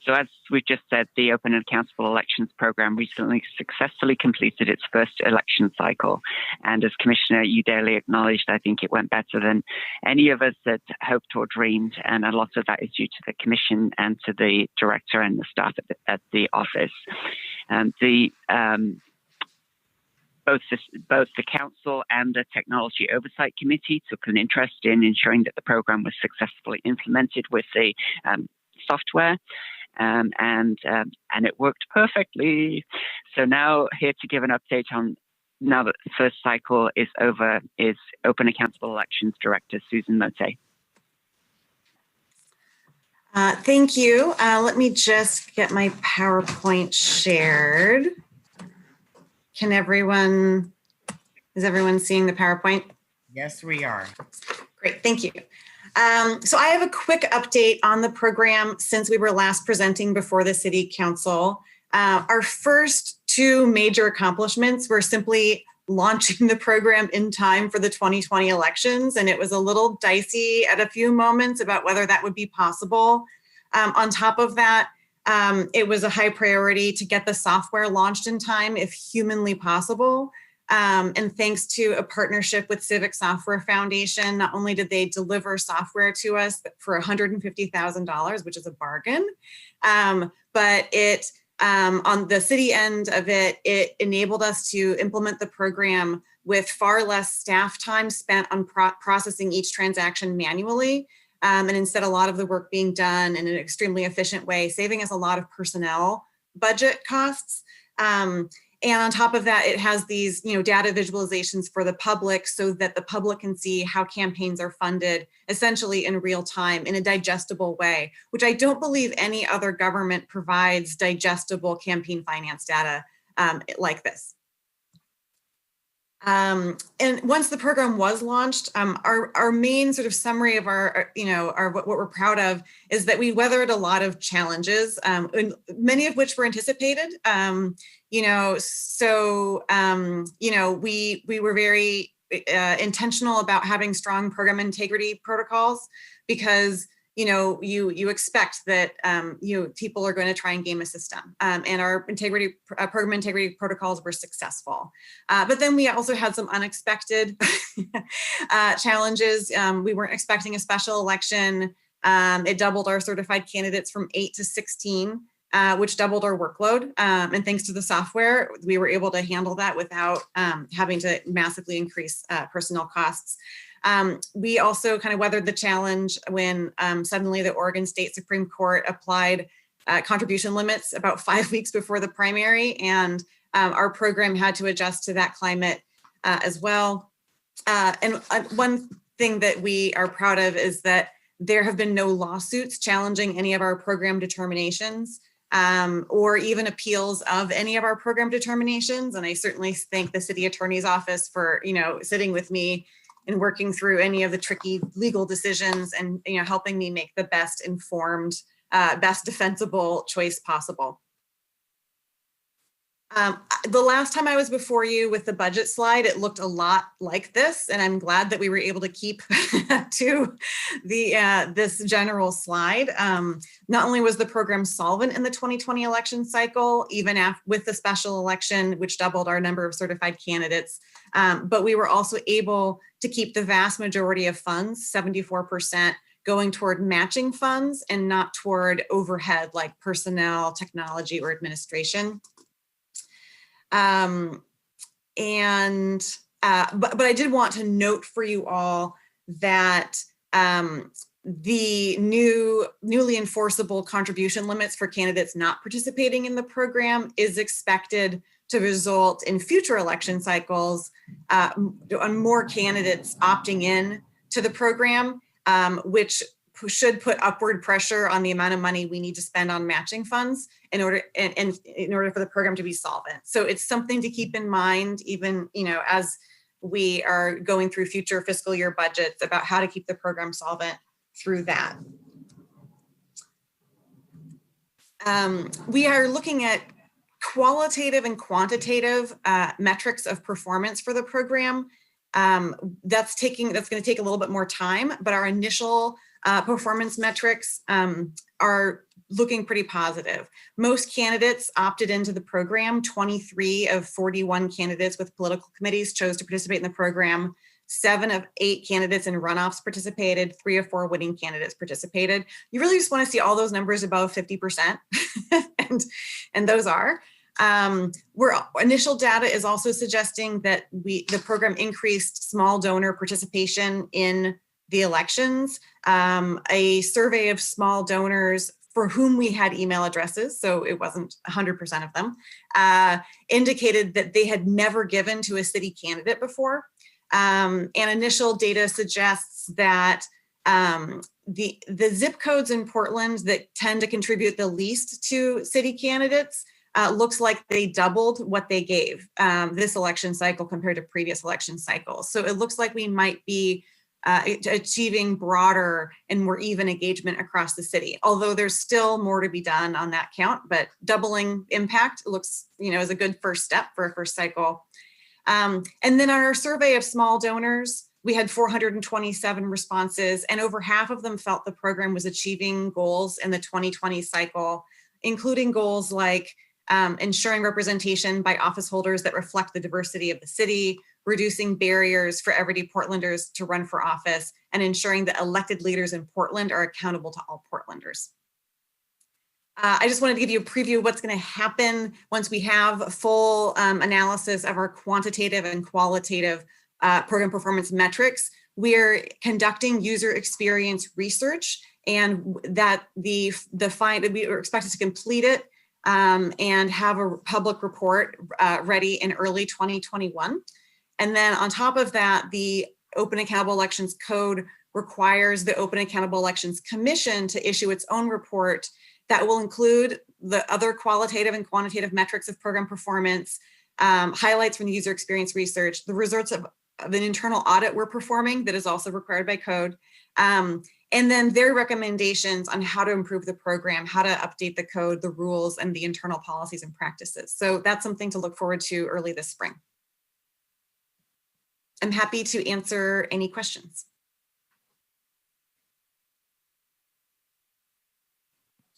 So as we've just said, the Open and Accountable Elections Program recently successfully completed its first election cycle. And as Commissioner Udaley acknowledged, I think it went better than any of us had hoped or dreamed. And a lot of that is due to the Commission and to the Director and the staff at the office. Both the Council and the Technology Oversight Committee took an interest in ensuring that the program was successfully implemented with the software. And it worked perfectly. So now here to give an update on, now that the first cycle is over, is Open Accountable Elections Director Susan Mote. Thank you. Let me just get my PowerPoint shared. Is everyone seeing the PowerPoint? Yes, we are. Great, thank you. So I have a quick update on the program since we were last presenting before the City Council. Our first two major accomplishments were simply launching the program in time for the 2020 elections, and it was a little dicey at a few moments about whether that would be possible. On top of that, it was a high priority to get the software launched in time if humanly possible. And thanks to a partnership with Civic Software Foundation, not only did they deliver software to us for $150,000, which is a bargain, but it On the city end of it, it enabled us to implement the program with far less staff time spent on processing each transaction manually. And instead, a lot of the work being done in an extremely efficient way, saving us a lot of personnel budget costs. And on top of that, it has these, data visualizations for the public so that the public can see how campaigns are funded essentially in real time in a digestible way, which I don't believe any other government provides digestible campaign finance data like this. And once the program was launched, our main sort of summary of our what we're proud of is that we weathered a lot of challenges, many of which were anticipated. We were very intentional about having strong program integrity protocols because you expect that people are going to try and game a system, and our program integrity protocols were successful. But then we also had some unexpected challenges. We weren't expecting a special election. It doubled our certified candidates from 8 to 16. Which doubled our workload. And thanks to the software, we were able to handle that without having to massively increase personnel costs. We also kind of weathered the challenge when suddenly the Oregon State Supreme Court applied contribution limits about 5 weeks before the primary, and our program had to adjust to that climate as well. And one thing that we are proud of is that there have been no lawsuits challenging any of our program determinations. Or even appeals of any of our program determinations. And I certainly thank the city attorney's office for, sitting with me and working through any of the tricky legal decisions and, helping me make the best informed, best defensible choice possible. The last time I was before you with the budget slide, it looked a lot like this, and I'm glad that we were able to keep to this general slide. Not only was the program solvent in the 2020 election cycle, even with the special election, which doubled our number of certified candidates, but we were also able to keep the vast majority of funds, 74%, going toward matching funds and not toward overhead like personnel, technology, or administration. But I did want to note for you all that the newly enforceable contribution limits for candidates not participating in the program is expected to result in future election cycles on more candidates opting in to the program, which should put upward pressure on the amount of money we need to spend on matching funds in order for the program to be solvent. So it's something to keep in mind, even as we are going through future fiscal year budgets about how to keep the program solvent through that. We are looking at qualitative and quantitative metrics of performance for the program. That's going to take a little bit more time, but our initial performance metrics are looking pretty positive. Most candidates opted into the program. 23 of 41 candidates with political committees chose to participate in the program. 7 of 8 candidates in runoffs participated. 3 of 4 winning candidates participated. You really just want to see all those numbers above 50%, and those are. Initial data is also suggesting that the program increased small donor participation in the elections. A survey of small donors for whom we had email addresses, so it wasn't 100% of them, indicated that they had never given to a city candidate before. And initial data suggests that the zip codes in Portland that tend to contribute the least to city candidates looks like they doubled what they gave this election cycle compared to previous election cycles. So it looks like we might be achieving broader and more even engagement across the city, although there's still more to be done on that count, but doubling impact looks, is a good first step for a first cycle. And then on our survey of small donors, we had 427 responses, and over half of them felt the program was achieving goals in the 2020 cycle, including goals like ensuring representation by office holders that reflect the diversity of the city, reducing barriers for everyday Portlanders to run for office, and ensuring that elected leaders in Portland are accountable to all Portlanders. I just wanted to give you a preview of what's going to happen once we have a full analysis of our quantitative and qualitative program performance metrics. We're conducting user experience research, and that we are expected to complete it and have a public report ready in early 2021. And then on top of that, the Open Accountable Elections Code requires the Open Accountable Elections Commission to issue its own report that will include the other qualitative and quantitative metrics of program performance, highlights from the user experience research, the results of an internal audit we're performing that is also required by code, and then their recommendations on how to improve the program, how to update the code, the rules, and the internal policies and practices. So that's something to look forward to early this spring. I'm happy to answer any questions.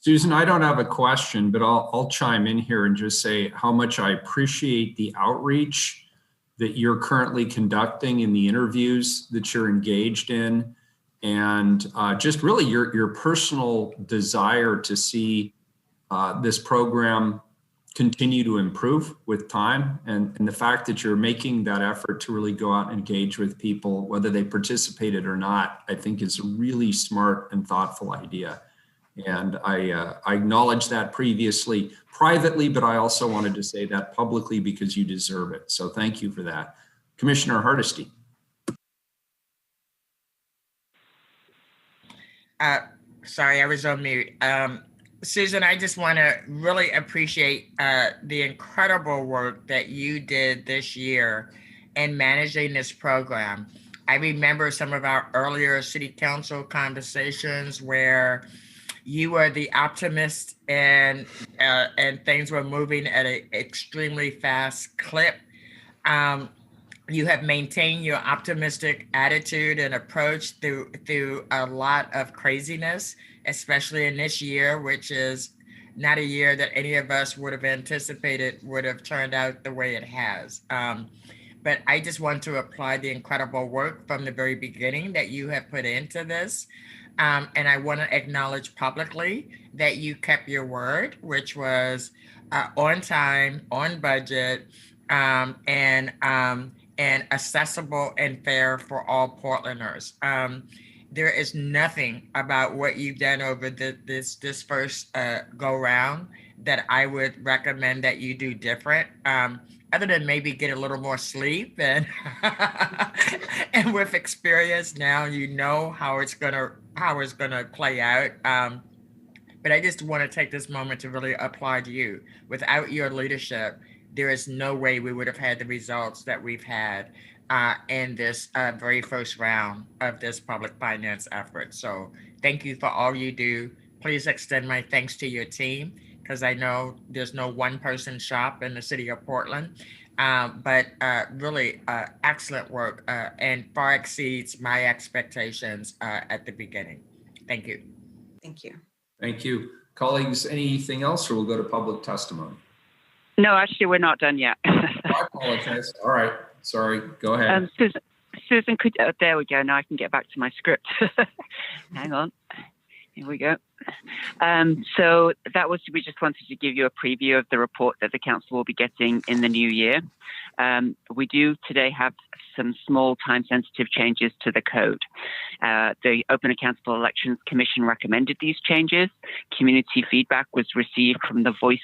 Susan, I don't have a question, but I'll chime in here and just say how much I appreciate the outreach that you're currently conducting in the interviews that you're engaged in, and just really your personal desire to see this program continue to improve with time, and the fact that you're making that effort to really go out and engage with people, whether they participated or not, I think is a really smart and thoughtful idea. And I acknowledged that previously privately, but I also wanted to say that publicly because you deserve it. So thank you for that. Commissioner Hardesty. Sorry, I was on mute. Susan, I just want to really appreciate the incredible work that you did this year in managing this program. I remember some of our earlier city council conversations where you were the optimist and things were moving at an extremely fast clip. You have maintained your optimistic attitude and approach through a lot of craziness, especially in this year, which is not a year that any of us would have anticipated would have turned out the way it has. But I just want to applaud the incredible work from the very beginning that you have put into this. And I want to acknowledge publicly that you kept your word, which was on time, on budget, and accessible and fair for all Portlanders. There is nothing about what you've done over this first go round that I would recommend that you do different. Other than maybe get a little more sleep and and with experience now you know how it's gonna play out. But I just want to take this moment to really applaud you. Without your leadership, there is no way we would have had the results that we've had in this very first round of this public finance effort. So thank you for all you do. Please extend my thanks to your team, because I know there's no one person shop in the city of Portland, but really excellent work and far exceeds my expectations at the beginning. Thank you. Thank you. Thank you. Colleagues, anything else, or we'll go to public testimony? No, actually, we're not done yet. I apologize. All right. Sorry. Go ahead. Susan, there we go. Now I can get back to my script. Hang on. Here we go. So we just wanted to give you a preview of the report that the council will be getting in the new year. We do today have some small time-sensitive changes to the code. The Open Accountable Elections Commission recommended these changes. Community feedback was received from the Voice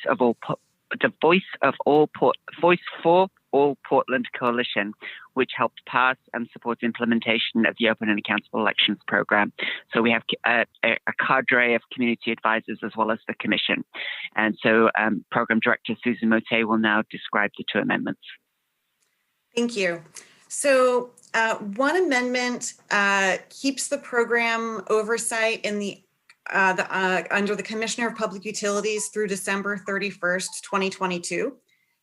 for All Portland Coalition, which helped pass and support implementation of the Open and Accountable Elections Program. So we have a cadre of community advisors as well as the Commission. And so Program Director Susan Mote will now describe the two amendments. Thank you. So one amendment keeps the program oversight in under the Commissioner of Public Utilities through December 31st, 2022.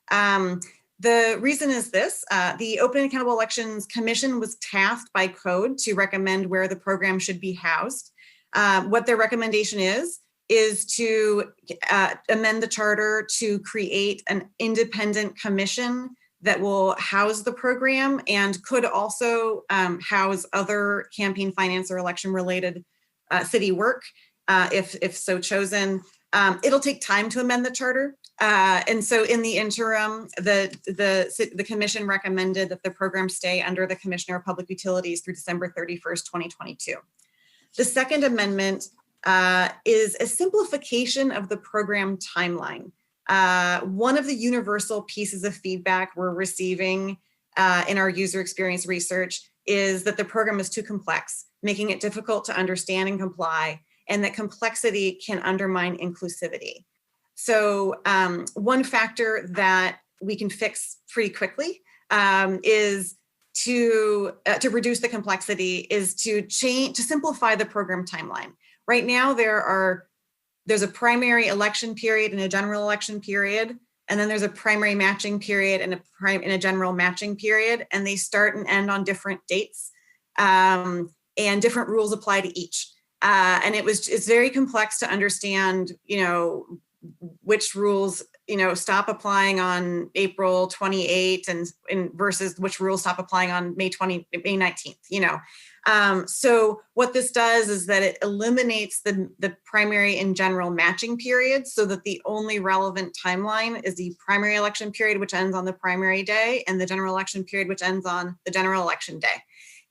The reason is this: the Open and Accountable Elections Commission was tasked by code to recommend where the program should be housed. What their recommendation is to amend the charter to create an independent commission that will house the program and could also house other campaign finance or election related city work if so chosen. It'll take time to amend the charter. And so in the interim, the commission recommended that the program stay under the Commissioner of Public Utilities through December 31st, 2022. The second amendment is a simplification of the program timeline. One of the universal pieces of feedback we're receiving in our user experience research is that the program is too complex, making it difficult to understand and comply, and that complexity can undermine inclusivity. So one factor that we can fix pretty quickly is to reduce the complexity is to simplify the program timeline. Right now, there's a primary election period and a general election period, and then there's a primary matching period and a general matching period, and they start and end on different dates, and different rules apply to each. And it's very complex to understand, which rules, stop applying on April 28th and versus which rules stop applying on May 19th, So what this does is that it eliminates the primary and general matching periods so that the only relevant timeline is the primary election period, which ends on the primary day, and the general election period, which ends on the general election day.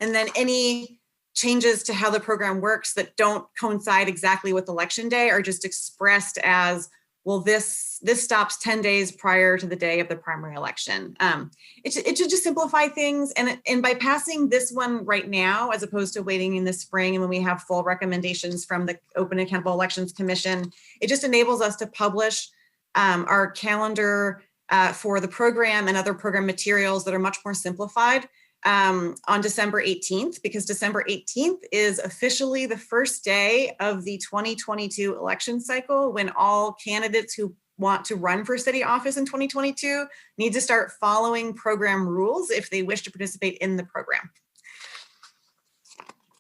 And then any changes to how the program works that don't coincide exactly with election day are just expressed as, well, this stops 10 days prior to the day of the primary election. It should just simplify things. And by passing this one right now, as opposed to waiting in the spring and when we have full recommendations from the Open and Accountable Elections Commission, it just enables us to publish our calendar for the program and other program materials that are much more simplified on December 18th, because December 18th is officially the first day of the 2022 election cycle, when all candidates who want to run for city office in 2022 need to start following program rules if they wish to participate in the program.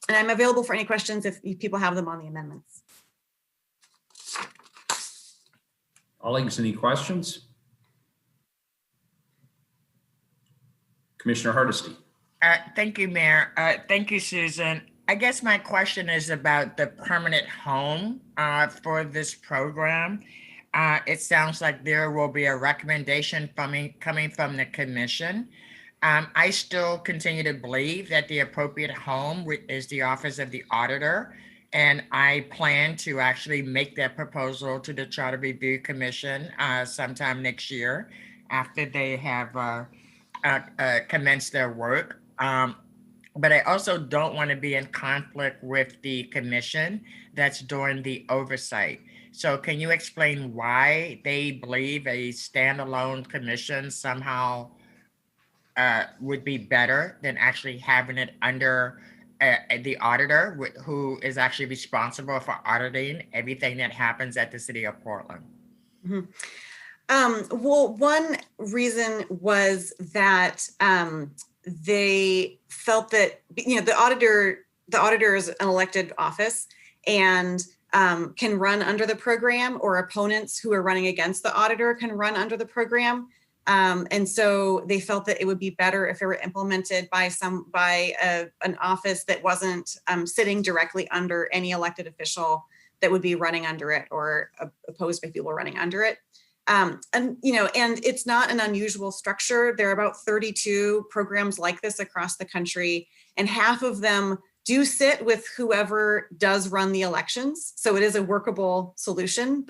And I'm available for any questions if people have them on the amendments. Colleagues, any questions? Commissioner Hardesty. Thank you, Mayor. Thank you, Susan. I guess my question is about the permanent home for this program. It sounds like there will be a recommendation coming from the commission. I still continue to believe that the appropriate home is the Office of the Auditor, and I plan to actually make that proposal to the Charter Review Commission sometime next year after they have commenced their work. But I also don't want to be in conflict with the commission that's doing the oversight. So can you explain why they believe a standalone commission somehow would be better than actually having it under the auditor, who is actually responsible for auditing everything that happens at the city of Portland? Mm-hmm. Well, one reason was that they felt that, the auditor is an elected office and can run under the program, or opponents who are running against the auditor can run under the program. And so they felt that it would be better if it were implemented by an office that wasn't sitting directly under any elected official that would be running under it, or opposed by people running under it. And it's not an unusual structure. There are about 32 programs like this across the country, and half of them do sit with whoever does run the elections. So it is a workable solution,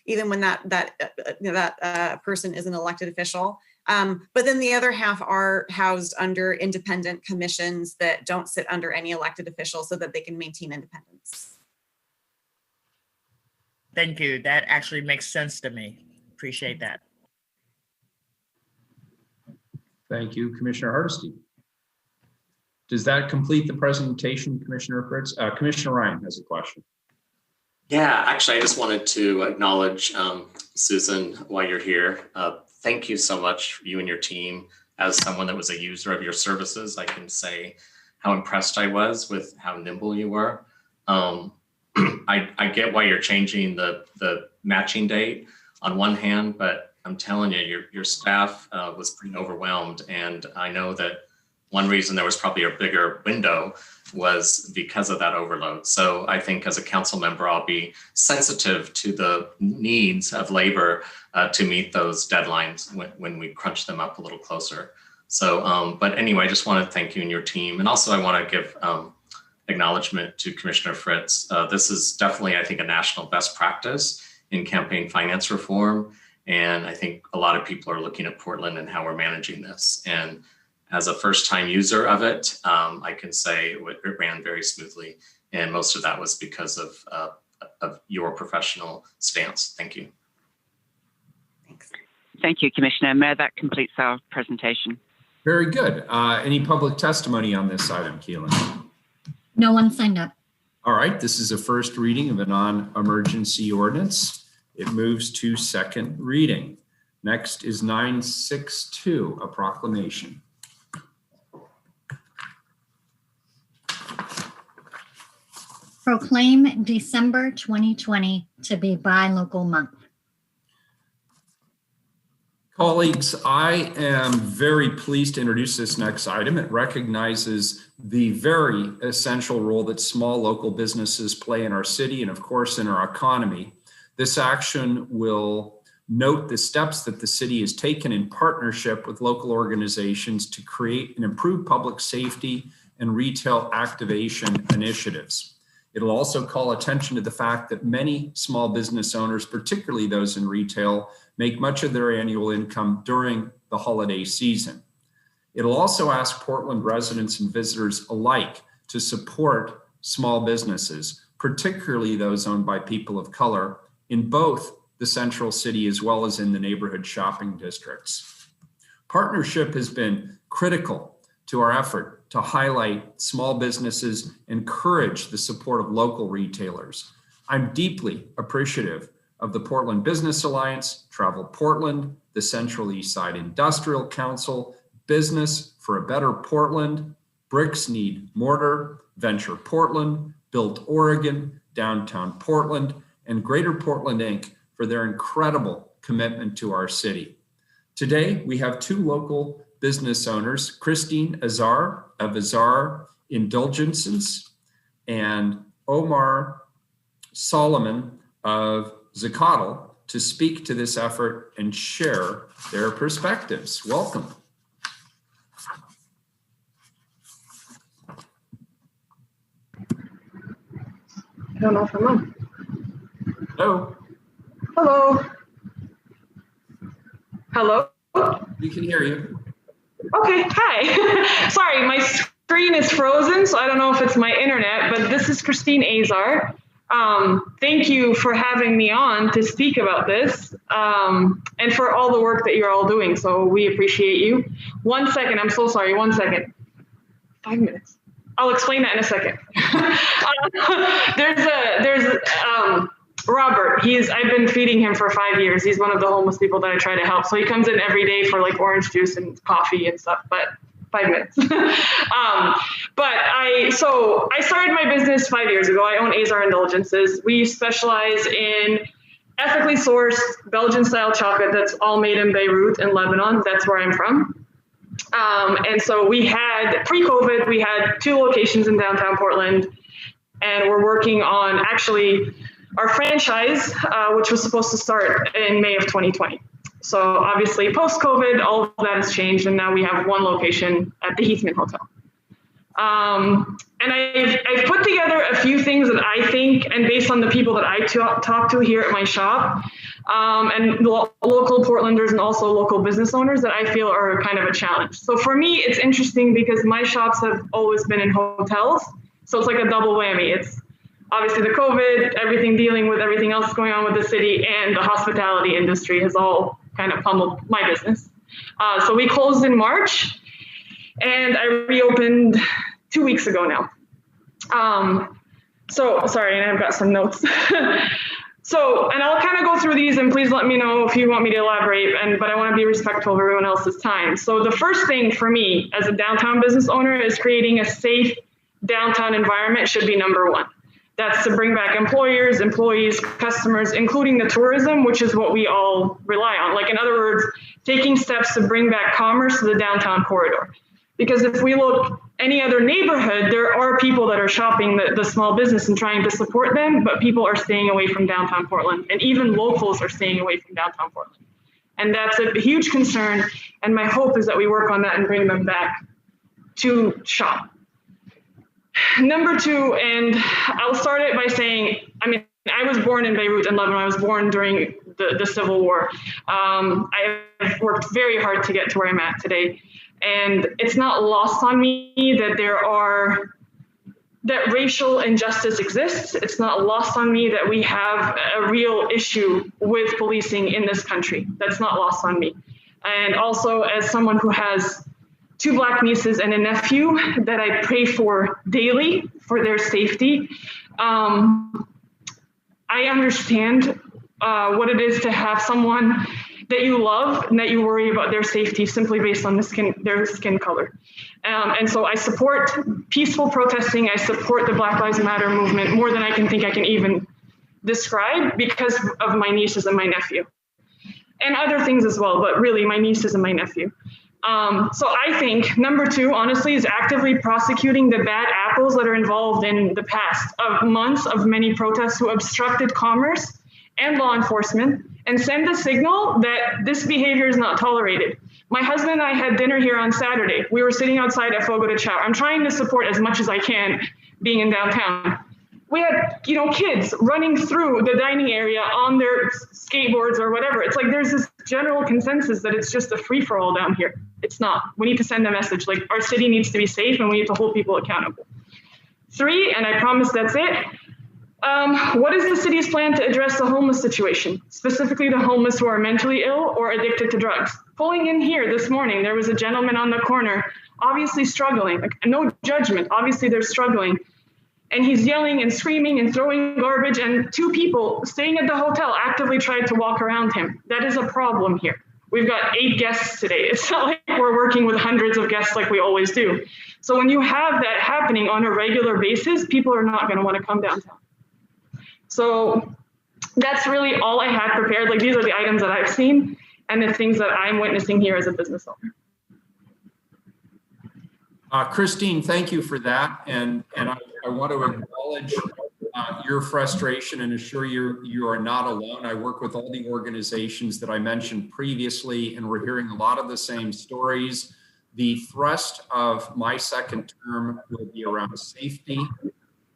even when that person is an elected official. But then the other half are housed under independent commissions that don't sit under any elected official, so that they can maintain independence. Thank you. That actually makes sense to me. Appreciate that. Thank you, Commissioner Hardesty. Does that complete the presentation, Commissioner Fritz? Commissioner Ryan has a question. Yeah, actually, I just wanted to acknowledge Susan while you're here. Thank you so much, you and your team. As someone that was a user of your services, I can say how impressed I was with how nimble you were. I get why you're changing the matching date on one hand, but I'm telling you, your staff was pretty overwhelmed. And I know that one reason there was probably a bigger window was because of that overload. So I think as a council member, I'll be sensitive to the needs of labor to meet those deadlines when we crunch them up a little closer. So, but anyway, I just want to thank you and your team. And also I want to give acknowledgement to Commissioner Fritz. This is definitely, I think, a national best practice in campaign finance reform. And I think a lot of people are looking at Portland and how we're managing this. And as a first-time user of it, I can say it ran very smoothly. And most of that was because of your professional stance. Thank you. Thanks. Thank you, Commissioner. Mayor, that completes our presentation. Very good. Any public testimony on this item, Keelan? No one signed up. All right, this is a first reading of a non-emergency ordinance. It moves to second reading. Next is 962, a proclamation. Proclaim December 2020 to be Buy Local Month. Colleagues, I am very pleased to introduce this next item. It recognizes the very essential role that small local businesses play in our city and, of course, in our economy. This action will note the steps that the city has taken in partnership with local organizations to create and improve public safety and retail activation initiatives. It'll also call attention to the fact that many small business owners, particularly those in retail, make much of their annual income during the holiday season. It'll also ask Portland residents and visitors alike to support small businesses, particularly those owned by people of color, in both the central city as well as in the neighborhood shopping districts. Partnership has been critical to our effort to highlight small businesses, encourage the support of local retailers. I'm deeply appreciative of the Portland Business Alliance, Travel Portland, the Central East Side Industrial Council, Business for a Better Portland, Bricks Need Mortar, Venture Portland, Built Oregon, Downtown Portland, and Greater Portland Inc. for their incredible commitment to our city. Today, we have two local business owners, Christine Azar of Azar Indulgences and Omar Solomon of Zacatl, to speak to this effort and share their perspectives. Welcome. I don't know if I'm on. Hello. Hello. Hello. We can hear you. Okay, hi. Sorry, my screen is frozen, so I don't know if it's my internet, but this is Christine Azar. Thank you for having me on to speak about this and for all the work that you're all doing. So we appreciate you. 1 second, I'm so sorry, 1 second. 5 minutes. I'll explain that in a second. There's Robert, I've been feeding him for 5 years. He's one of the homeless people that I try to help. So he comes in every day for like orange juice and coffee and stuff, but 5 minutes. So I started my business 5 years ago. I own Azar Indulgences. We specialize in ethically sourced Belgian style chocolate that's all made in Beirut in Lebanon. That's where I'm from. And so we had, pre-COVID, we had 2 locations in downtown Portland, and we're working on actually our franchise, which was supposed to start in May of 2020. So obviously post-COVID, all of that has changed, and now we have 1 location at the Heathman Hotel. And I've put together a few things that I think, and based on the people that I talk to here at my shop, and local Portlanders and also local business owners, that I feel are kind of a challenge. So for me, it's interesting because my shops have always been in hotels. So it's like a double whammy. It's obviously the COVID, everything dealing with everything else going on with the city, and the hospitality industry has all kind of pummeled my business. So we closed in March, and I reopened 2 weeks ago now. So sorry, and I've got some notes. So, and I'll kind of go through these, and please let me know if you want me to elaborate, but I want to be respectful of everyone else's time. So the first thing for me as a downtown business owner is creating a safe downtown environment should be number 1. That's to bring back employers, employees, customers, including the tourism, which is what we all rely on. Like, in other words, taking steps to bring back commerce to the downtown corridor. Because if we look any other neighborhood, there are people that are shopping the small business and trying to support them, but people are staying away from downtown Portland, and even locals are staying away from downtown Portland. And that's a huge concern, and my hope is that we work on that and bring them back to shop. Number two, and I'll start it by saying, I mean, I was born in Beirut and Lebanon. I was born during the Civil War. I have worked very hard to get to where I'm at today. And it's not lost on me that racial injustice exists. It's not lost on me that we have a real issue with policing in this country. That's not lost on me. And also, as someone who has 2 Black nieces and a nephew that I pray for daily for their safety, I understand what it is to have someone that you love and that you worry about their safety simply based on their skin color. And so I support peaceful protesting. I support the Black Lives Matter movement more than I can even describe because of my nieces and my nephew. And other things as well, but really my nieces and my nephew. So I think number 2, honestly, is actively prosecuting the bad apples that are involved in the past of months of many protests who obstructed commerce and law enforcement, and send a signal that this behavior is not tolerated. My husband and I had dinner here on Saturday. We were sitting outside at Fogo de Chao. I'm trying to support as much as I can being in downtown. We had, kids running through the dining area on their skateboards or whatever. It's like there's this general consensus that it's just a free-for-all down here. It's not. We need to send a message, like our city needs to be safe and we need to hold people accountable. 3, and I promise that's it. What is the city's plan to address the homeless situation, specifically the homeless who are mentally ill or addicted to drugs? Pulling in here this morning, there was a gentleman on the corner, obviously struggling, like no judgment, obviously they're struggling. And he's yelling and screaming and throwing garbage, and 2 people staying at the hotel actively tried to walk around him. That is a problem here. We've got 8 guests today. It's not like we're working with hundreds of guests like we always do. So when you have that happening on a regular basis, people are not going to want to come downtown. So that's really all I had prepared. Like, these are the items that I've seen and the things that I'm witnessing here as a business owner. Christine, thank you for that. And I want to acknowledge your frustration and assure you are not alone. I work with all the organizations that I mentioned previously, and we're hearing a lot of the same stories. The thrust of my second term will be around safety,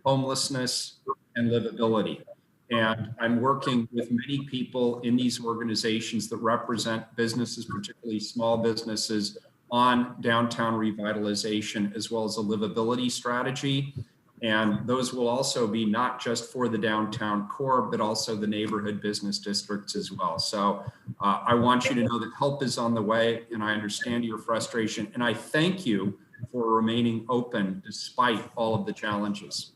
homelessness, and livability. And I'm working with many people in these organizations that represent businesses, particularly small businesses, on downtown revitalization, as well as a livability strategy. And those will also be not just for the downtown core, but also the neighborhood business districts as well. So I want you to know that help is on the way, and I understand your frustration. And I thank you for remaining open despite all of the challenges.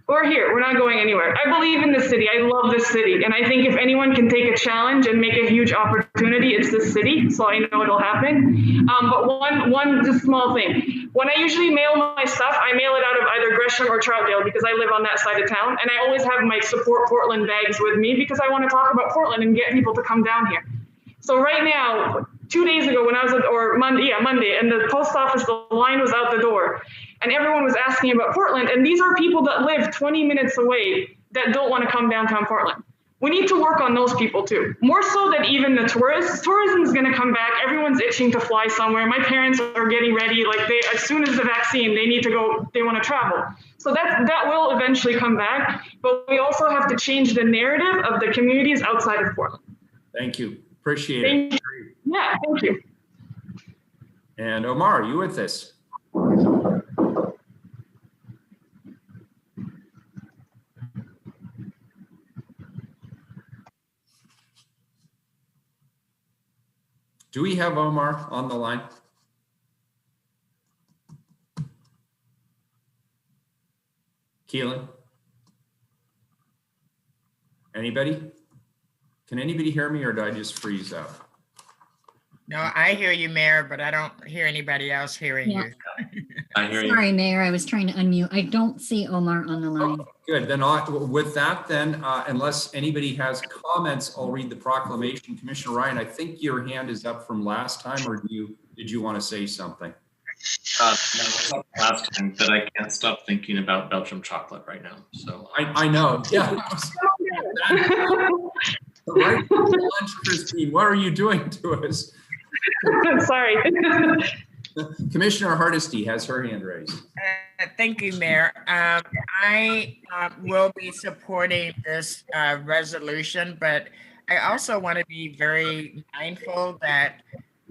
We're here. We're not going anywhere. I believe in the city. I love this city. And I think if anyone can take a challenge and make a huge opportunity, it's this city. So I know it'll happen. But one just small thing. When I usually mail my stuff, I mail it out of either Gresham or Troutdale because I live on that side of town. And I always have my Support Portland bags with me because I want to talk about Portland and get people to come down here. So right now, 2 days ago when I was Monday, and the post office, the line was out the door. And everyone was asking about Portland. And these are people that live 20 minutes away that don't want to come downtown Portland. We need to work on those people too. More so than even the tourists. Tourism is going to come back. Everyone's itching to fly somewhere. My parents are getting ready. Like as soon as the vaccine, they need to go, they want to travel. So that will eventually come back. But we also have to change the narrative of the communities outside of Portland. Thank you. Appreciate it. Yeah, thank you. And Omar, are you with us? Do we have Omar on the line? Keelan? Anybody? Can anybody hear me, or did I just freeze up? No, I hear you, Mayor, but I don't hear anybody else hearing you. I hear you. Sorry, Mayor, I was trying to unmute. I don't see Omar on the line. Oh, good, then with that then, unless anybody has comments, I'll read the proclamation. Commissioner Ryan, I think your hand is up from last time, or did you want to say something? No, it's not the last time, but I can't stop thinking about Belgium chocolate right now. So I know. Yeah. Right. Lunch, Christine. What are you doing to us? Sorry. Commissioner Hardesty has her hand raised. Thank you, Mayor. I will be supporting this resolution, but I also want to be very mindful that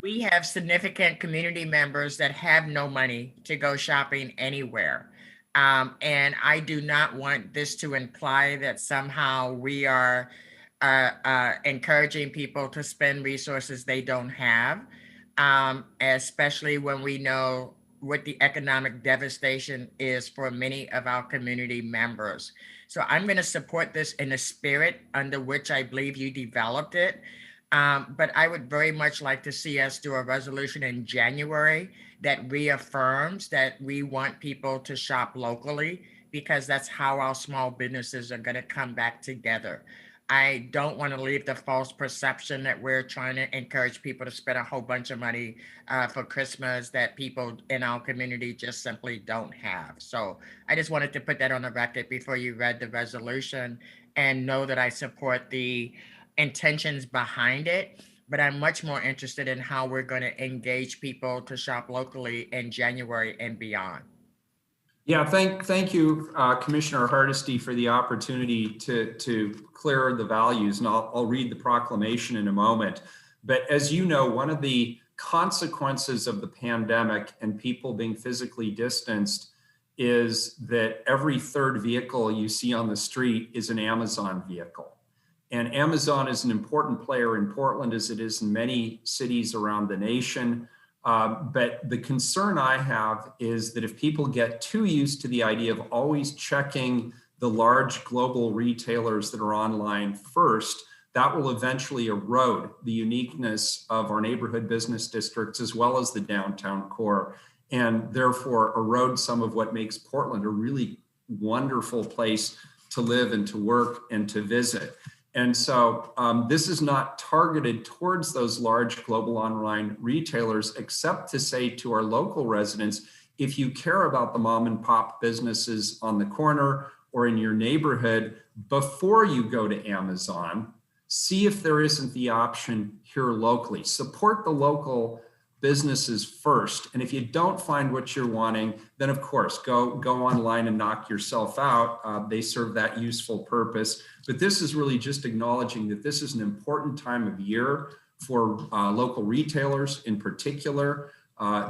we have significant community members that have no money to go shopping anywhere. And I do not want this to imply that somehow we are encouraging people to spend resources they don't have, especially when we know what the economic devastation is for many of our community members. So I'm going to support this in the spirit under which I believe you developed it. But I would very much like to see us do a resolution in January that reaffirms that we want people to shop locally, because that's how our small businesses are going to come back together. I don't want to leave the false perception that we're trying to encourage people to spend a whole bunch of money for Christmas that people in our community just simply don't have. So I just wanted to put that on the record before you read the resolution, and know that I support the intentions behind it, but I'm much more interested in how we're going to engage people to shop locally in January and beyond. Yeah, thank you, Commissioner Hardesty, for the opportunity to clear the values, and I'll read the proclamation in a moment. But as you know, one of the consequences of the pandemic and people being physically distanced is that every third vehicle you see on the street is an Amazon vehicle. And Amazon is an important player in Portland, as it is in many cities around the nation. But the concern I have is that if people get too used to the idea of always checking the large global retailers that are online first, that will eventually erode the uniqueness of our neighborhood business districts as well as the downtown core, and therefore erode some of what makes Portland a really wonderful place to live and to work and to visit. And so this is not targeted towards those large global online retailers, except to say to our local residents, if you care about the mom and pop businesses on the corner or in your neighborhood, before you go to Amazon, see if there isn't the option here locally. Support the local businesses first. And if you don't find what you're wanting, then of course, go online and knock yourself out. They serve that useful purpose. But this is really just acknowledging that this is an important time of year for local retailers in particular.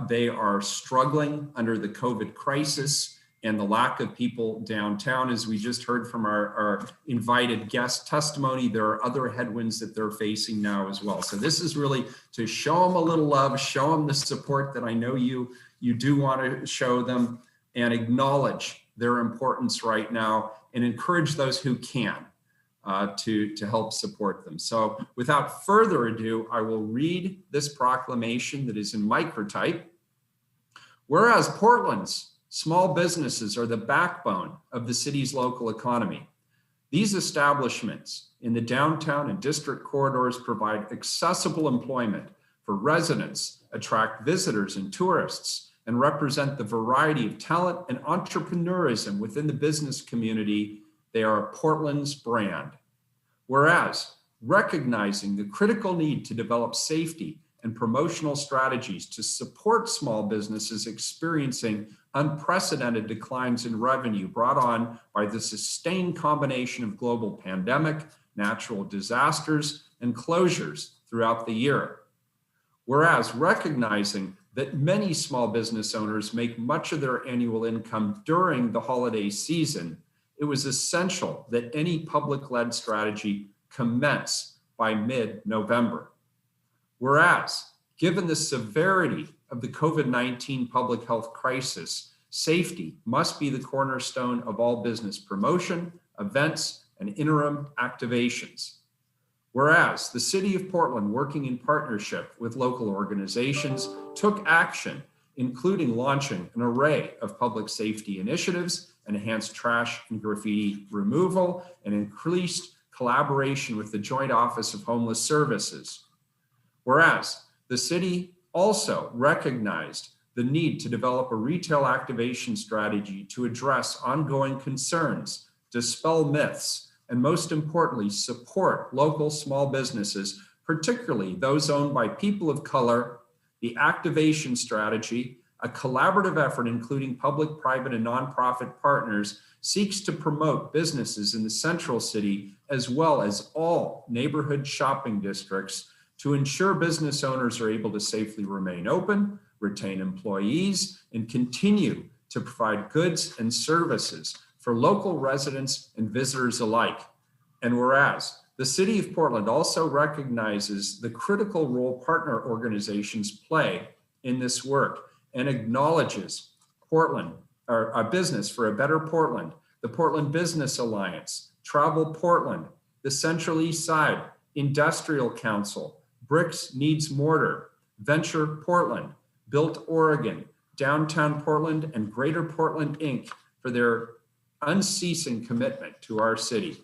They are struggling under the COVID crisis and the lack of people downtown. As we just heard from our invited guest testimony, there are other headwinds that they're facing now as well. So this is really to show them a little love, show them the support that I know you do want to show them, and acknowledge their importance right now, and encourage those who can to help support them. So without further ado, I will read this proclamation that is in microtype. Whereas Portland's small businesses are the backbone of the city's local economy. These establishments in the downtown and district corridors provide accessible employment for residents, attract visitors and tourists, and represent the variety of talent and entrepreneurism within the business community. They are Portland's brand. Whereas, recognizing the critical need to develop safety and promotional strategies to support small businesses experiencing unprecedented declines in revenue brought on by the sustained combination of global pandemic, natural disasters, and closures throughout the year. Whereas recognizing that many small business owners make much of their annual income during the holiday season, it was essential that any public-led strategy commence by mid-November. Whereas, given the severity of the COVID-19 public health crisis, safety must be the cornerstone of all business promotion, events, and interim activations. Whereas the City of Portland, working in partnership with local organizations, took action, including launching an array of public safety initiatives, enhanced trash and graffiti removal, and increased collaboration with the Joint Office of Homeless Services. Whereas the city also recognized the need to develop a retail activation strategy to address ongoing concerns, dispel myths, and most importantly, support local small businesses, particularly those owned by people of color, the activation strategy, a collaborative effort including public, private, and nonprofit partners, seeks to promote businesses in the central city as well as all neighborhood shopping districts to ensure business owners are able to safely remain open, retain employees, and continue to provide goods and services for local residents and visitors alike. And whereas the City of Portland also recognizes the critical role partner organizations play in this work and acknowledges Portland, or a business for a better Portland, the Portland Business Alliance, Travel Portland, the Central East Side, Industrial Council, Bricks Needs Mortar, Venture Portland, Built Oregon, Downtown Portland, and Greater Portland, Inc. for their unceasing commitment to our city.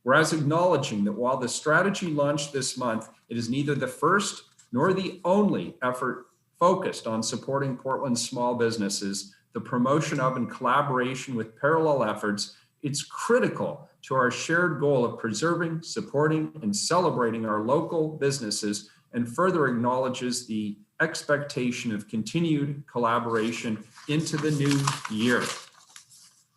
Whereas acknowledging that while the strategy launched this month, it is neither the first nor the only effort focused on supporting Portland's small businesses, the promotion of and collaboration with parallel efforts, it's critical to our shared goal of preserving, supporting, and celebrating our local businesses, and further acknowledges the expectation of continued collaboration into the new year.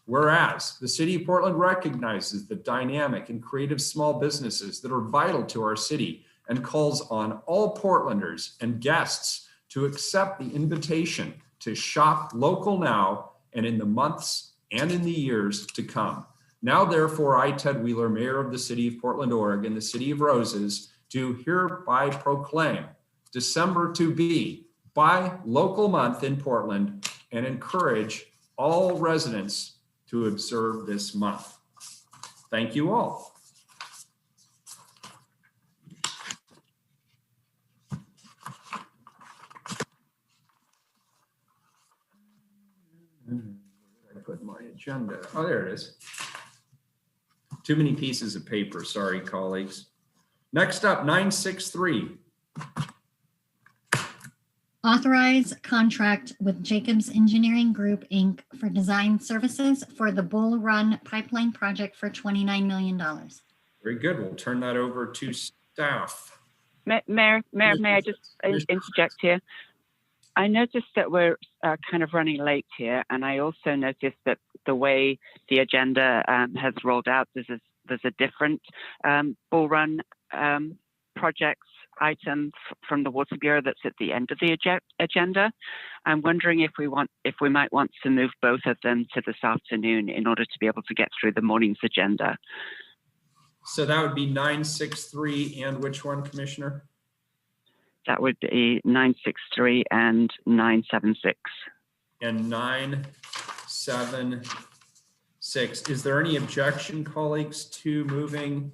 Whereas the City of Portland recognizes the dynamic and creative small businesses that are vital to our city and calls on all Portlanders and guests to accept the invitation to shop local now and in the months and in the years to come. Now, therefore, I, Ted Wheeler, Mayor of the City of Portland, Oregon, the City of Roses, do hereby proclaim December to be Buy Local Month in Portland and encourage all residents to observe this month. Thank you all. I put my agenda. Oh, there it is. Too many pieces of paper. Sorry, colleagues. Next up, 963. Authorize contract with Jacobs Engineering Group, Inc. for design services for the Bull Run Pipeline project for $29 million. Very good. We'll turn that over to staff. Mayor, may I just interject here? I noticed that we're kind of running late here, and I also noticed that the way the agenda has rolled out, there's a different Bull Run projects item from the Water Bureau that's at the end of the agenda. I'm wondering if we might want to move both of them to this afternoon in order to be able to get through the morning's agenda. So that would be 963 and which one, Commissioner? That would be 963 and 976. And 976. Is there any objection, colleagues, to moving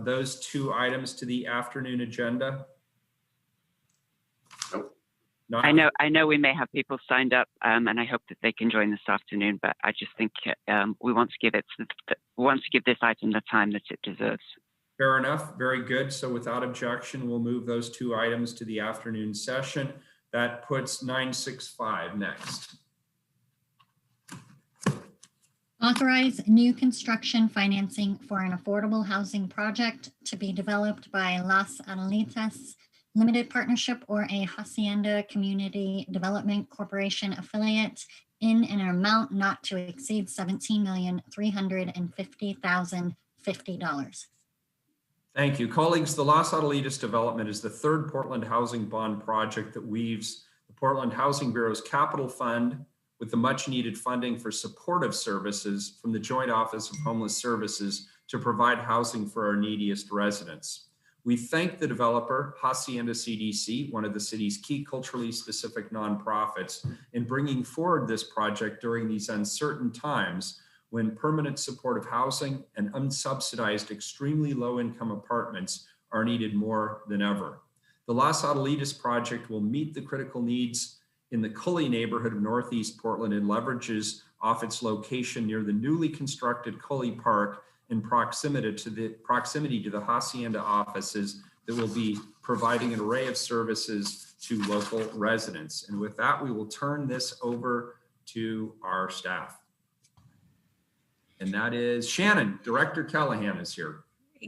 those two items to the afternoon agenda? Nope. I know we may have people signed up, and I hope that they can join this afternoon. But I just think we want to give this item the time that it deserves. Fair enough. Very good. So without objection, we'll move those two items to the afternoon session. That puts 965 next. Authorize new construction financing for an affordable housing project to be developed by Las Adelitas Limited Partnership or a Hacienda Community Development Corporation affiliate in an amount not to exceed $17,350,050. Thank you. Colleagues, the Las Adelitas development is the third Portland housing bond project that weaves the Portland Housing Bureau's capital fund with the much needed funding for supportive services from the Joint Office of Homeless Services to provide housing for our neediest residents. We thank the developer, Hacienda CDC, one of the city's key culturally specific nonprofits, in bringing forward this project during these uncertain times when permanent supportive housing and unsubsidized extremely low-income apartments are needed more than ever. The Las Adelitas project will meet the critical needs in the Cully neighborhood of Northeast Portland and leverages off its location near the newly constructed Cully Park in proximity to the Hacienda offices that will be providing an array of services to local residents. And with that, we will turn this over to our staff. And that is Shannon. Director Callahan is here.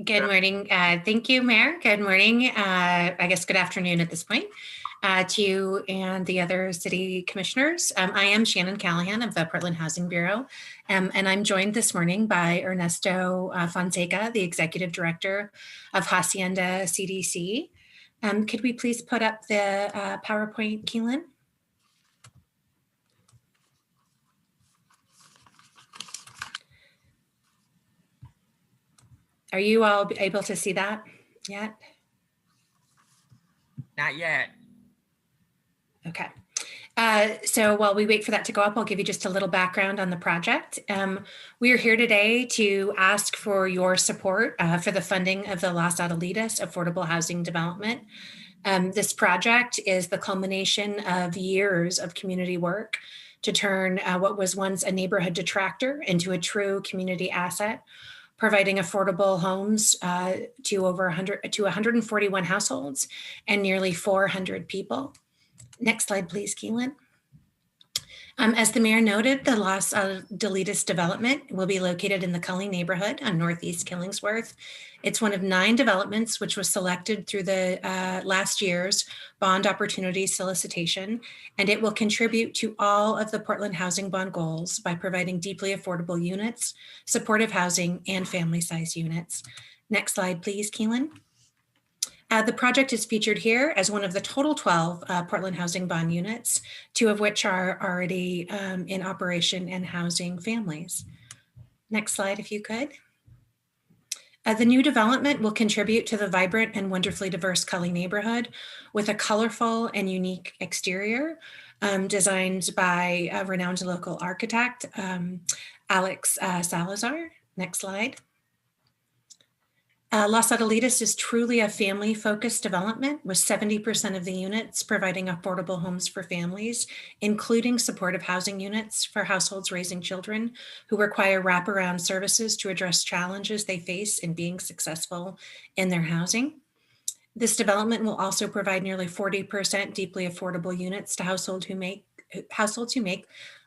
Good morning. Thank you, Mayor. Good morning. I guess good afternoon at this point to you and the other city commissioners. I am Shannon Callahan of the Portland Housing Bureau, and I'm joined this morning by Ernesto Fonseca, the Executive Director of Hacienda CDC. Could we please put up the PowerPoint, Keelan? Are you all able to see that yet? Not yet. Okay. So while we wait for that to go up, I'll give you just a little background on the project. We are here today to ask for your support for the funding of the Los Adelitas Affordable Housing Development. This project is the culmination of years of community work to turn what was once a neighborhood detractor into a true community asset, providing affordable homes to 141 households and nearly 400 people. Next slide, please, Keelan. As the mayor noted, the Los Adelitas development will be located in the Cully neighborhood on Northeast Killingsworth. It's one of 9 developments which was selected through the last year's bond opportunity solicitation, and it will contribute to all of the Portland Housing Bond goals by providing deeply affordable units, supportive housing, and family-size units. Next slide, please, Keelan. The project is featured here as one of the total 12 Portland Housing Bond units, 2 of which are already in operation and housing families. Next slide, if you could. The new development will contribute to the vibrant and wonderfully diverse Cully neighborhood with a colorful and unique exterior designed by a renowned local architect, Alex Salazar. Next slide. Los Adelitas is truly a family-focused development with 70% of the units providing affordable homes for families, including supportive housing units for households raising children who require wraparound services to address challenges they face in being successful in their housing. This development will also provide nearly 40% deeply affordable units to households who make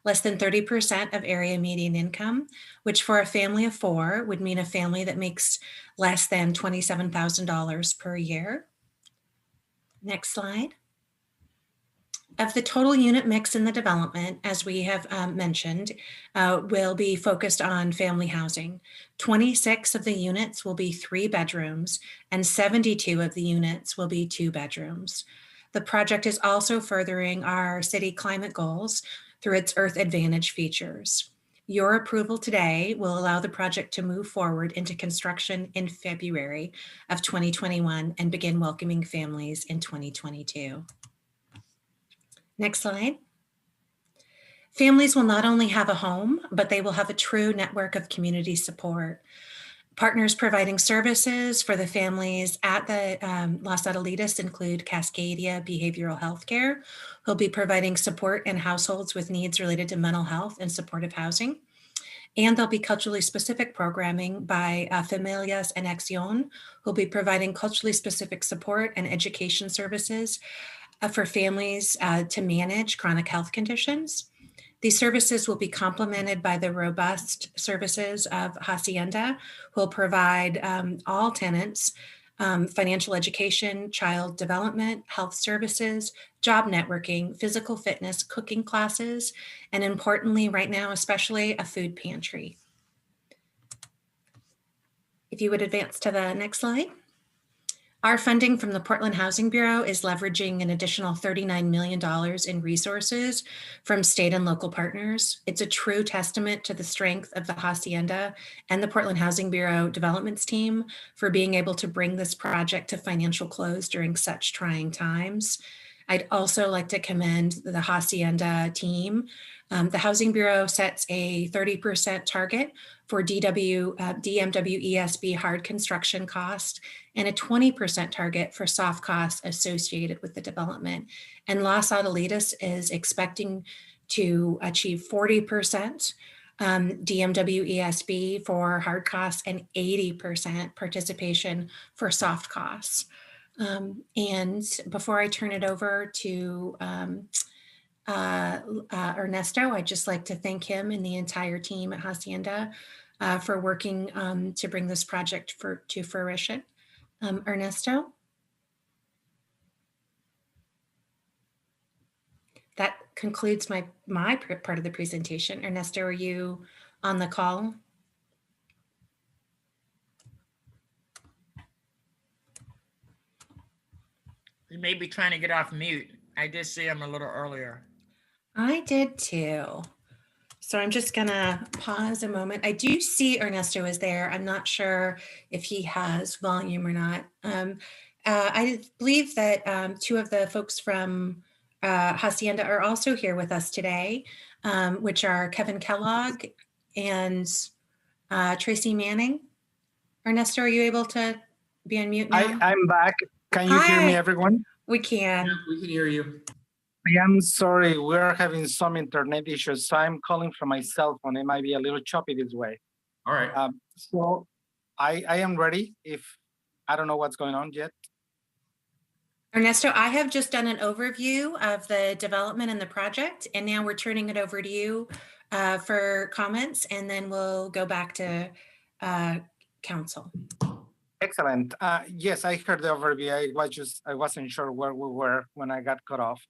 less than 30% of area median income, which for a family of 4 would mean a family that makes less than $27,000 per year. Next slide. Of the total unit mix in the development, as we have mentioned, will be focused on family housing. 26 of the units will be 3 bedrooms and 72 of the units will be 2 bedrooms. The project is also furthering our city climate goals through its Earth Advantage features. Your approval today will allow the project to move forward into construction in February of 2021 and begin welcoming families in 2022. Next slide. Families will not only have a home, but they will have a true network of community support. Partners providing services for the families at the Los Adelitas include Cascadia Behavioral Health Care, who'll be providing support in households with needs related to mental health and supportive housing. And there'll be culturally specific programming by Familias en Acción, who'll be providing culturally specific support and education services for families to manage chronic health conditions. These services will be complemented by the robust services of Hacienda, who will provide all tenants financial education, child development, health services, job networking, physical fitness, cooking classes, and importantly, right now, especially a food pantry. If you would advance to the next slide. Our funding from the Portland Housing Bureau is leveraging an additional $39 million in resources from state and local partners. It's a true testament to the strength of the Hacienda and the Portland Housing Bureau developments team for being able to bring this project to financial close during such trying times. I'd also like to commend the Hacienda team. The Housing Bureau sets a 30% target for DMW-ESB hard construction cost and a 20% target for soft costs associated with the development. And Los Adelitas is expecting to achieve 40% DMW-ESB for hard costs and 80% participation for soft costs. And before I turn it over to Ernesto, I'd just like to thank him and the entire team at Hacienda for working to bring this project to fruition. Ernesto? That concludes my part of the presentation. Ernesto, are you on the call? You may be trying to get off mute. I did see him a little earlier. I did too. So I'm just gonna pause a moment. I do see Ernesto is there. I'm not sure if he has volume or not. I believe that two of the folks from Hacienda are also here with us today, which are Kevin Kellogg and Tracy Manning. Ernesto, are you able to be on mute now? I'm back. Can you hear me, everyone? We can. Yeah, we can hear you. I am sorry, we're having some internet issues, so I'm calling from my cell phone. It might be a little choppy this way. All right. So I am ready if I don't know what's going on yet. Ernesto, I have just done an overview of the development and the project, and now we're turning it over to you for comments, and then we'll go back to council. Excellent. Yes, I heard the overview. I wasn't sure where we were when I got cut off.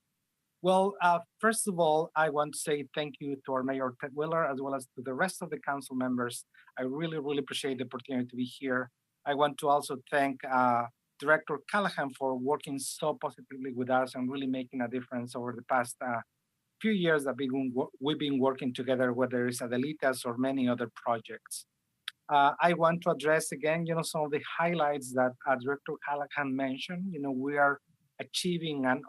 Well, first of all, I want to say thank you to our Mayor Ted Wheeler, as well as to the rest of the council members. I really, really appreciate the opportunity to be here. I want to also thank Director Callahan for working so positively with us and really making a difference over the past few years that we've been working together, whether it's Adelitas or many other projects. I want to address again, some of the highlights that Director Callahan mentioned. We are achieving and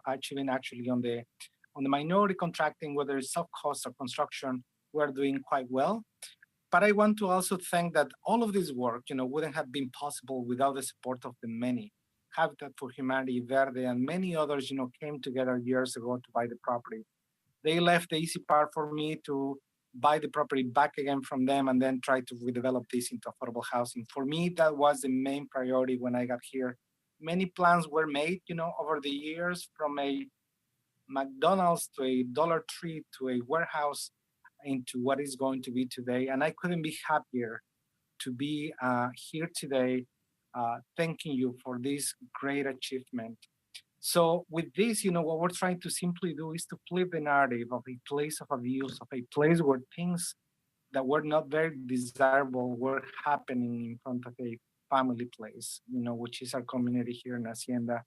achieving actually on the minority contracting, whether it's soft cost or construction, we're doing quite well. But I want to also thank that all of this work, wouldn't have been possible without the support of the many. Habitat for Humanity, Verde, and many others, came together years ago to buy the property. They left the easy part for me to buy the property back again from them and then try to redevelop this into affordable housing. For me, that was the main priority when I got here. Many plans were made, over the years, from a McDonald's to a Dollar Tree to a warehouse into what is going to be today. And I couldn't be happier to be here today, thanking you for this great achievement. So with this, what we're trying to simply do is to flip the narrative of a place of abuse, of a place where things that were not very desirable were happening in front of a family place, which is our community here in Hacienda,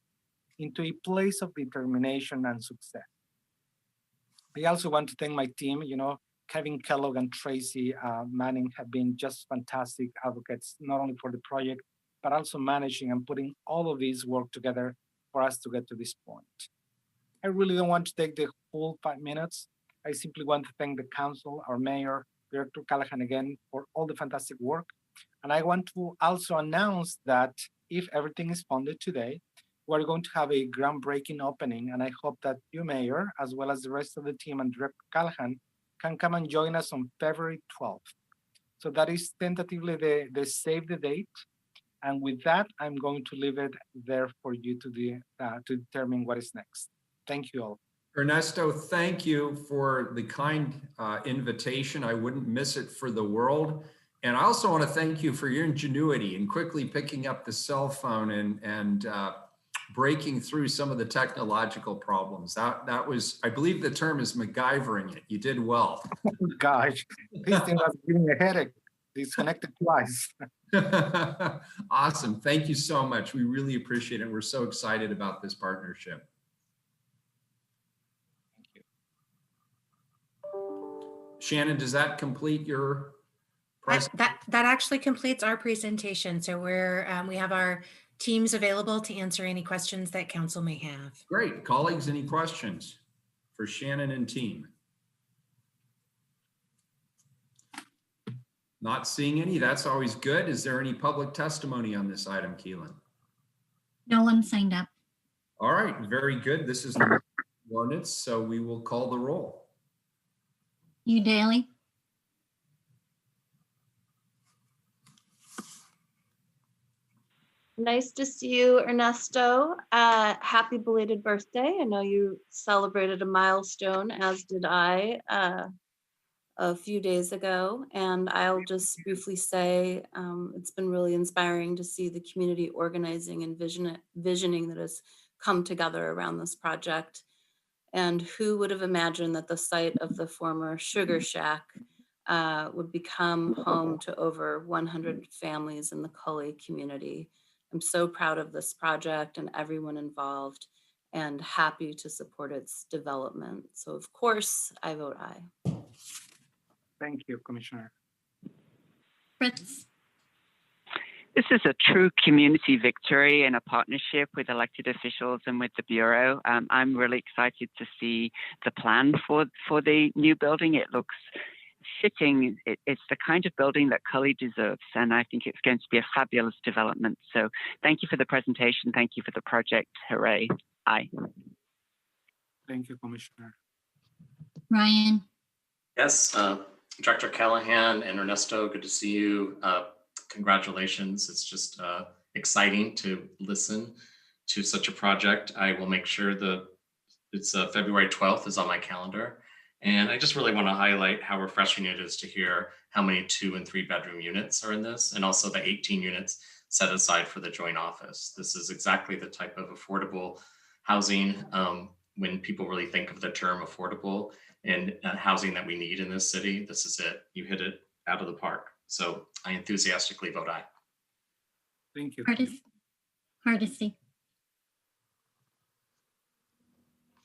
into a place of determination and success. I also want to thank my team, Kevin Kellogg and Tracy Manning have been just fantastic advocates, not only for the project, but also managing and putting all of this work together for us to get to this point. I really don't want to take the full 5 minutes. I simply want to thank the council, our mayor, Director Callahan again, for all the fantastic work. And I want to also announce that if everything is funded today, we're going to have a groundbreaking opening. And I hope that you, Mayor, as well as the rest of the team and Director Callahan, can come and join us on February 12th. So that is tentatively the save the date. And with that, I'm going to leave it there for you to determine what is next. Thank you all. Ernesto, thank you for the kind invitation. I wouldn't miss it for the world. And I also want to thank you for your ingenuity in quickly picking up the cell phone and breaking through some of the technological problems. That was, I believe the term is MacGyvering it. You did well. Gosh, this thing was giving me a headache. Disconnected twice. Awesome. Thank you so much. We really appreciate it. We're so excited about this partnership. Thank you. Shannon, does that complete your That actually completes our presentation. So we have our teams available to answer any questions that council may have. Great. Colleagues, any questions for Shannon and team? Not seeing any. That's always good. Is there any public testimony on this item, Keelan? No one signed up. All right. Very good. This is the ordinance, so we will call the roll. Daly, Nice to see you, Ernesto. Happy belated birthday. I know you celebrated a milestone, as did I, a few days ago. And I'll just briefly say it's been really inspiring to see the community organizing and visioning that has come together around this project. And who would have imagined that the site of the former Sugar Shack would become home to over 100 families in the Cully community. I'm so proud of this project and everyone involved and happy to support its development. So of course, I vote aye. Thank you, Commissioner. Fritz. This is a true community victory and a partnership with elected officials and with the Bureau. I'm really excited to see the plan for the new building. It looks fitting. It's the kind of building that Cully deserves, and I think it's going to be a fabulous development. So thank you for the presentation. Thank you for the project. Hooray. Aye. Thank you, Commissioner. Ryan. Yes, Director Callahan and Ernesto, good to see you. Congratulations. It's just exciting to listen to such a project. I will make sure that it's February 12th is on my calendar. And I just really want to highlight how refreshing it is to hear how many 2 and 3 bedroom units are in this, and also the 18 units set aside for the joint office. This is exactly the type of affordable housing when people really think of the term affordable and housing that we need in this city. This is it. You hit it out of the park. So I enthusiastically vote aye. Thank you. Hardesty.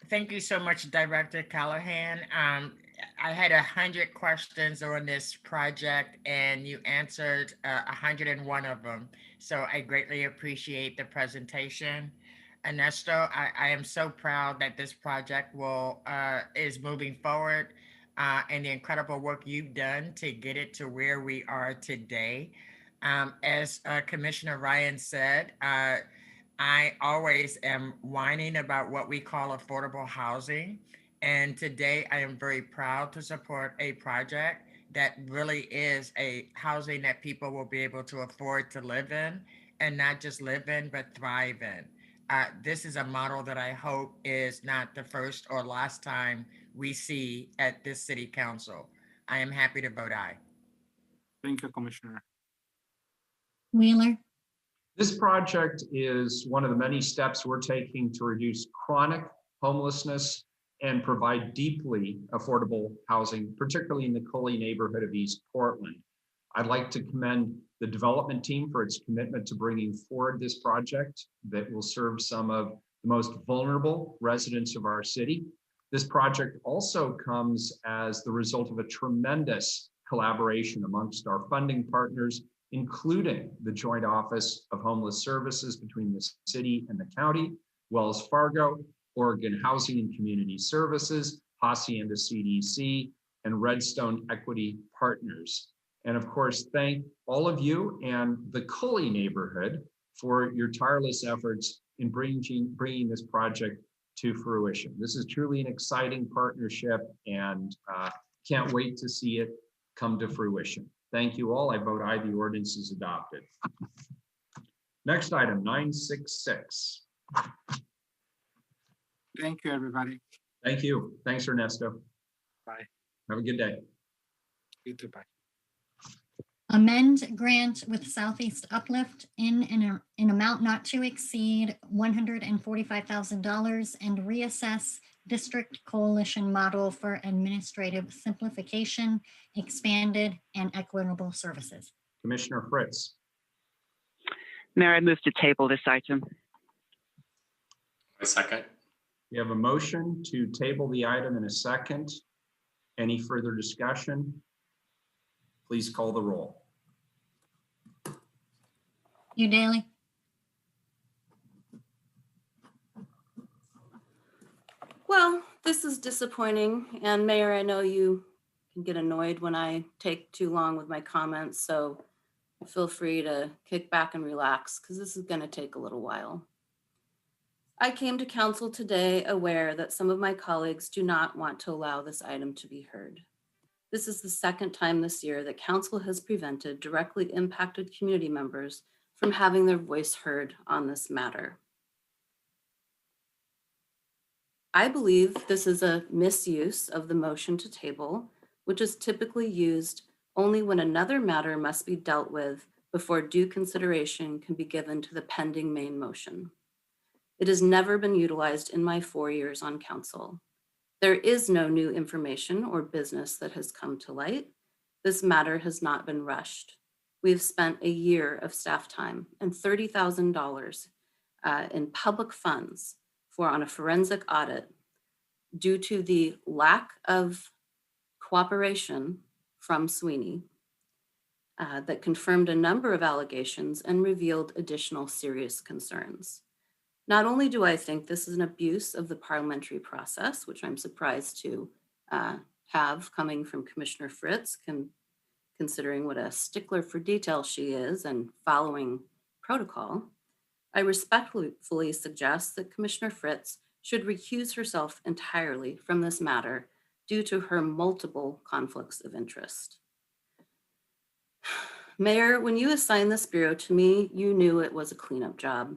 Thank you so much, Director Callahan. I had 100 questions on this project and you answered 101 of them. So I greatly appreciate the presentation. Ernesto, I am so proud that this project is moving forward and the incredible work you've done to get it to where we are today. As Commissioner Ryan said, I always am whining about what we call affordable housing. And today I am very proud to support a project that really is a housing that people will be able to afford to live in, and not just live in, but thrive in. This is a model that I hope is not the first or last time we see at this city council. I am happy to vote aye. Thank you, Commissioner. Wheeler. This project is one of the many steps we're taking to reduce chronic homelessness and provide deeply affordable housing, particularly in the Cully neighborhood of East Portland. I'd like to commend the development team for its commitment to bringing forward this project that will serve some of the most vulnerable residents of our city. This project also comes as the result of a tremendous collaboration amongst our funding partners, including the Joint Office of Homeless Services between the city and the county, Wells Fargo, Oregon Housing and Community Services, Hacienda CDC, and Redstone Equity Partners. And of course, thank all of you and the Cully neighborhood for your tireless efforts in bringing this project to fruition. This is truly an exciting partnership, and can't wait to see it come to fruition. Thank you all. I vote aye. The ordinance is adopted. Next item, 966. Thank you, everybody. Thank you. Thanks, Ernesto. Bye. Have a good day. You too. Bye. Amend grant with Southeast Uplift in an amount not to exceed $145,000 and reassess district coalition model for administrative simplification, expanded and equitable services. Commissioner Fritz. Mayor, I move to table this item. A second. You have a motion to table the item in a second. Any further discussion? Please call the roll. Udaley. Well, this is disappointing. And Mayor, I know you can get annoyed when I take too long with my comments, so feel free to kick back and relax because this is going to take a little while. I came to council today aware that some of my colleagues do not want to allow this item to be heard. This is the second time this year that council has prevented directly impacted community members from having their voice heard on this matter. I believe this is a misuse of the motion to table, which is typically used only when another matter must be dealt with before due consideration can be given to the pending main motion. It has never been utilized in my 4 years on council. There is no new information or business that has come to light. This matter has not been rushed. We have spent a year of staff time and $30,000 in public funds on a forensic audit due to the lack of cooperation from Sweeney that confirmed a number of allegations and revealed additional serious concerns. Not only do I think this is an abuse of the parliamentary process, which I'm surprised to have coming from Commissioner Fritz, considering what a stickler for detail she is and following protocol, I respectfully suggest that Commissioner Fritz should recuse herself entirely from this matter due to her multiple conflicts of interest. Mayor, when you assigned this bureau to me, you knew it was a cleanup job.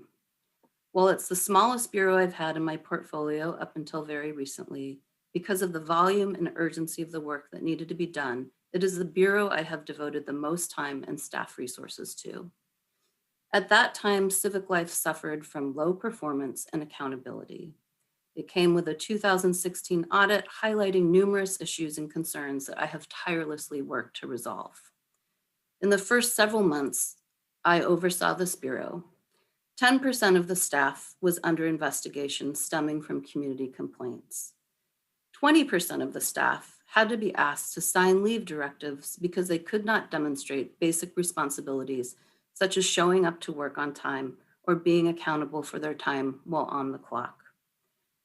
While it's the smallest bureau I've had in my portfolio up until very recently, because of the volume and urgency of the work that needed to be done, it is the bureau I have devoted the most time and staff resources to. At that time, Civic Life suffered from low performance and accountability. It came with a 2016 audit highlighting numerous issues and concerns that I have tirelessly worked to resolve. In the first several months, I oversaw this bureau. 10% of the staff was under investigation stemming from community complaints. 20% of the staff had to be asked to sign leave directives because they could not demonstrate basic responsibilities such as showing up to work on time or being accountable for their time while on the clock.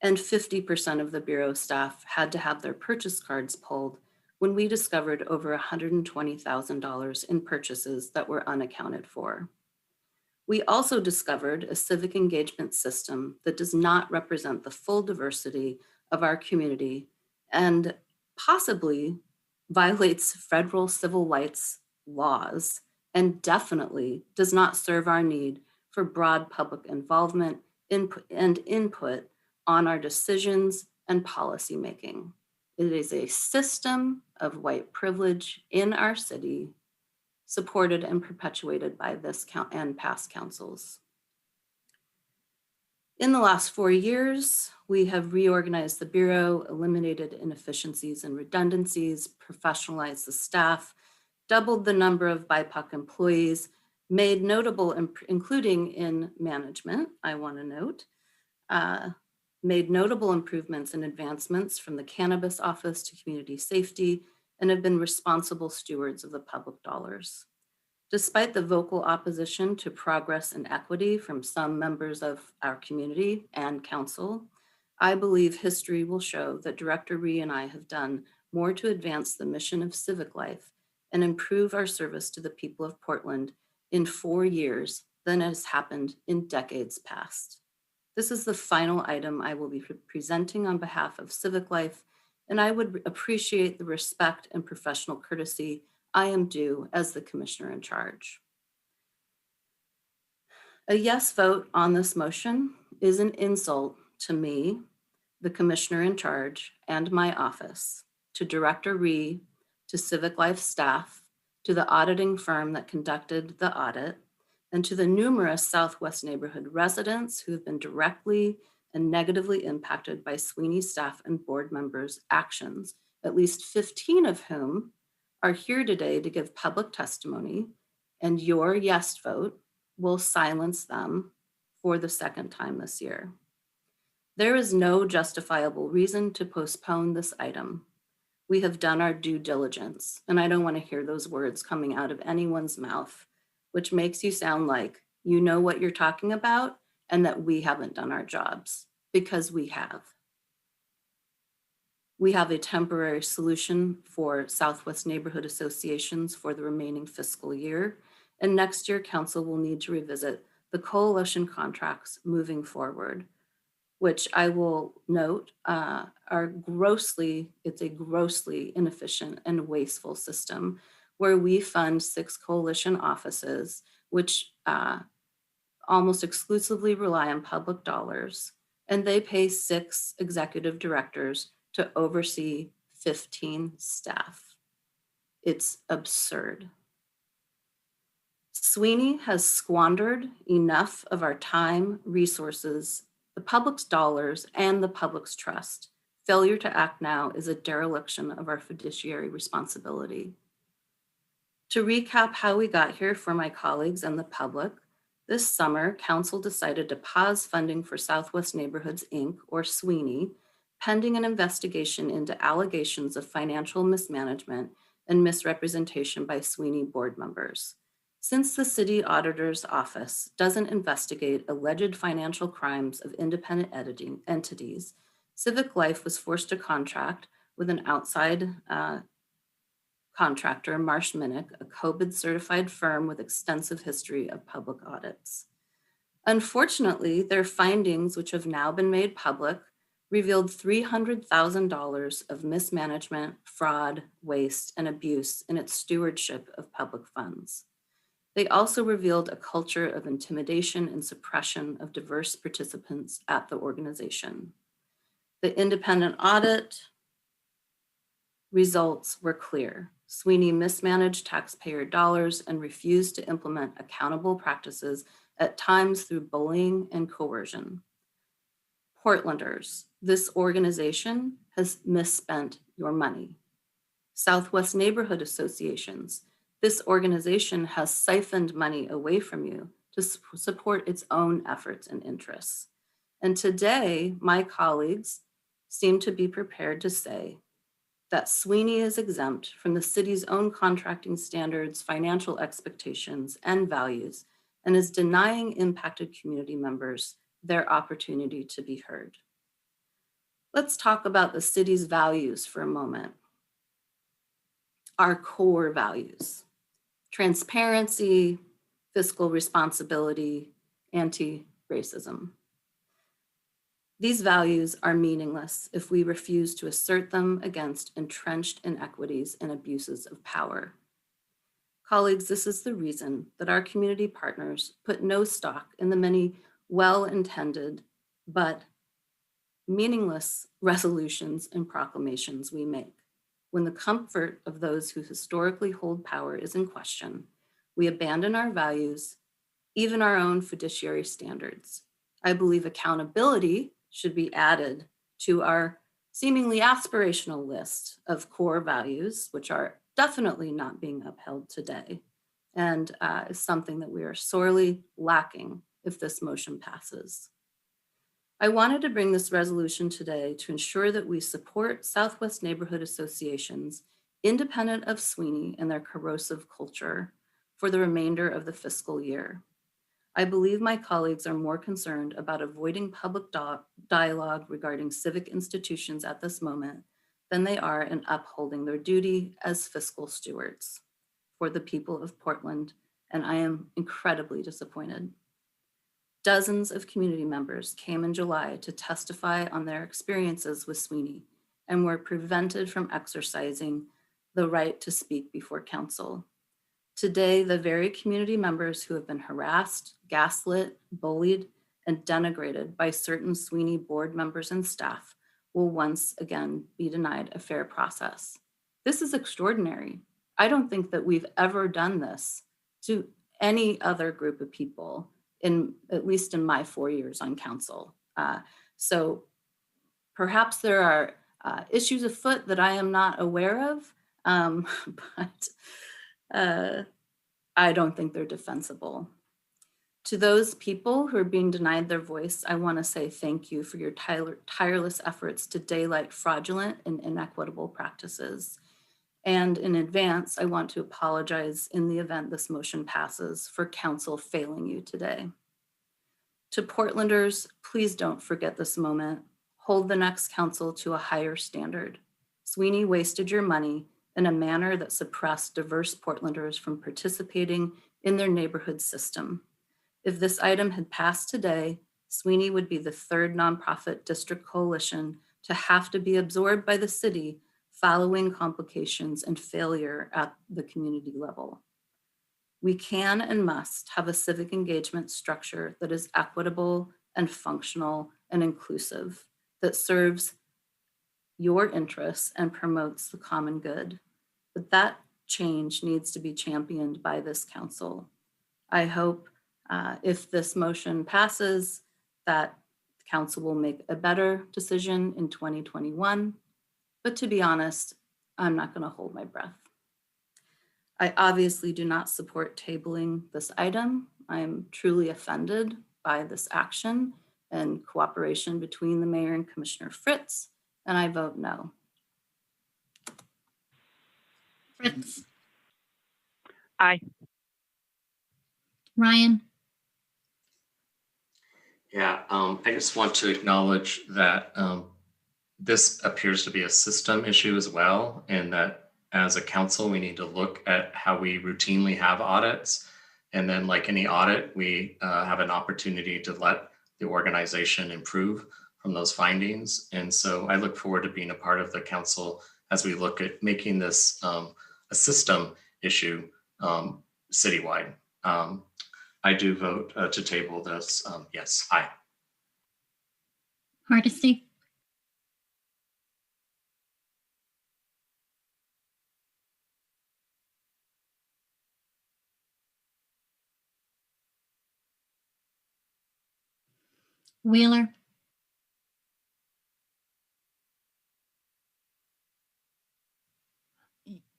And 50% of the bureau staff had to have their purchase cards pulled when we discovered over $120,000 in purchases that were unaccounted for. We also discovered a civic engagement system that does not represent the full diversity of our community and possibly violates federal civil rights laws and definitely does not serve our need for broad public involvement and input on our decisions and policy making. It is a system of white privilege in our city, supported and perpetuated by this and past councils. In the last 4 years, we have reorganized the Bureau, eliminated inefficiencies and redundancies, professionalized the staff, doubled the number of BIPOC employees, made notable, including in management, I want to note, made notable improvements and advancements from the cannabis office to community safety, and have been responsible stewards of the public dollars. Despite the vocal opposition to progress and equity from some members of our community and council, I believe history will show that Director Ree and I have done more to advance the mission of Civic Life and improve our service to the people of Portland in 4 years than has happened in decades past. This is the final item I will be presenting on behalf of Civic Life, and I would appreciate the respect and professional courtesy I am due as the commissioner in charge. A yes vote on this motion is an insult to me, the commissioner in charge, and my office, to Director Ree, to Civic Life staff, to the auditing firm that conducted the audit, and to the numerous Southwest neighborhood residents who have been directly and negatively impacted by Sweeney staff and board members' actions, at least 15 of whom are here today to give public testimony, and your yes vote will silence them for the second time this year. There is no justifiable reason to postpone this item. We have done our due diligence, and I don't want to hear those words coming out of anyone's mouth, which makes you sound like you know what you're talking about and that we haven't done our jobs, because we have. We have a temporary solution for Southwest neighborhood associations for the remaining fiscal year, and next year council will need to revisit the coalition contracts moving forward, which I will note it's a grossly inefficient and wasteful system where we fund 6 coalition offices, which almost exclusively rely on public dollars, and they pay 6 executive directors to oversee 15 staff. It's absurd. Sweeney has squandered enough of our time, resources, the public's dollars, and the public's trust. Failure to act now is a dereliction of our fiduciary responsibility. To recap how we got here for my colleagues and the public, this summer, Council decided to pause funding for Southwest Neighborhoods, Inc., or Sweeney, pending an investigation into allegations of financial mismanagement and misrepresentation by Sweeney board members. Since the city auditor's office doesn't investigate alleged financial crimes of independent entities, Civic Life was forced to contract with an outside contractor, Marsh Minnick, a COVID certified firm with extensive history of public audits. Unfortunately, their findings, which have now been made public, revealed $300,000 of mismanagement, fraud, waste, and abuse in its stewardship of public funds. They also revealed a culture of intimidation and suppression of diverse participants at the organization. The independent audit results were clear. Sweeney mismanaged taxpayer dollars and refused to implement accountable practices, at times through bullying and coercion. Portlanders, this organization has misspent your money. Southwest Neighborhood Associations, this organization has siphoned money away from you to support its own efforts and interests. And today, my colleagues seem to be prepared to say that Sweeney is exempt from the city's own contracting standards, financial expectations, and values, and is denying impacted community members their opportunity to be heard. Let's talk about the city's values for a moment. Our core values: transparency, fiscal responsibility, anti-racism. These values are meaningless if we refuse to assert them against entrenched inequities and abuses of power. Colleagues, this is the reason that our community partners put no stock in the many well-intended but meaningless resolutions and proclamations we make. When the comfort of those who historically hold power is in question, we abandon our values, even our own fiduciary standards. I believe accountability should be added to our seemingly aspirational list of core values, which are definitely not being upheld today, and is something that we are sorely lacking if this motion passes. I wanted to bring this resolution today to ensure that we support Southwest Neighborhood Associations, independent of Sweeney and their corrosive culture, for the remainder of the fiscal year. I believe my colleagues are more concerned about avoiding public dialogue regarding civic institutions at this moment than they are in upholding their duty as fiscal stewards for the people of Portland, and I am incredibly disappointed. Dozens of community members came in July to testify on their experiences with Sweeney and were prevented from exercising the right to speak before council. Today, the very community members who have been harassed, gaslit, bullied, and denigrated by certain Sweeney board members and staff will once again be denied a fair process. This is extraordinary. I don't think that we've ever done this to any other group of people, at least in my 4 years on council. So perhaps there are issues afoot that I am not aware of, but I don't think they're defensible. To those people who are being denied their voice, I want to say thank you for your tireless efforts to daylight fraudulent and inequitable practices. And in advance, I want to apologize in the event this motion passes for council failing you today. To Portlanders, please don't forget this moment. Hold the next council to a higher standard. Sweeney wasted your money in a manner that suppressed diverse Portlanders from participating in their neighborhood system. If this item had passed today, Sweeney would be the third nonprofit district coalition to have to be absorbed by the city following complications and failure at the community level. We can and must have a civic engagement structure that is equitable and functional and inclusive, that serves your interests and promotes the common good. But that change needs to be championed by this council. I hope if this motion passes, that council will make a better decision in 2021. But to be honest, I'm not going to hold my breath. I obviously do not support tabling this item. I'm truly offended by this action and cooperation between the mayor and Commissioner Fritz, and I vote no. Fritz. Aye. Ryan. Yeah, I just want to acknowledge that this appears to be a system issue as well, and that as a council, we need to look at how we routinely have audits. And then like any audit, we have an opportunity to let the organization improve from those findings. And so I look forward to being a part of the council as we look at making this a system issue citywide. I do vote to table this. Yes, aye. Hardesty. Wheeler.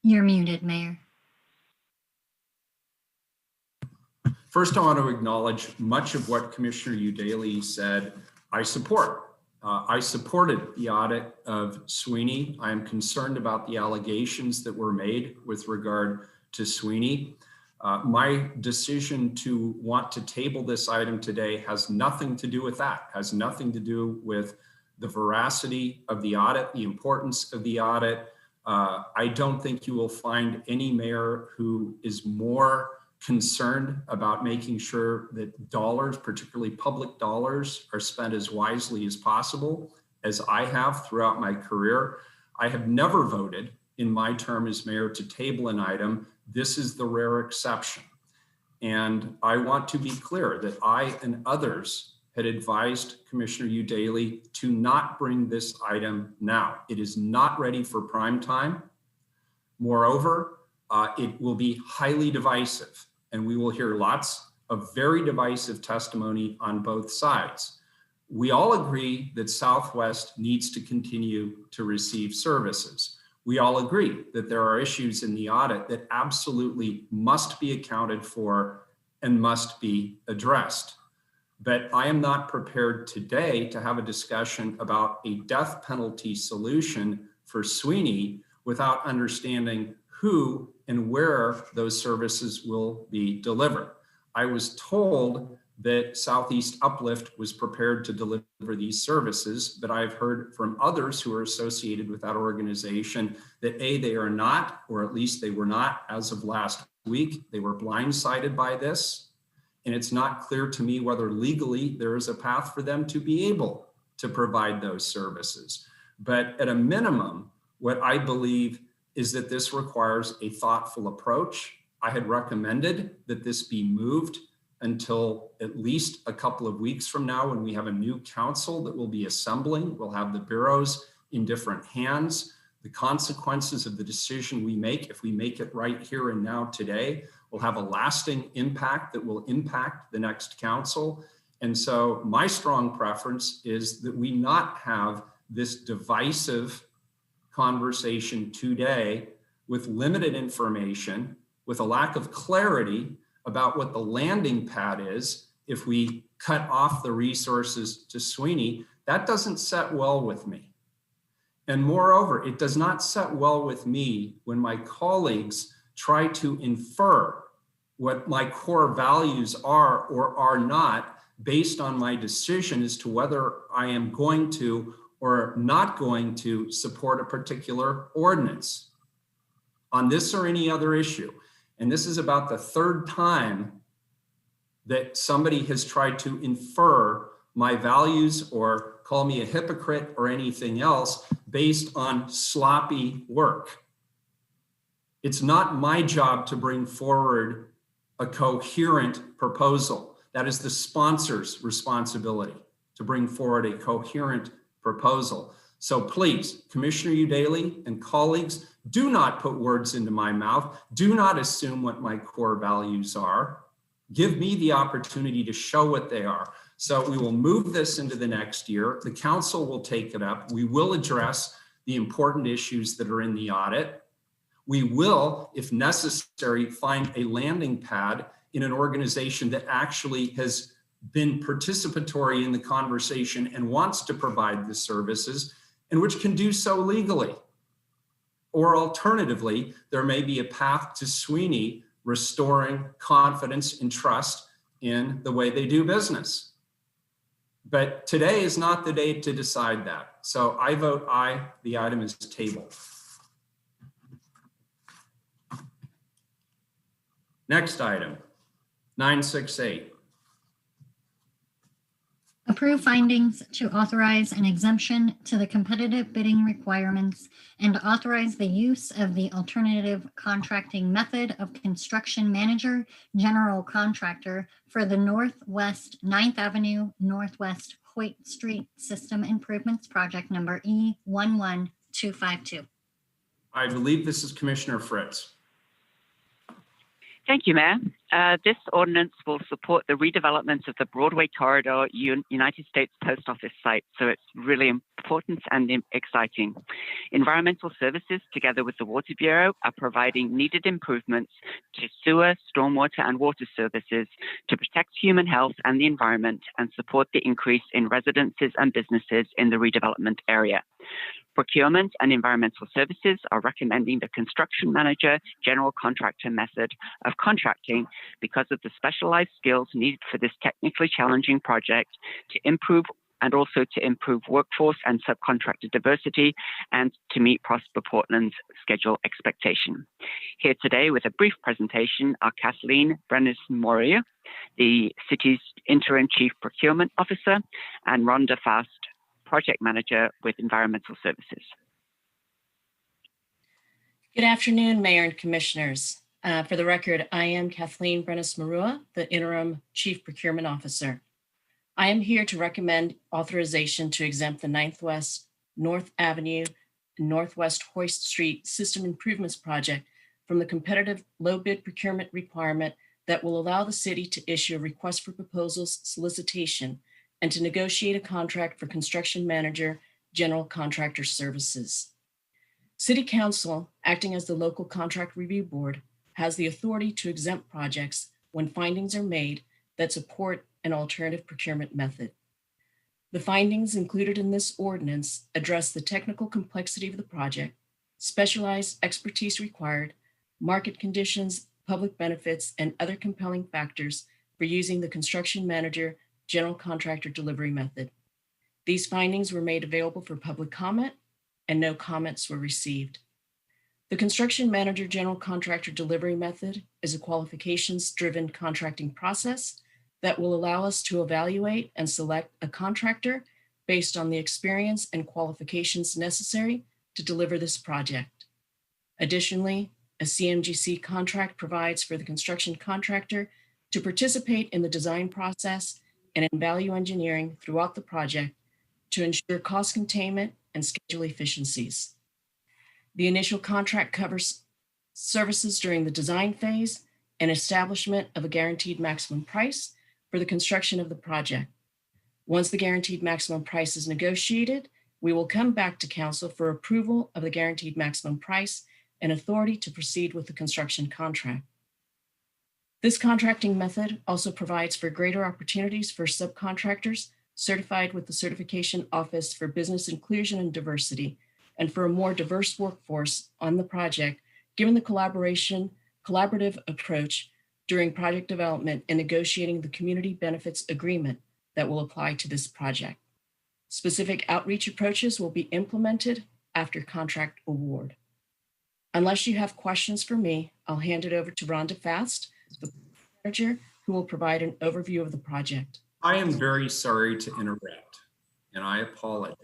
You're muted, Mayor. First, I want to acknowledge much of what Commissioner Udaly said. I support. I supported the audit of Sweeney. I am concerned about the allegations that were made with regard to Sweeney. My decision to want to table this item today has nothing to do with that, has nothing to do with the veracity of the audit, the importance of the audit. I don't think you will find any mayor who is more concerned about making sure that dollars, particularly public dollars, are spent as wisely as possible, as I have throughout my career. I have never voted in my term as mayor to table an item. This is the rare exception. And I want to be clear that I and others had advised Commissioner Udaly to not bring this item now. It is not ready for prime time. Moreover, it will be highly divisive, and we will hear lots of very divisive testimony on both sides. We all agree that Southwest needs to continue to receive services. We all agree that there are issues in the audit that absolutely must be accounted for and must be addressed. But I am not prepared today to have a discussion about a death penalty solution for Sweeney without understanding who and where those services will be delivered. I was told that Southeast Uplift was prepared to deliver these services, but I've heard from others who are associated with that organization that A, they are not, or at least they were not as of last week. They were blindsided by this. And it's not clear to me whether legally there is a path for them to be able to provide those services. But at a minimum, what I believe is that this requires a thoughtful approach. I had recommended that this be moved until at least a couple of weeks from now when we have a new council that will be assembling. We'll have the bureaus in different hands. The consequences of the decision we make, if we make it right here and now today, will have a lasting impact that will impact the next council. And so my strong preference is that we not have this divisive conversation today with limited information, with a lack of clarity about what the landing pad is if we cut off the resources to Sweeney. That doesn't set well with me. And moreover, it does not set well with me when my colleagues try to infer what my core values are or are not based on my decision as to whether I am going to or not going to support a particular ordinance on this or any other issue. And this is about the third time that somebody has tried to infer my values or call me a hypocrite or anything else based on sloppy work. It's not my job to bring forward a coherent proposal. That is the sponsor's responsibility to bring forward a coherent proposal. So please, Commissioner Udaley and colleagues, do not put words into my mouth. Do not assume what my core values are. Give me the opportunity to show what they are. So we will move this into the next year. The council will take it up. We will address the important issues that are in the audit. We will, if necessary, find a landing pad in an organization that actually has been participatory in the conversation and wants to provide the services, and which can do so legally. Or alternatively, there may be a path to Sweeney restoring confidence and trust in the way they do business. But today is not the day to decide that. So I vote aye, the item is tabled. Next item, 968. Approve findings to authorize an exemption to the competitive bidding requirements and authorize the use of the alternative contracting method of construction manager, general contractor for the Northwest 9th Avenue, Northwest Hoyt Street System Improvements Project number E11252. I believe this is Commissioner Fritz. Thank you, Mayor. This ordinance will support the redevelopment of the Broadway Corridor United States Post Office site, so it's really important and exciting. Environmental Services, together with the Water Bureau, are providing needed improvements to sewer, stormwater, and water services to protect human health and the environment and support the increase in residences and businesses in the redevelopment area. Procurement and Environmental Services are recommending the construction manager general contractor method of contracting because of the specialized skills needed for this technically challenging project to improve workforce and subcontractor diversity and to meet Prosper Portland's schedule expectation. Here today with a brief presentation are Kathleen Brennis-Moria, the city's interim chief procurement officer, and Rhonda Fast, project manager with Environmental Services. Good afternoon, Mayor and Commissioners. For the record, I am Kathleen Brennis-Marua, the interim chief procurement officer. I am here to recommend authorization to exempt the 9th West, North Avenue, and Northwest Hoyst Street System Improvements Project from the competitive low bid procurement requirement that will allow the city to issue a request for proposals solicitation and to negotiate a contract for construction manager, general contractor services. City Council, acting as the local contract review board, has the authority to exempt projects when findings are made that support an alternative procurement method. The findings included in this ordinance address the technical complexity of the project, specialized expertise required, market conditions, public benefits, and other compelling factors for using the construction manager general contractor delivery method. These findings were made available for public comment and no comments were received. The construction manager general contractor delivery method is a qualifications-driven contracting process that will allow us to evaluate and select a contractor based on the experience and qualifications necessary to deliver this project. Additionally, a CMGC contract provides for the construction contractor to participate in the design process and in value engineering throughout the project to ensure cost containment and schedule efficiencies. The initial contract covers services during the design phase and establishment of a guaranteed maximum price for the construction of the project. Once the guaranteed maximum price is negotiated, we will come back to council for approval of the guaranteed maximum price and authority to proceed with the construction contract. This contracting method also provides for greater opportunities for subcontractors certified with the Certification Office for Business Inclusion and Diversity, and for a more diverse workforce on the project, given the collaborative approach during project development and negotiating the community benefits agreement that will apply to this project. Specific outreach approaches will be implemented after contract award. Unless you have questions for me, I'll hand it over to Rhonda Fast, the manager, who will provide an overview of the project. I am very sorry to interrupt, and I apologize.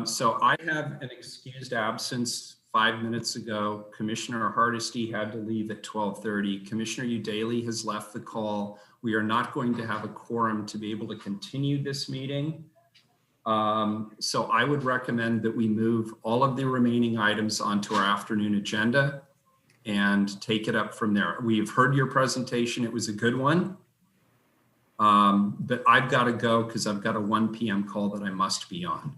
So I have an excused absence 5 minutes ago. Commissioner Hardesty had to leave at 12:30. Commissioner Udaly has left the call. We are not going to have a quorum to be able to continue this meeting. So I would recommend that we move all of the remaining items onto our afternoon agenda and take it up from there. We've heard your presentation. It was a good one. But I've got to go because I've got a 1 p.m. call that I must be on.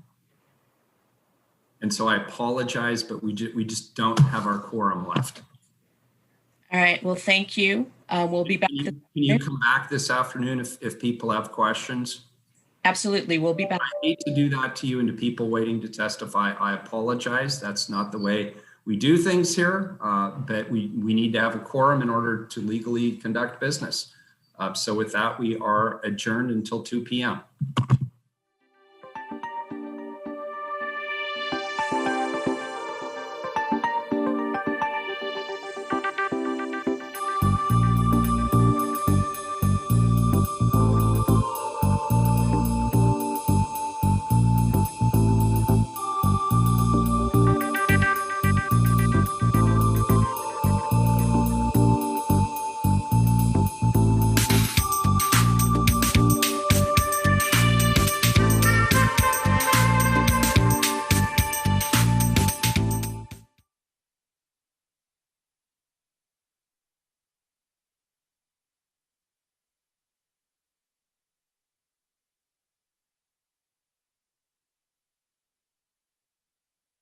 And so I apologize, but we just don't have our quorum left. All right, well, thank you. We'll be back. Can you come back this afternoon if people have questions? Absolutely, we'll be back. I hate to do that to you and to people waiting to testify. I apologize. That's not the way we do things here, but we need to have a quorum in order to legally conduct business. So with that, we are adjourned until 2 p.m.